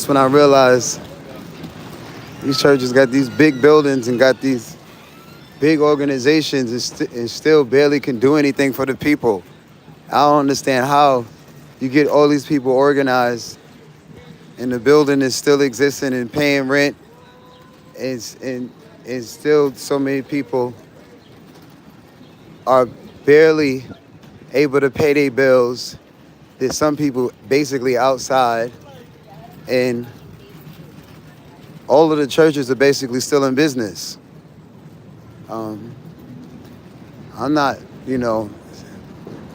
when I realized these churches got these big buildings and got these big organizations and still barely can do anything for the people. I don't understand how you get all these people organized and the building is still existing and paying rent and still so many people are barely able to pay their bills. There's some people basically outside, and all of the churches are basically still in business. I'm not,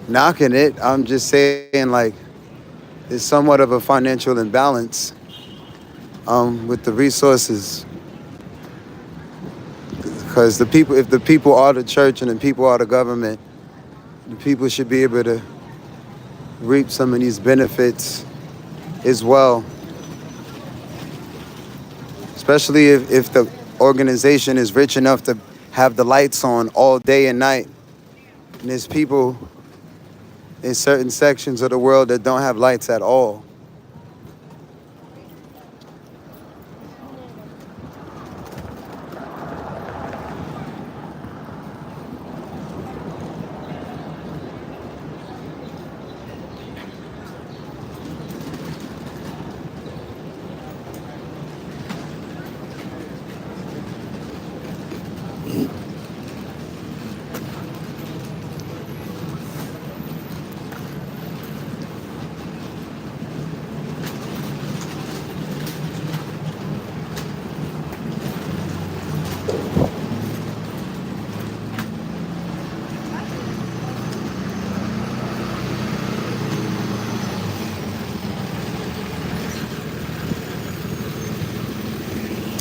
knocking it. I'm just saying, like, there's somewhat of a financial imbalance with the resources. Because if the people are the church and the people are the government, the people should be able to reap some of these benefits as well. Especially if the organization is rich enough to have the lights on all day and night. And there's people in certain sections of the world that don't have lights at all.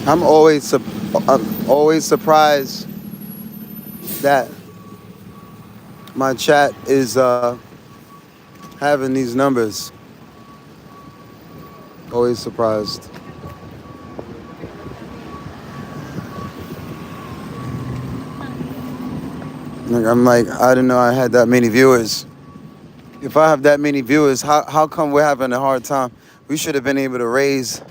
I'm always surprised that my chat is having these numbers. Always surprised. I'm like, I didn't know I had that many viewers. If I have that many viewers, how come we're having a hard time? We should have been able to raise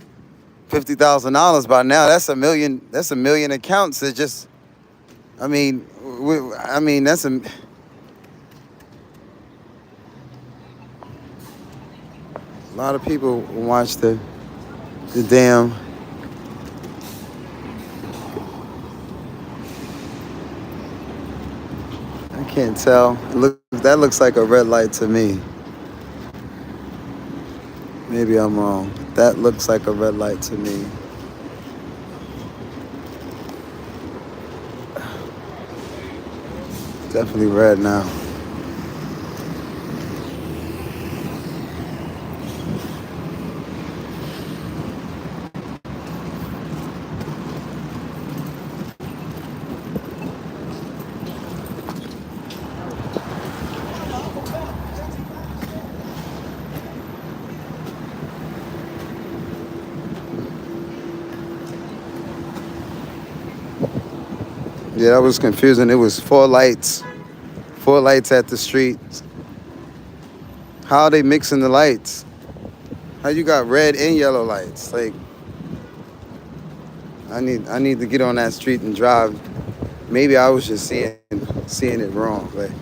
$50,000 by now. That's a million accounts that just, that's a lot of people watch the damn. I can't tell. That looks like a red light to me. Maybe I'm wrong. That looks like a red light to me. Definitely red now. Yeah, that was confusing. It was four lights at the street. How are they mixing the lights? How you got red and yellow lights? Like, I need to get on that street and drive. Maybe I was just seeing it wrong. But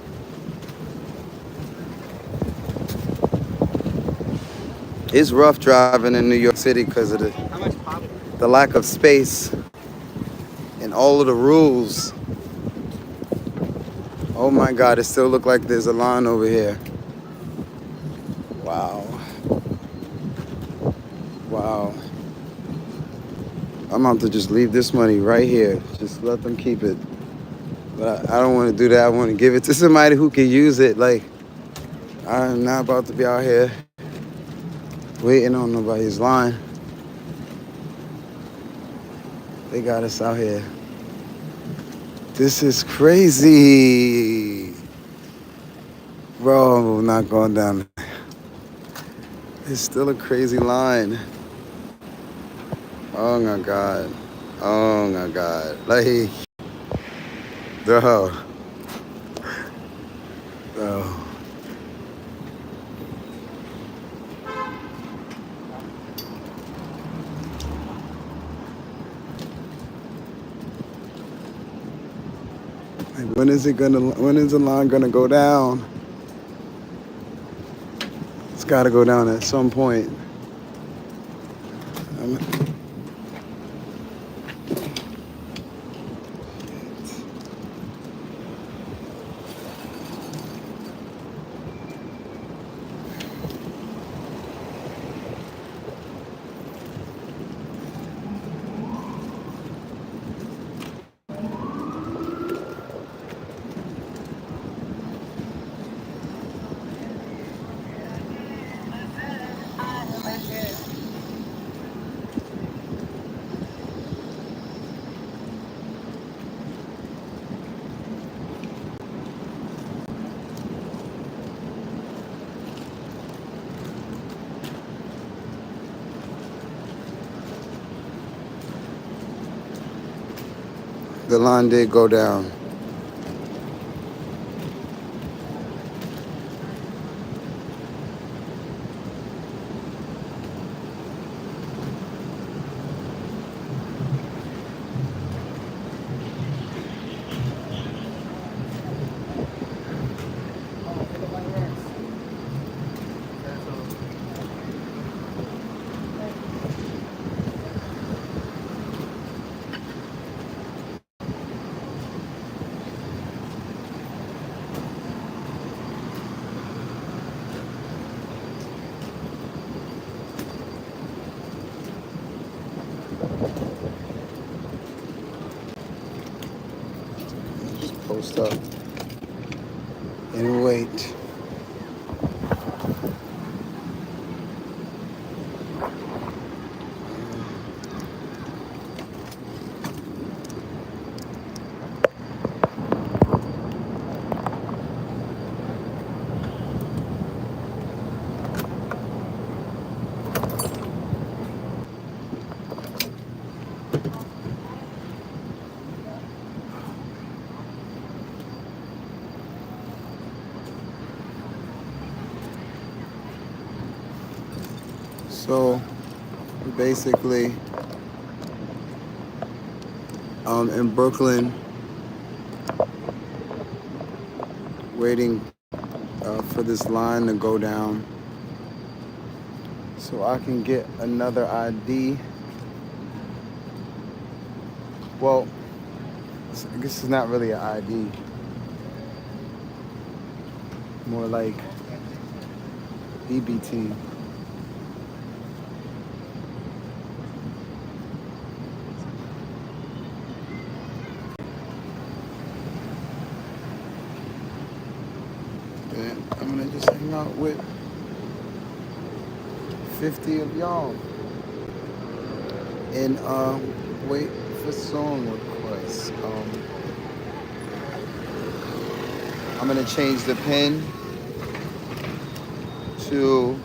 it's rough driving in New York City because of the lack of space and all of the rules. Oh my God, it still look like there's a line over here. Wow. Wow. I'm about to just leave this money right here. Just let them keep it. But I don't want to do that. I want to give it to somebody who can use it. Like, I'm not about to be out here waiting on nobody's line. They got us out here. This is crazy. Bro, I'm not going down. It's still a crazy line. Oh my God. Oh my God. Like, bro. Bro. Like, when is the line gonna go down? It's gotta go down at some point. The line did go down. Just post up and wait. So basically, in Brooklyn, waiting for this line to go down so I can get another ID. Well, I guess it's not really an ID. More like EBT. And I'm gonna just hang out with 50 of y'all and wait for song requests. I'm gonna change the pin to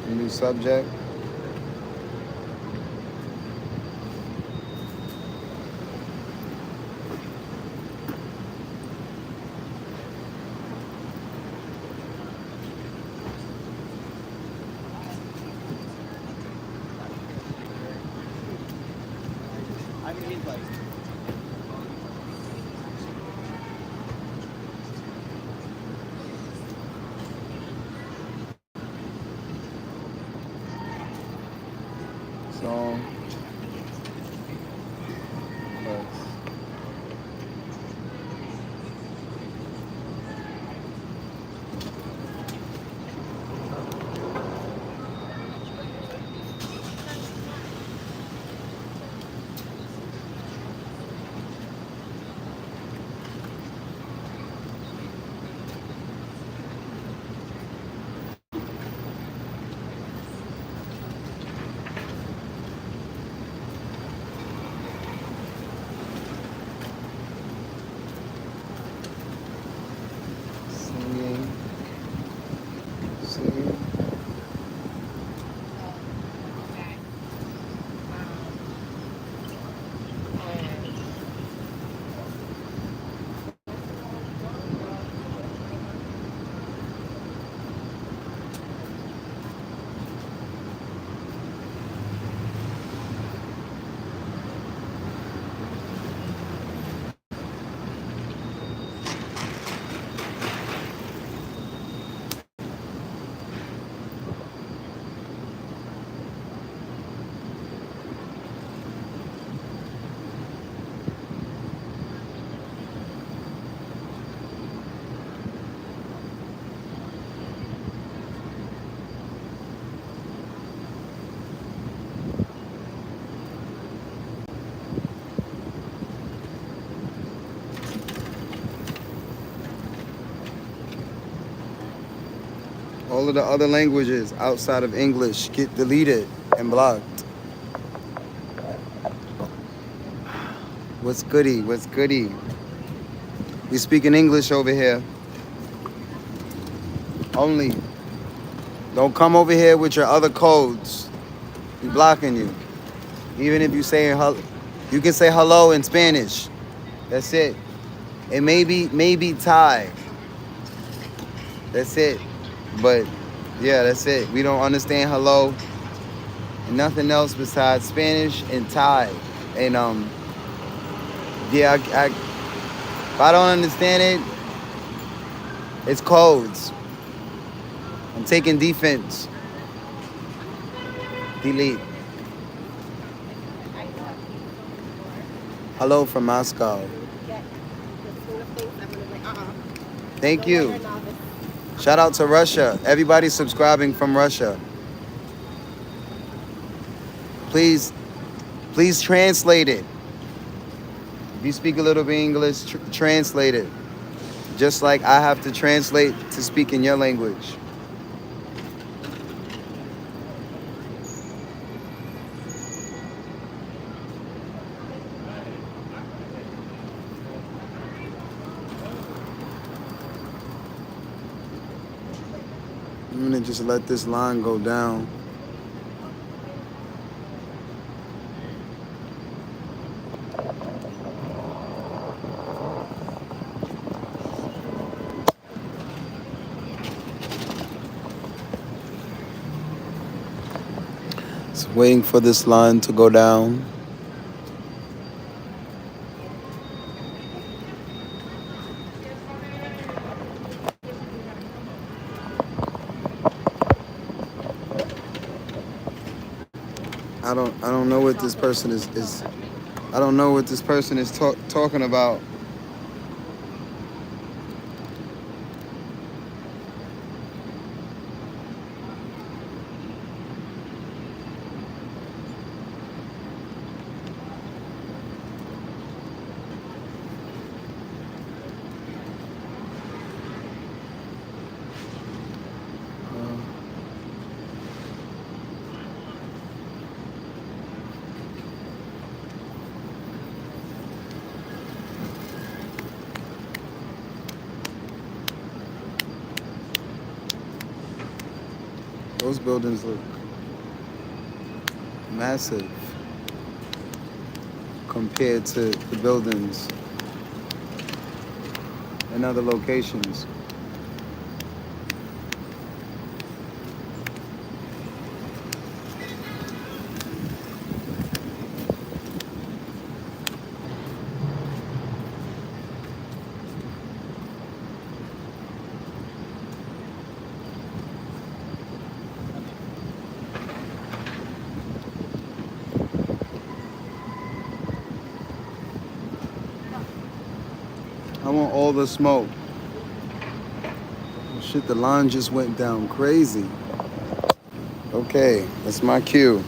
a new subject. I mean, like. Song. Plus. Singing. Singing. Okay. All of the other languages outside of English get deleted and blocked. What's goody? What's goody? We speak in English over here. Only. Don't come over here with your other codes. We blocking you. Even if you say you can say hello in Spanish. That's it. And maybe Thai. That's it. But yeah, that's it. We don't understand hello and nothing else besides Spanish and Thai. And yeah, if I don't understand it, it's codes. I'm taking defense. Delete. Hello from Moscow. Thank you. Shout out to Russia. Everybody subscribing from Russia. Please translate it. If you speak a little bit English, translate it. Just like I have to translate to speak in your language. I'm gonna just let this line go down. Just waiting for this line to go down. I don't know what this person is I don't know what this person is talking about. Those buildings look massive compared to the buildings in other locations. I want all the smoke. Shit, the line just went down crazy. Okay, that's my cue.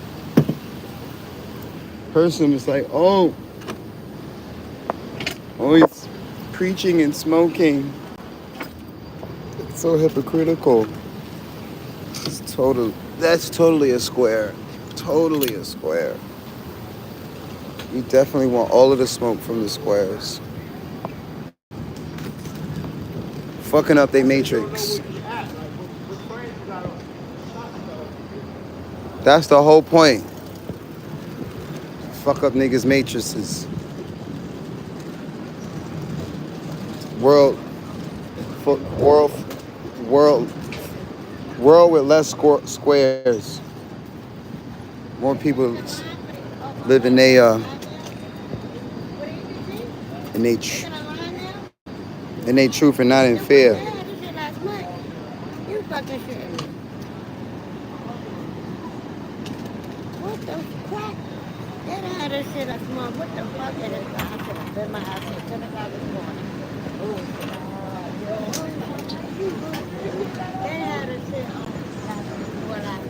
Person was like, oh, always preaching and smoking. It's so hypocritical. That's totally a square. Totally a square. We definitely want all of the smoke from the squares. Fucking up their matrix. That's the whole point. Fuck up niggas' matrices. World with less squares. More people live in they truth and not in fear. You fucking shit. What the fuck? Get out of shit last month. What the fuck is it? I should have been my ass at 10 o'clock this morning. They had a shit last month. At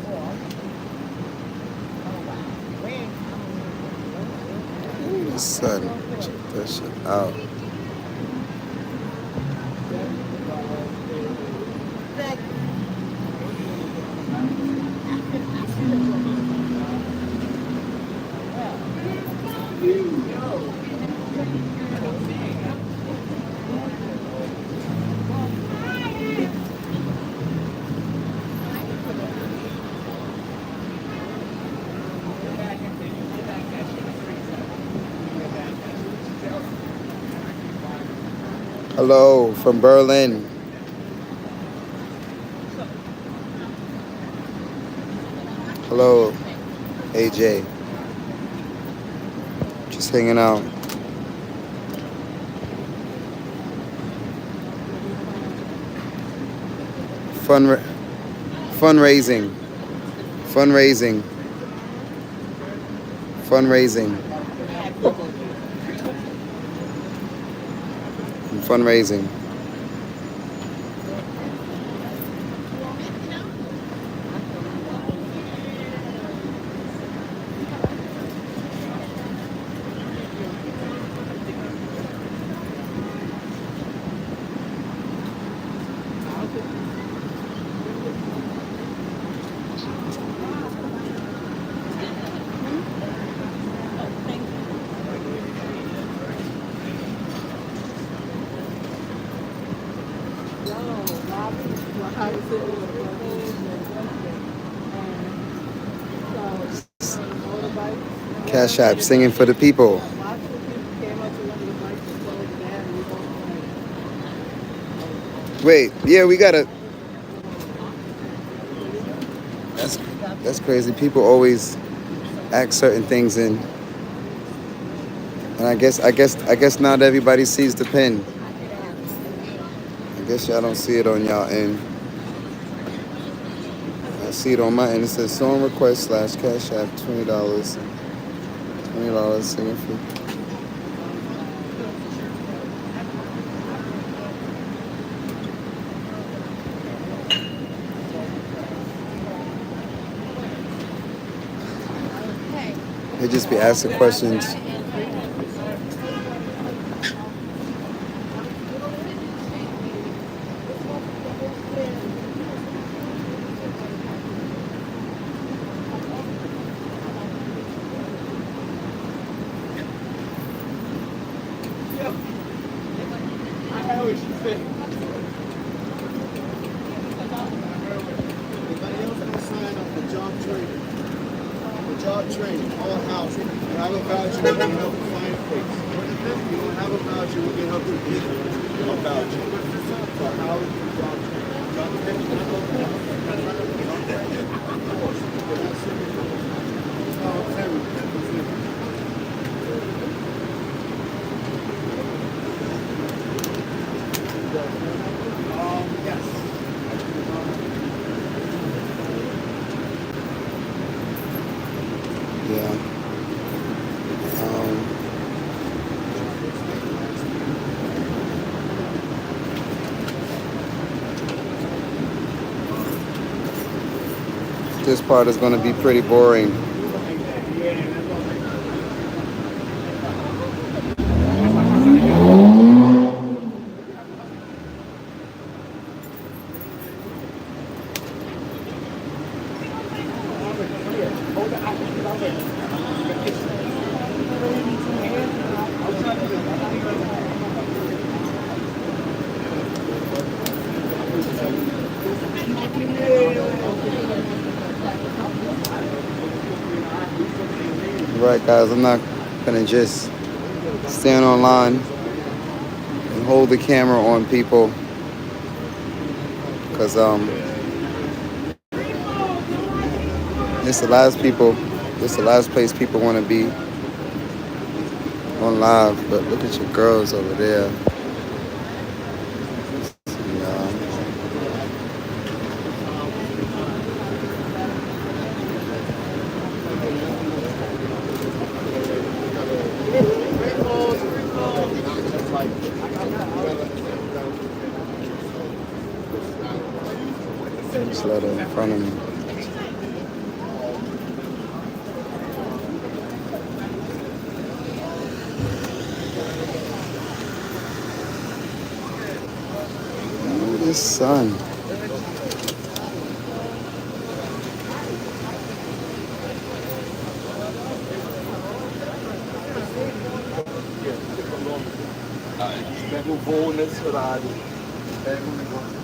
all. Oh, wow. Son, check that shit out. Hello from Berlin. Hello, AJ. Just hanging out. Fundraising. Fundraising. Fundraising. Fundraising. Cash App, singing for the people. Wait, yeah, we gotta. That's crazy. People always act certain things in, and I guess not everybody sees the pin. I guess y'all don't see it on y'all end. I see it on my end. It says song request / Cash App $20. $20 singing for. They just be asking questions. this part is going to be pretty boring. Right, guys, I'm not going to just stand online and hold the camera on people because this the last place people want to be on live. But look at your girls over there. Yeah. Just let her in front of me. Oh, this sun. Pega o voo nesse horário. Pega o negócio.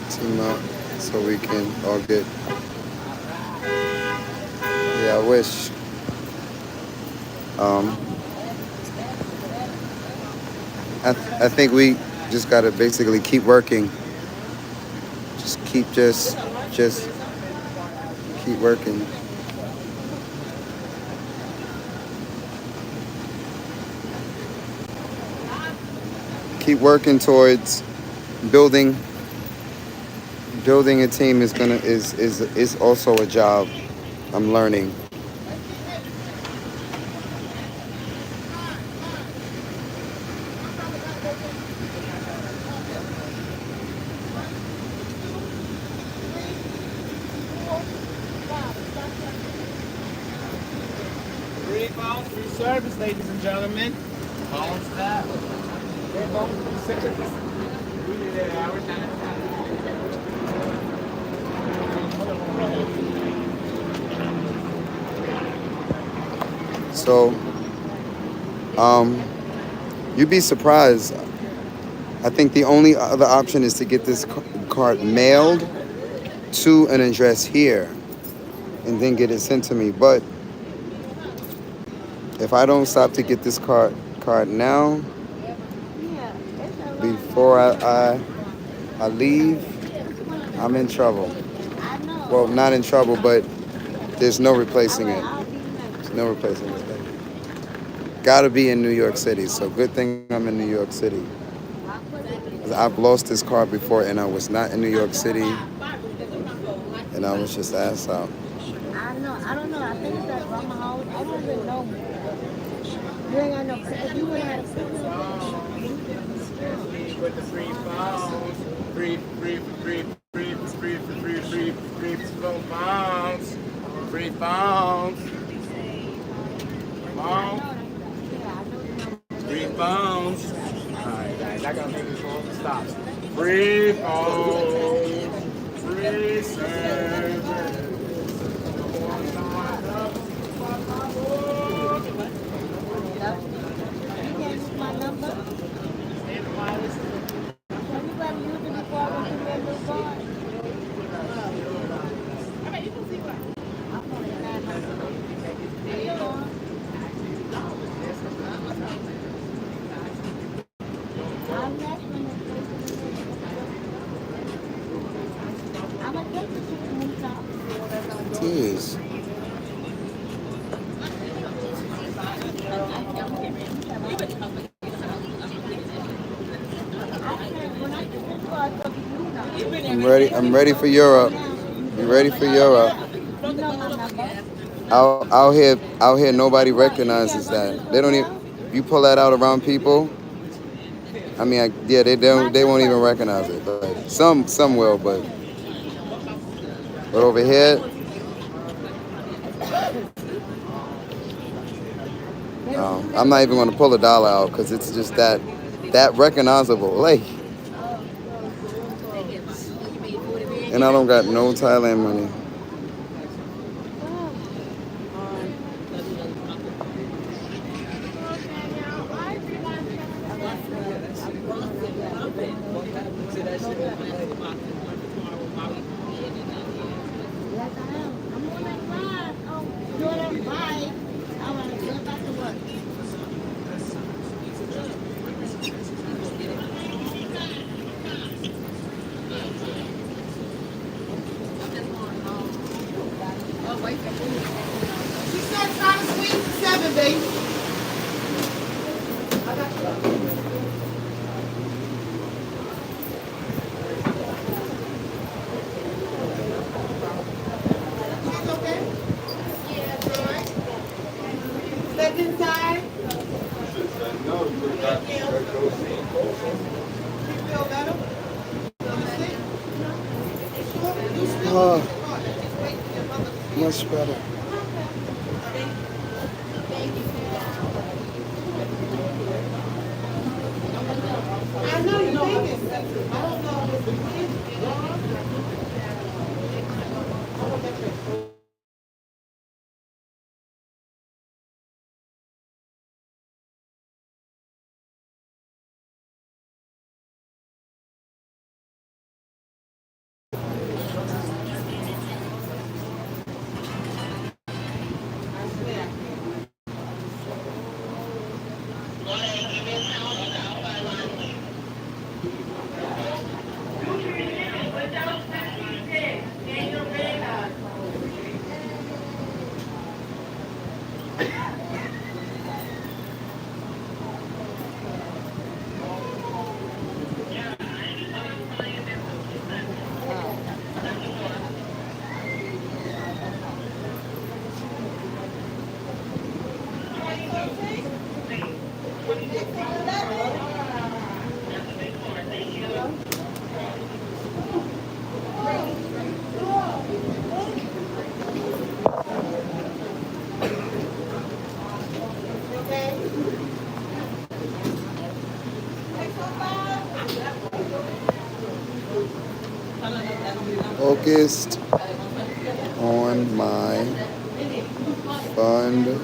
Team up so we can all get. Yeah, I wish. I think we just gotta basically keep working. Just keep keep working. Keep working towards building a team is also a job I'm learning. Free phones, free service, ladies and gentlemen. Phones that. Free phones, free service. We need an hour time. So, you'd be surprised. I think the only other option is to get this card mailed to an address here and then get it sent to me. But if I don't stop to get this card now, before I leave, I'm in trouble. Well, not in trouble, but there's no replacing it. There's no replacing it. Gotta be in New York City. So good thing I'm in New York City. I've lost this card before and I was not in New York City. And I was just ass out. I don't know. I think it's at Grandma House. I don't even know. You ain't got no. If you would have With the free phones, free phones, free phones, free phones. Alright guys, I gotta make this phone stop. Free phones, free service. my number. Have you ever used it before when you were a little boy? ready. I'm ready for Europe. You ready for Europe? You know my number. Out here, nobody recognizes that. They don't even. You pull that out around people. I mean, yeah, they won't even recognize it. But some will, but over here, I'm not even gonna pull $1 out because it's just that recognizable. Like, and I don't got no Thailand money. Yes, I am. I'm on that ride. Oh, doing that bike. I want to go back to work. She said try to squeeze the 7, baby. It's okay? Yeah, it's all right. Step inside. You feel better? Oh, much better. I know you're thinking. I don't know if it's Focused on my fundraiser.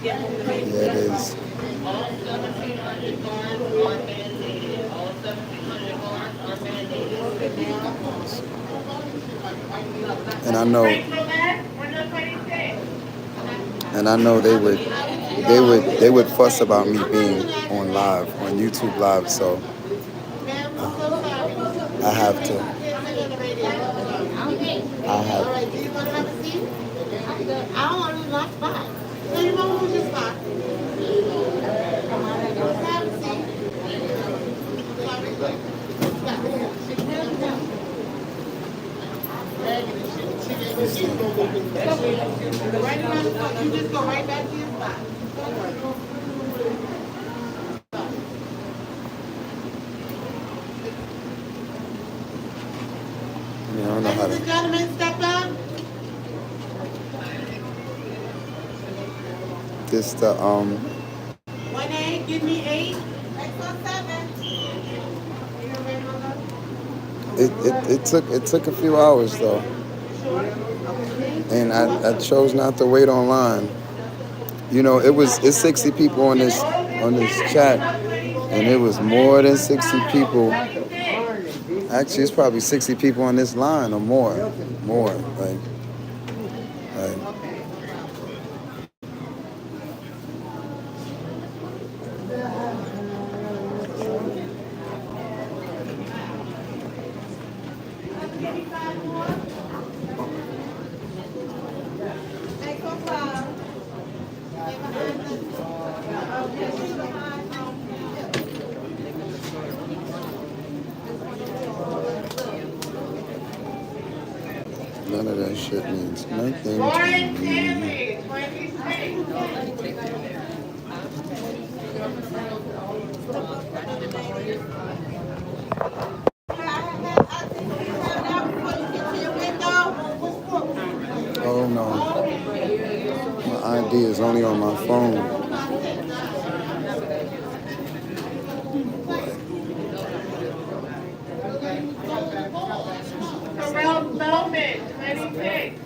Yeah, it is. And I know they would fuss about me being on YouTube live, so I have to. I have. All right, do you want to have a seat? I'm good. I don't want to lose my spot. So you won't lose your spot. Come on, I got Have a seat. Right around the front. You just go right back to your spot. I don't know how Ladies and to. gentlemen, step up. This the 1-8, give me 8. Next one, 7. it took a few hours though, and I chose not to wait online. You know, it's 60 people on this chat, and it was more than 60 people. Actually, it's probably 60 people on this line or more. Like. Next one, 5. None of that shit means nothing More to in me. 10, 26. Oh no, my ID is only on my phone. Terrell Spellman, 26.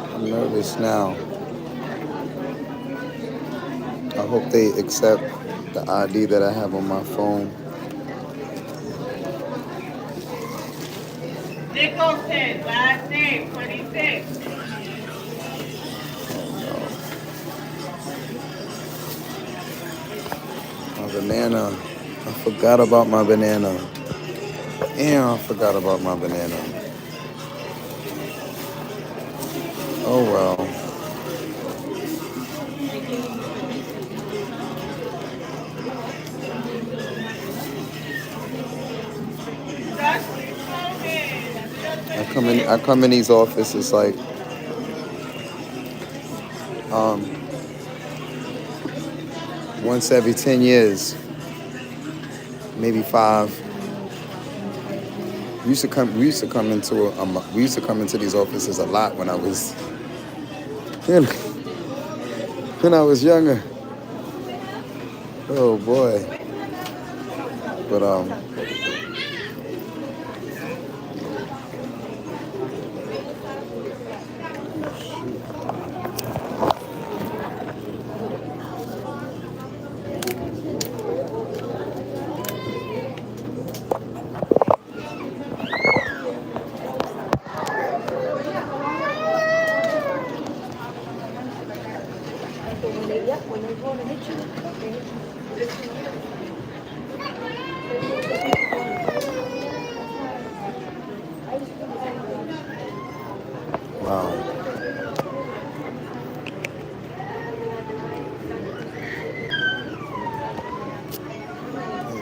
I'm nervous now. I hope they accept the ID that I have on my phone. Nicholson, last name, 26. My banana. I forgot about my banana. Damn, I forgot about my banana. Oh well. Dustin Coleman, I come in these offices like once every 10 years, maybe 5. We used to come into these offices a lot when I was when I was younger. Oh boy. But wow.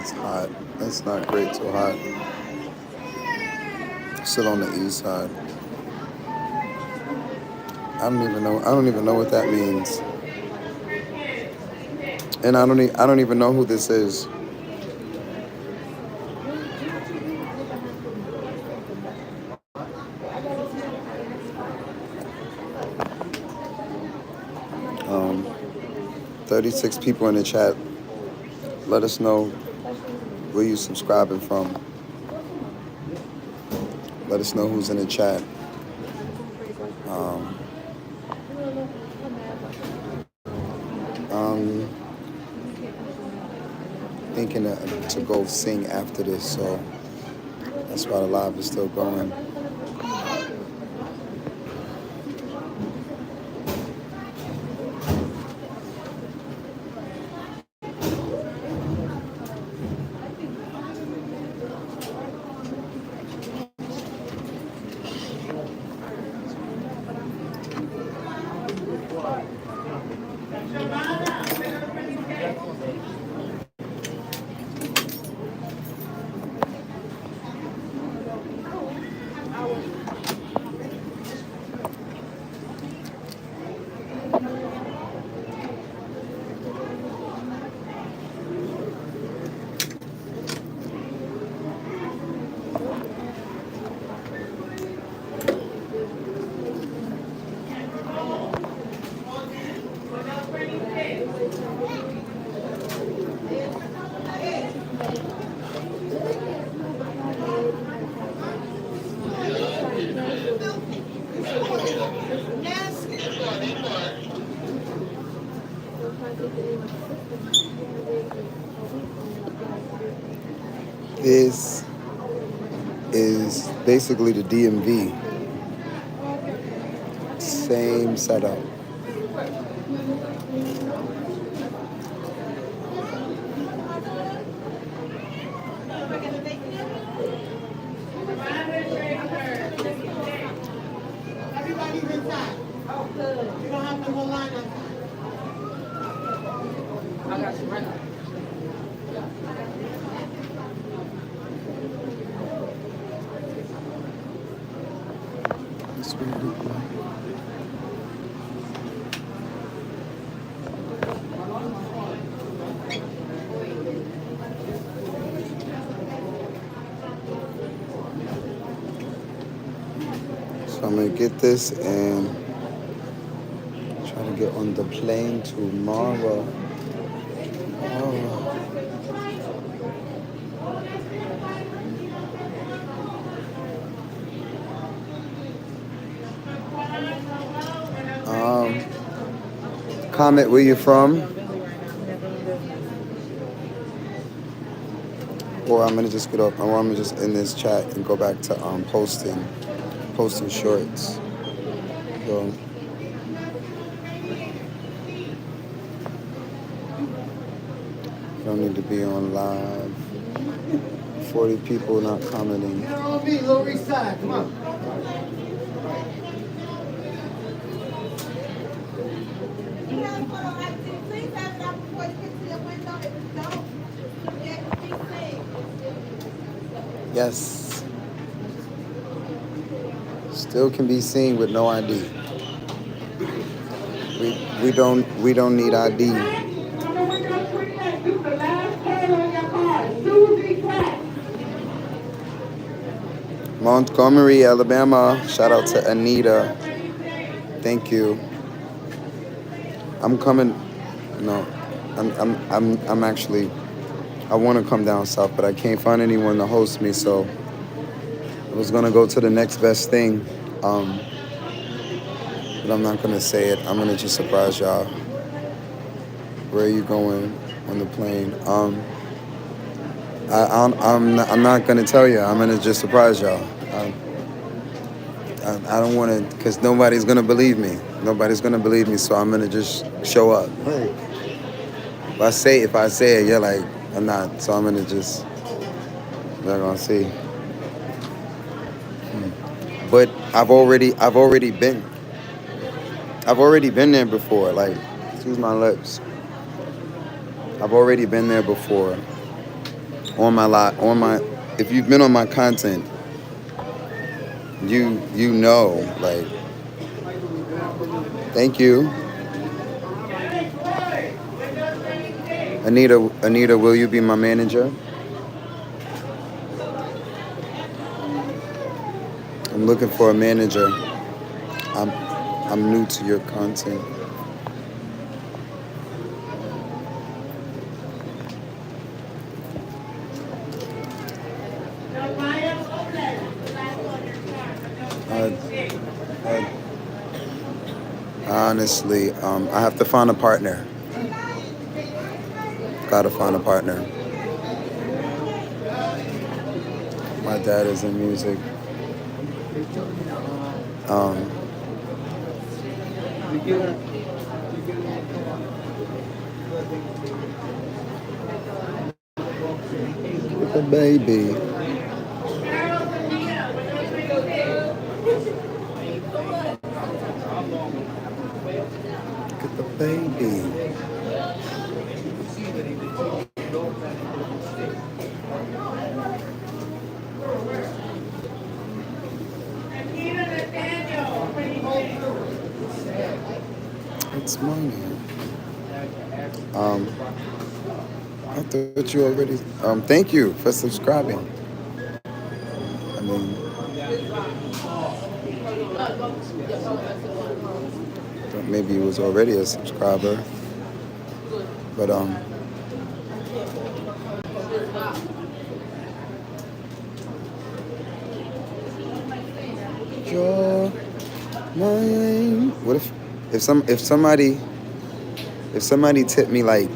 It's hot. It's not great too hot. Still on the east side. I don't even know what that means. And I don't even know who this is. Um 36 people in the chat. Let us know where you subscribing from. Let us know who's in the chat. Thinking to go sing after this, so that's why the live is still going. This is basically the DMV. Same setup. everybody's inside. You don't have to hold line outside. That's what it look like. So I'm gonna get this and try to get on the plane tomorrow. Oh. Comment where you're from, or I'm gonna just get up, or I'm gonna just end this chat and go back to posting shorts. So you don't need to be on live. 40 people not commenting. Get on me, Lower East Side. Come on. Yes. Still can be seen with no ID. We don't need ID. Montgomery, Alabama. Shout out to Anita. Thank you. I'm coming. No, I'm actually. I want to come down south, but I can't find anyone to host me, so I was gonna go to the next best thing. But I'm not gonna say it. I'm gonna just surprise y'all. Where are you going on the plane? I'm not gonna tell you. I'm gonna just surprise y'all. I don't want to, because nobody's gonna believe me. Nobody's gonna believe me, so I'm gonna just show up. If I say it, you're like, I'm not. So I'm gonna just. They're gonna see. But I've already been there before. Like, excuse my lips. I've already been there before. If you've been on my content, you know, like, thank you. Anita, will you be my manager? I'm looking for a manager. I'm new to your content. Honestly, I have to find a partner. Gotta find a partner. My dad is in music. With the baby. Look at the baby. It's morning. I thought you already. Thank you for subscribing. I mean, thought maybe you was already a subscriber, but your name. What if somebody tipped me like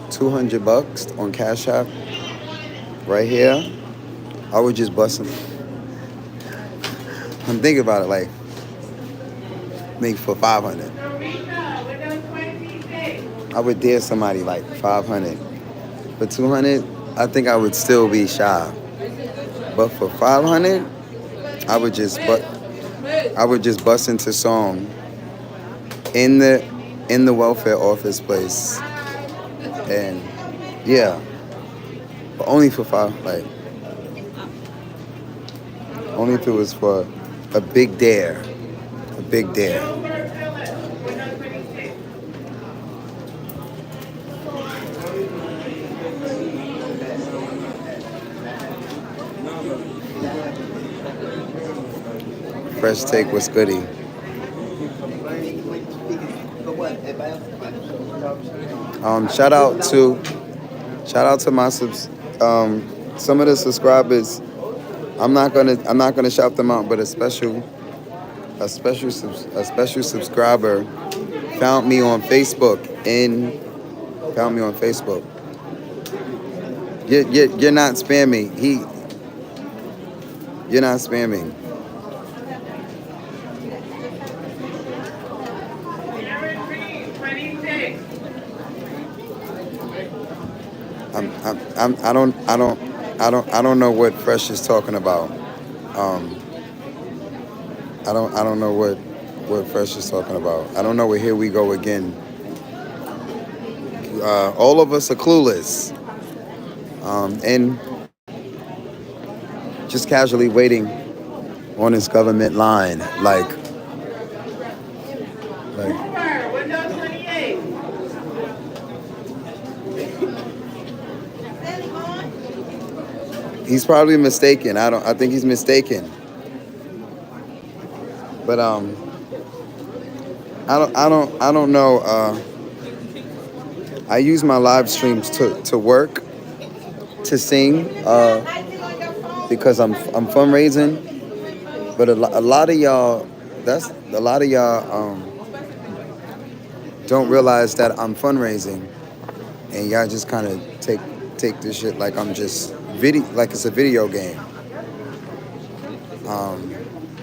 $200 on Cash App right here, I would just bust them. I'm thinking about it, like, make for 500. I would dare somebody like 500. For 200, I think I would still be shy. But for 500, I would just bust into song in the welfare office place. And yeah, but only for only if it was for a big dare. A big dare. Fresh take was goody. Shout out to my some of the subscribers. I'm not gonna shout them out, but a special subscriber found me on Facebook. You're not spamming. You're not spamming. I don't know what Fresh is talking about. I don't know what Fresh is talking about. I don't know what Here We Go Again. All of us are clueless. And just casually waiting on this government line, like Window 28. he's probably mistaken. I think he's mistaken. But I don't know. I use my live streams to work, to sing, because I'm fundraising. But a lot of y'all don't realize that I'm fundraising, and y'all just kind of take this shit like I'm just like it's a video game.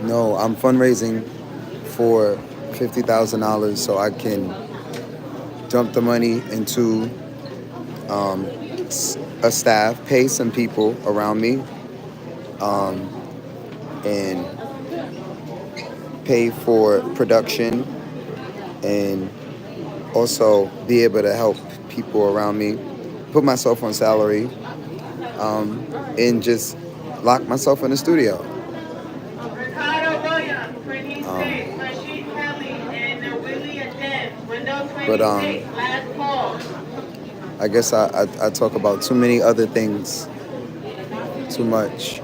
No, I'm fundraising for $50,000 so I can dump the money into a staff, pay some people around me, and pay for production, and also be able to help people around me, put myself on salary, and just lock myself in the studio. But I guess I talk about too many other things too much,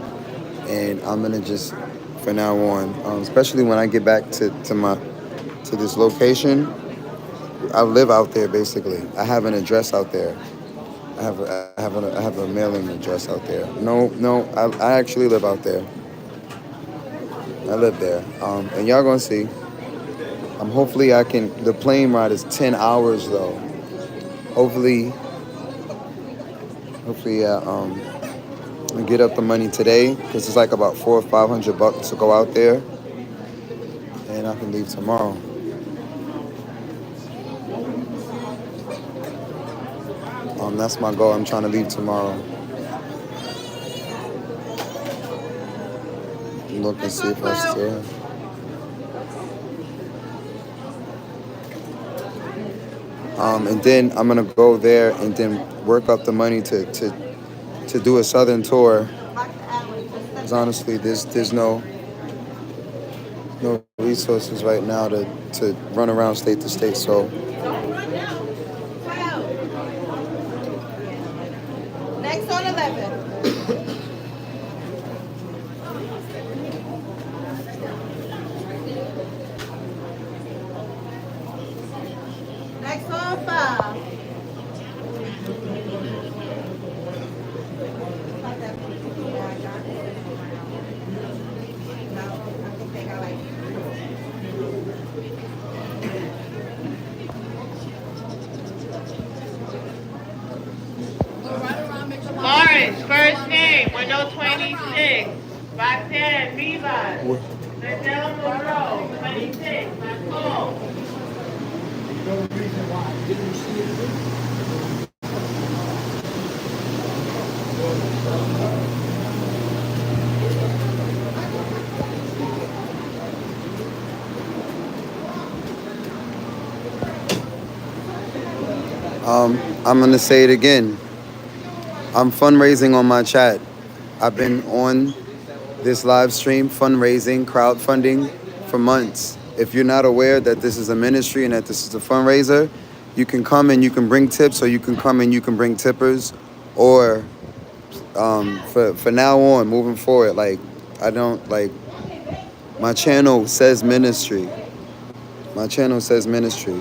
and I'm gonna just for now on, especially when I get back to this location. I live out there basically. I have an address out there. I have a mailing address out there. No, I actually live out there. I live there, and y'all gonna see. Hopefully I can. The plane ride is 10 hours though. Hopefully, I get up the money today because it's like about $400 or $500 to go out there, and I can leave tomorrow. That's my goal. I'm trying to leave tomorrow. Look and see if I still. And then I'm gonna go there and then work up the money to do a southern tour. Because honestly, there's no resources right now to run around state to state. So Next on 11. Next on 5. Lawrence, first name, window 26. Roxanne, Viva. Adele Monroe, 26. Nicole. I'm gonna say it again. I'm fundraising on my chat. I've been on this live stream, fundraising, crowdfunding for months. If you're not aware that this is a ministry and that this is a fundraiser, you can come and you can bring tips, or you can come and you can bring tippers, or for now on, moving forward, like I don't like my channel says ministry. My channel says ministry.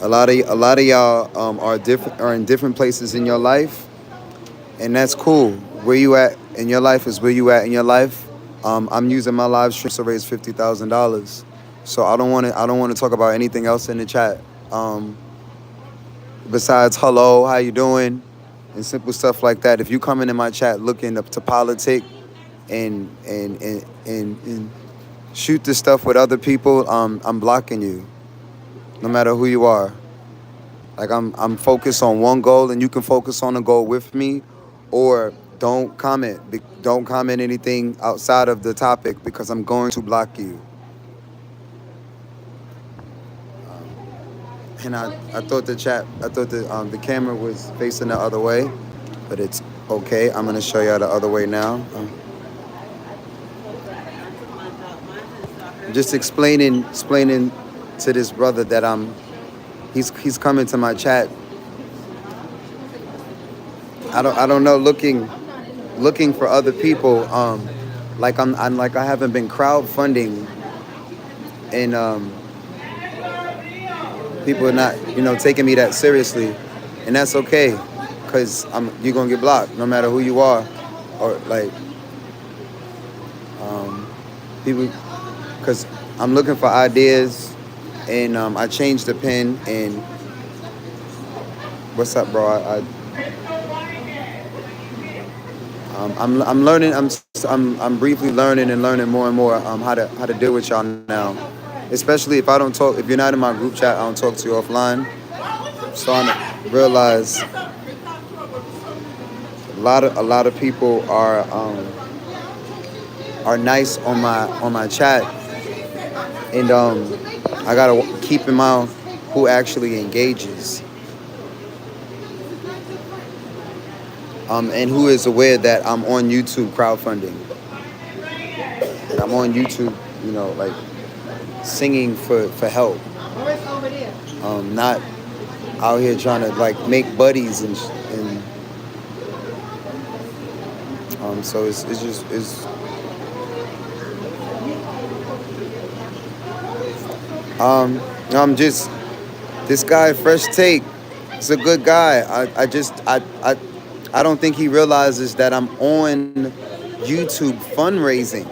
A lot of y'all are in different places in your life, and that's cool. Where you at in your life is where you at in your life. I'm using my live stream to raise $50,000. So I don't want to talk about anything else in the chat. Besides hello, how you doing, and simple stuff like that. If you come into my chat looking up to politic and shoot this stuff with other people, I'm blocking you. No matter who you are. Like I'm focused on one goal, and you can focus on a goal with me, or don't comment. Don't comment anything outside of the topic, because I'm going to block you. And I thought the camera was facing the other way, but it's okay. I'm gonna show y'all the other way now. Just explaining to this brother that he's coming to my chat. I don't know, looking for other people. Like I haven't been crowdfunding, and people are not taking me that seriously, and that's okay, because you're gonna get blocked no matter who you are, or like people, because I'm looking for ideas, and I changed the pin. And what's up, bro? I'm learning. I'm briefly learning more and more how to deal with y'all now. Especially if I don't talk. If you're not in my group chat, I don't talk to you offline. I'm starting to realize a lot of people are nice on my chat, and I gotta keep in mind who actually engages. And who is aware that I'm on YouTube crowdfunding. And I'm on YouTube, like singing for help. Not out here trying to like make buddies and so it's I'm just this guy Fresh Take. He's a good guy. I don't think he realizes that I'm on YouTube fundraising.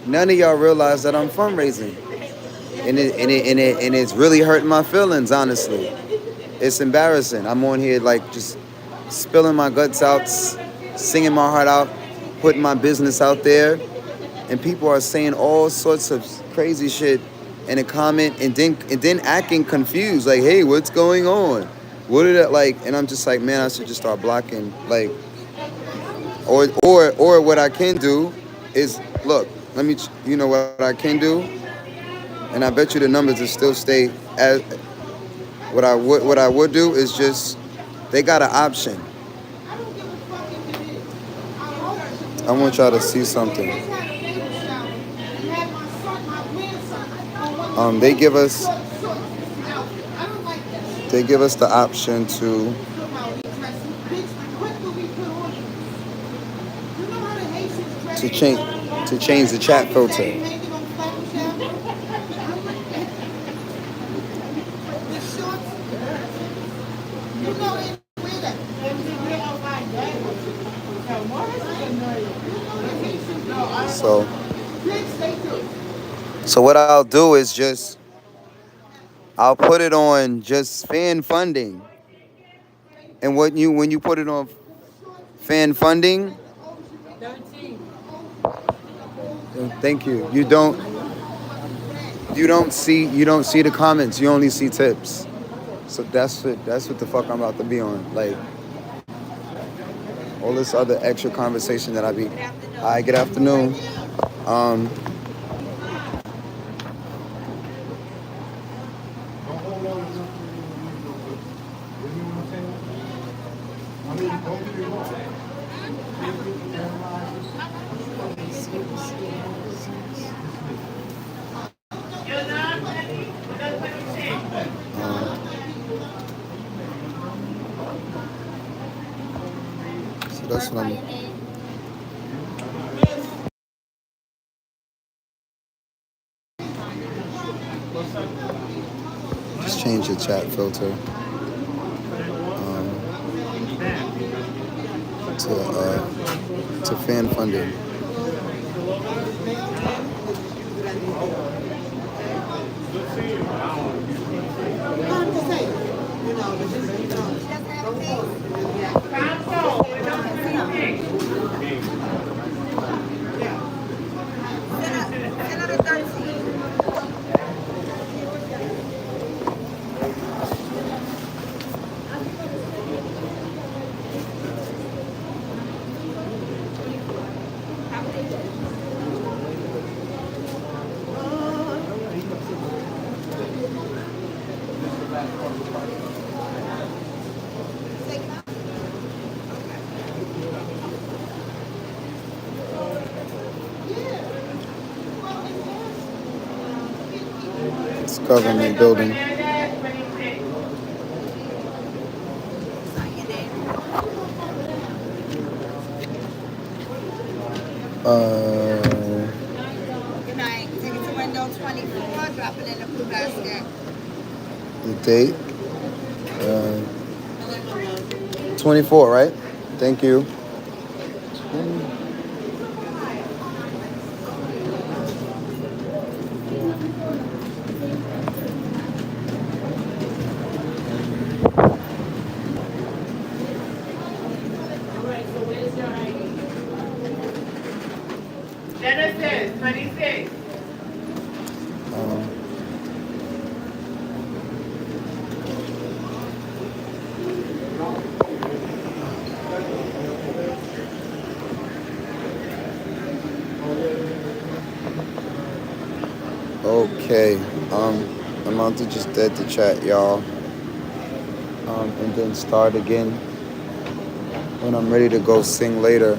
None of y'all realize that I'm fundraising, and it's really hurting my feelings. Honestly, it's embarrassing. I'm on here like just spilling my guts out, singing my heart out, putting my business out there, and people are saying all sorts of crazy shit in a comment, and then acting confused, like, hey, what's going on? What did that like? And I'm just like, man, I should just start blocking, like, or what I can do is look. Let me, what I can do, and I bet you the numbers will still stay as. What I would do is just, they got an option. I want y'all to see something. They give us the option to change the chat filter. So what I'll do is just, I'll put it on just fan funding. And when you put it on fan funding, thank you. You don't see the comments. You only see tips. So that's what the fuck I'm about to be on. Like all this other extra conversation that I be. Hi, good afternoon. That's what I'm. Just change the chat filter to fan funding. It's government building. Good night. Take it to window 24, drop it in the food basket. The date. 24, right? Thank you. Genesis 26. Okay. I'm about to just dead the chat, y'all. And then start again when I'm ready to go sing later.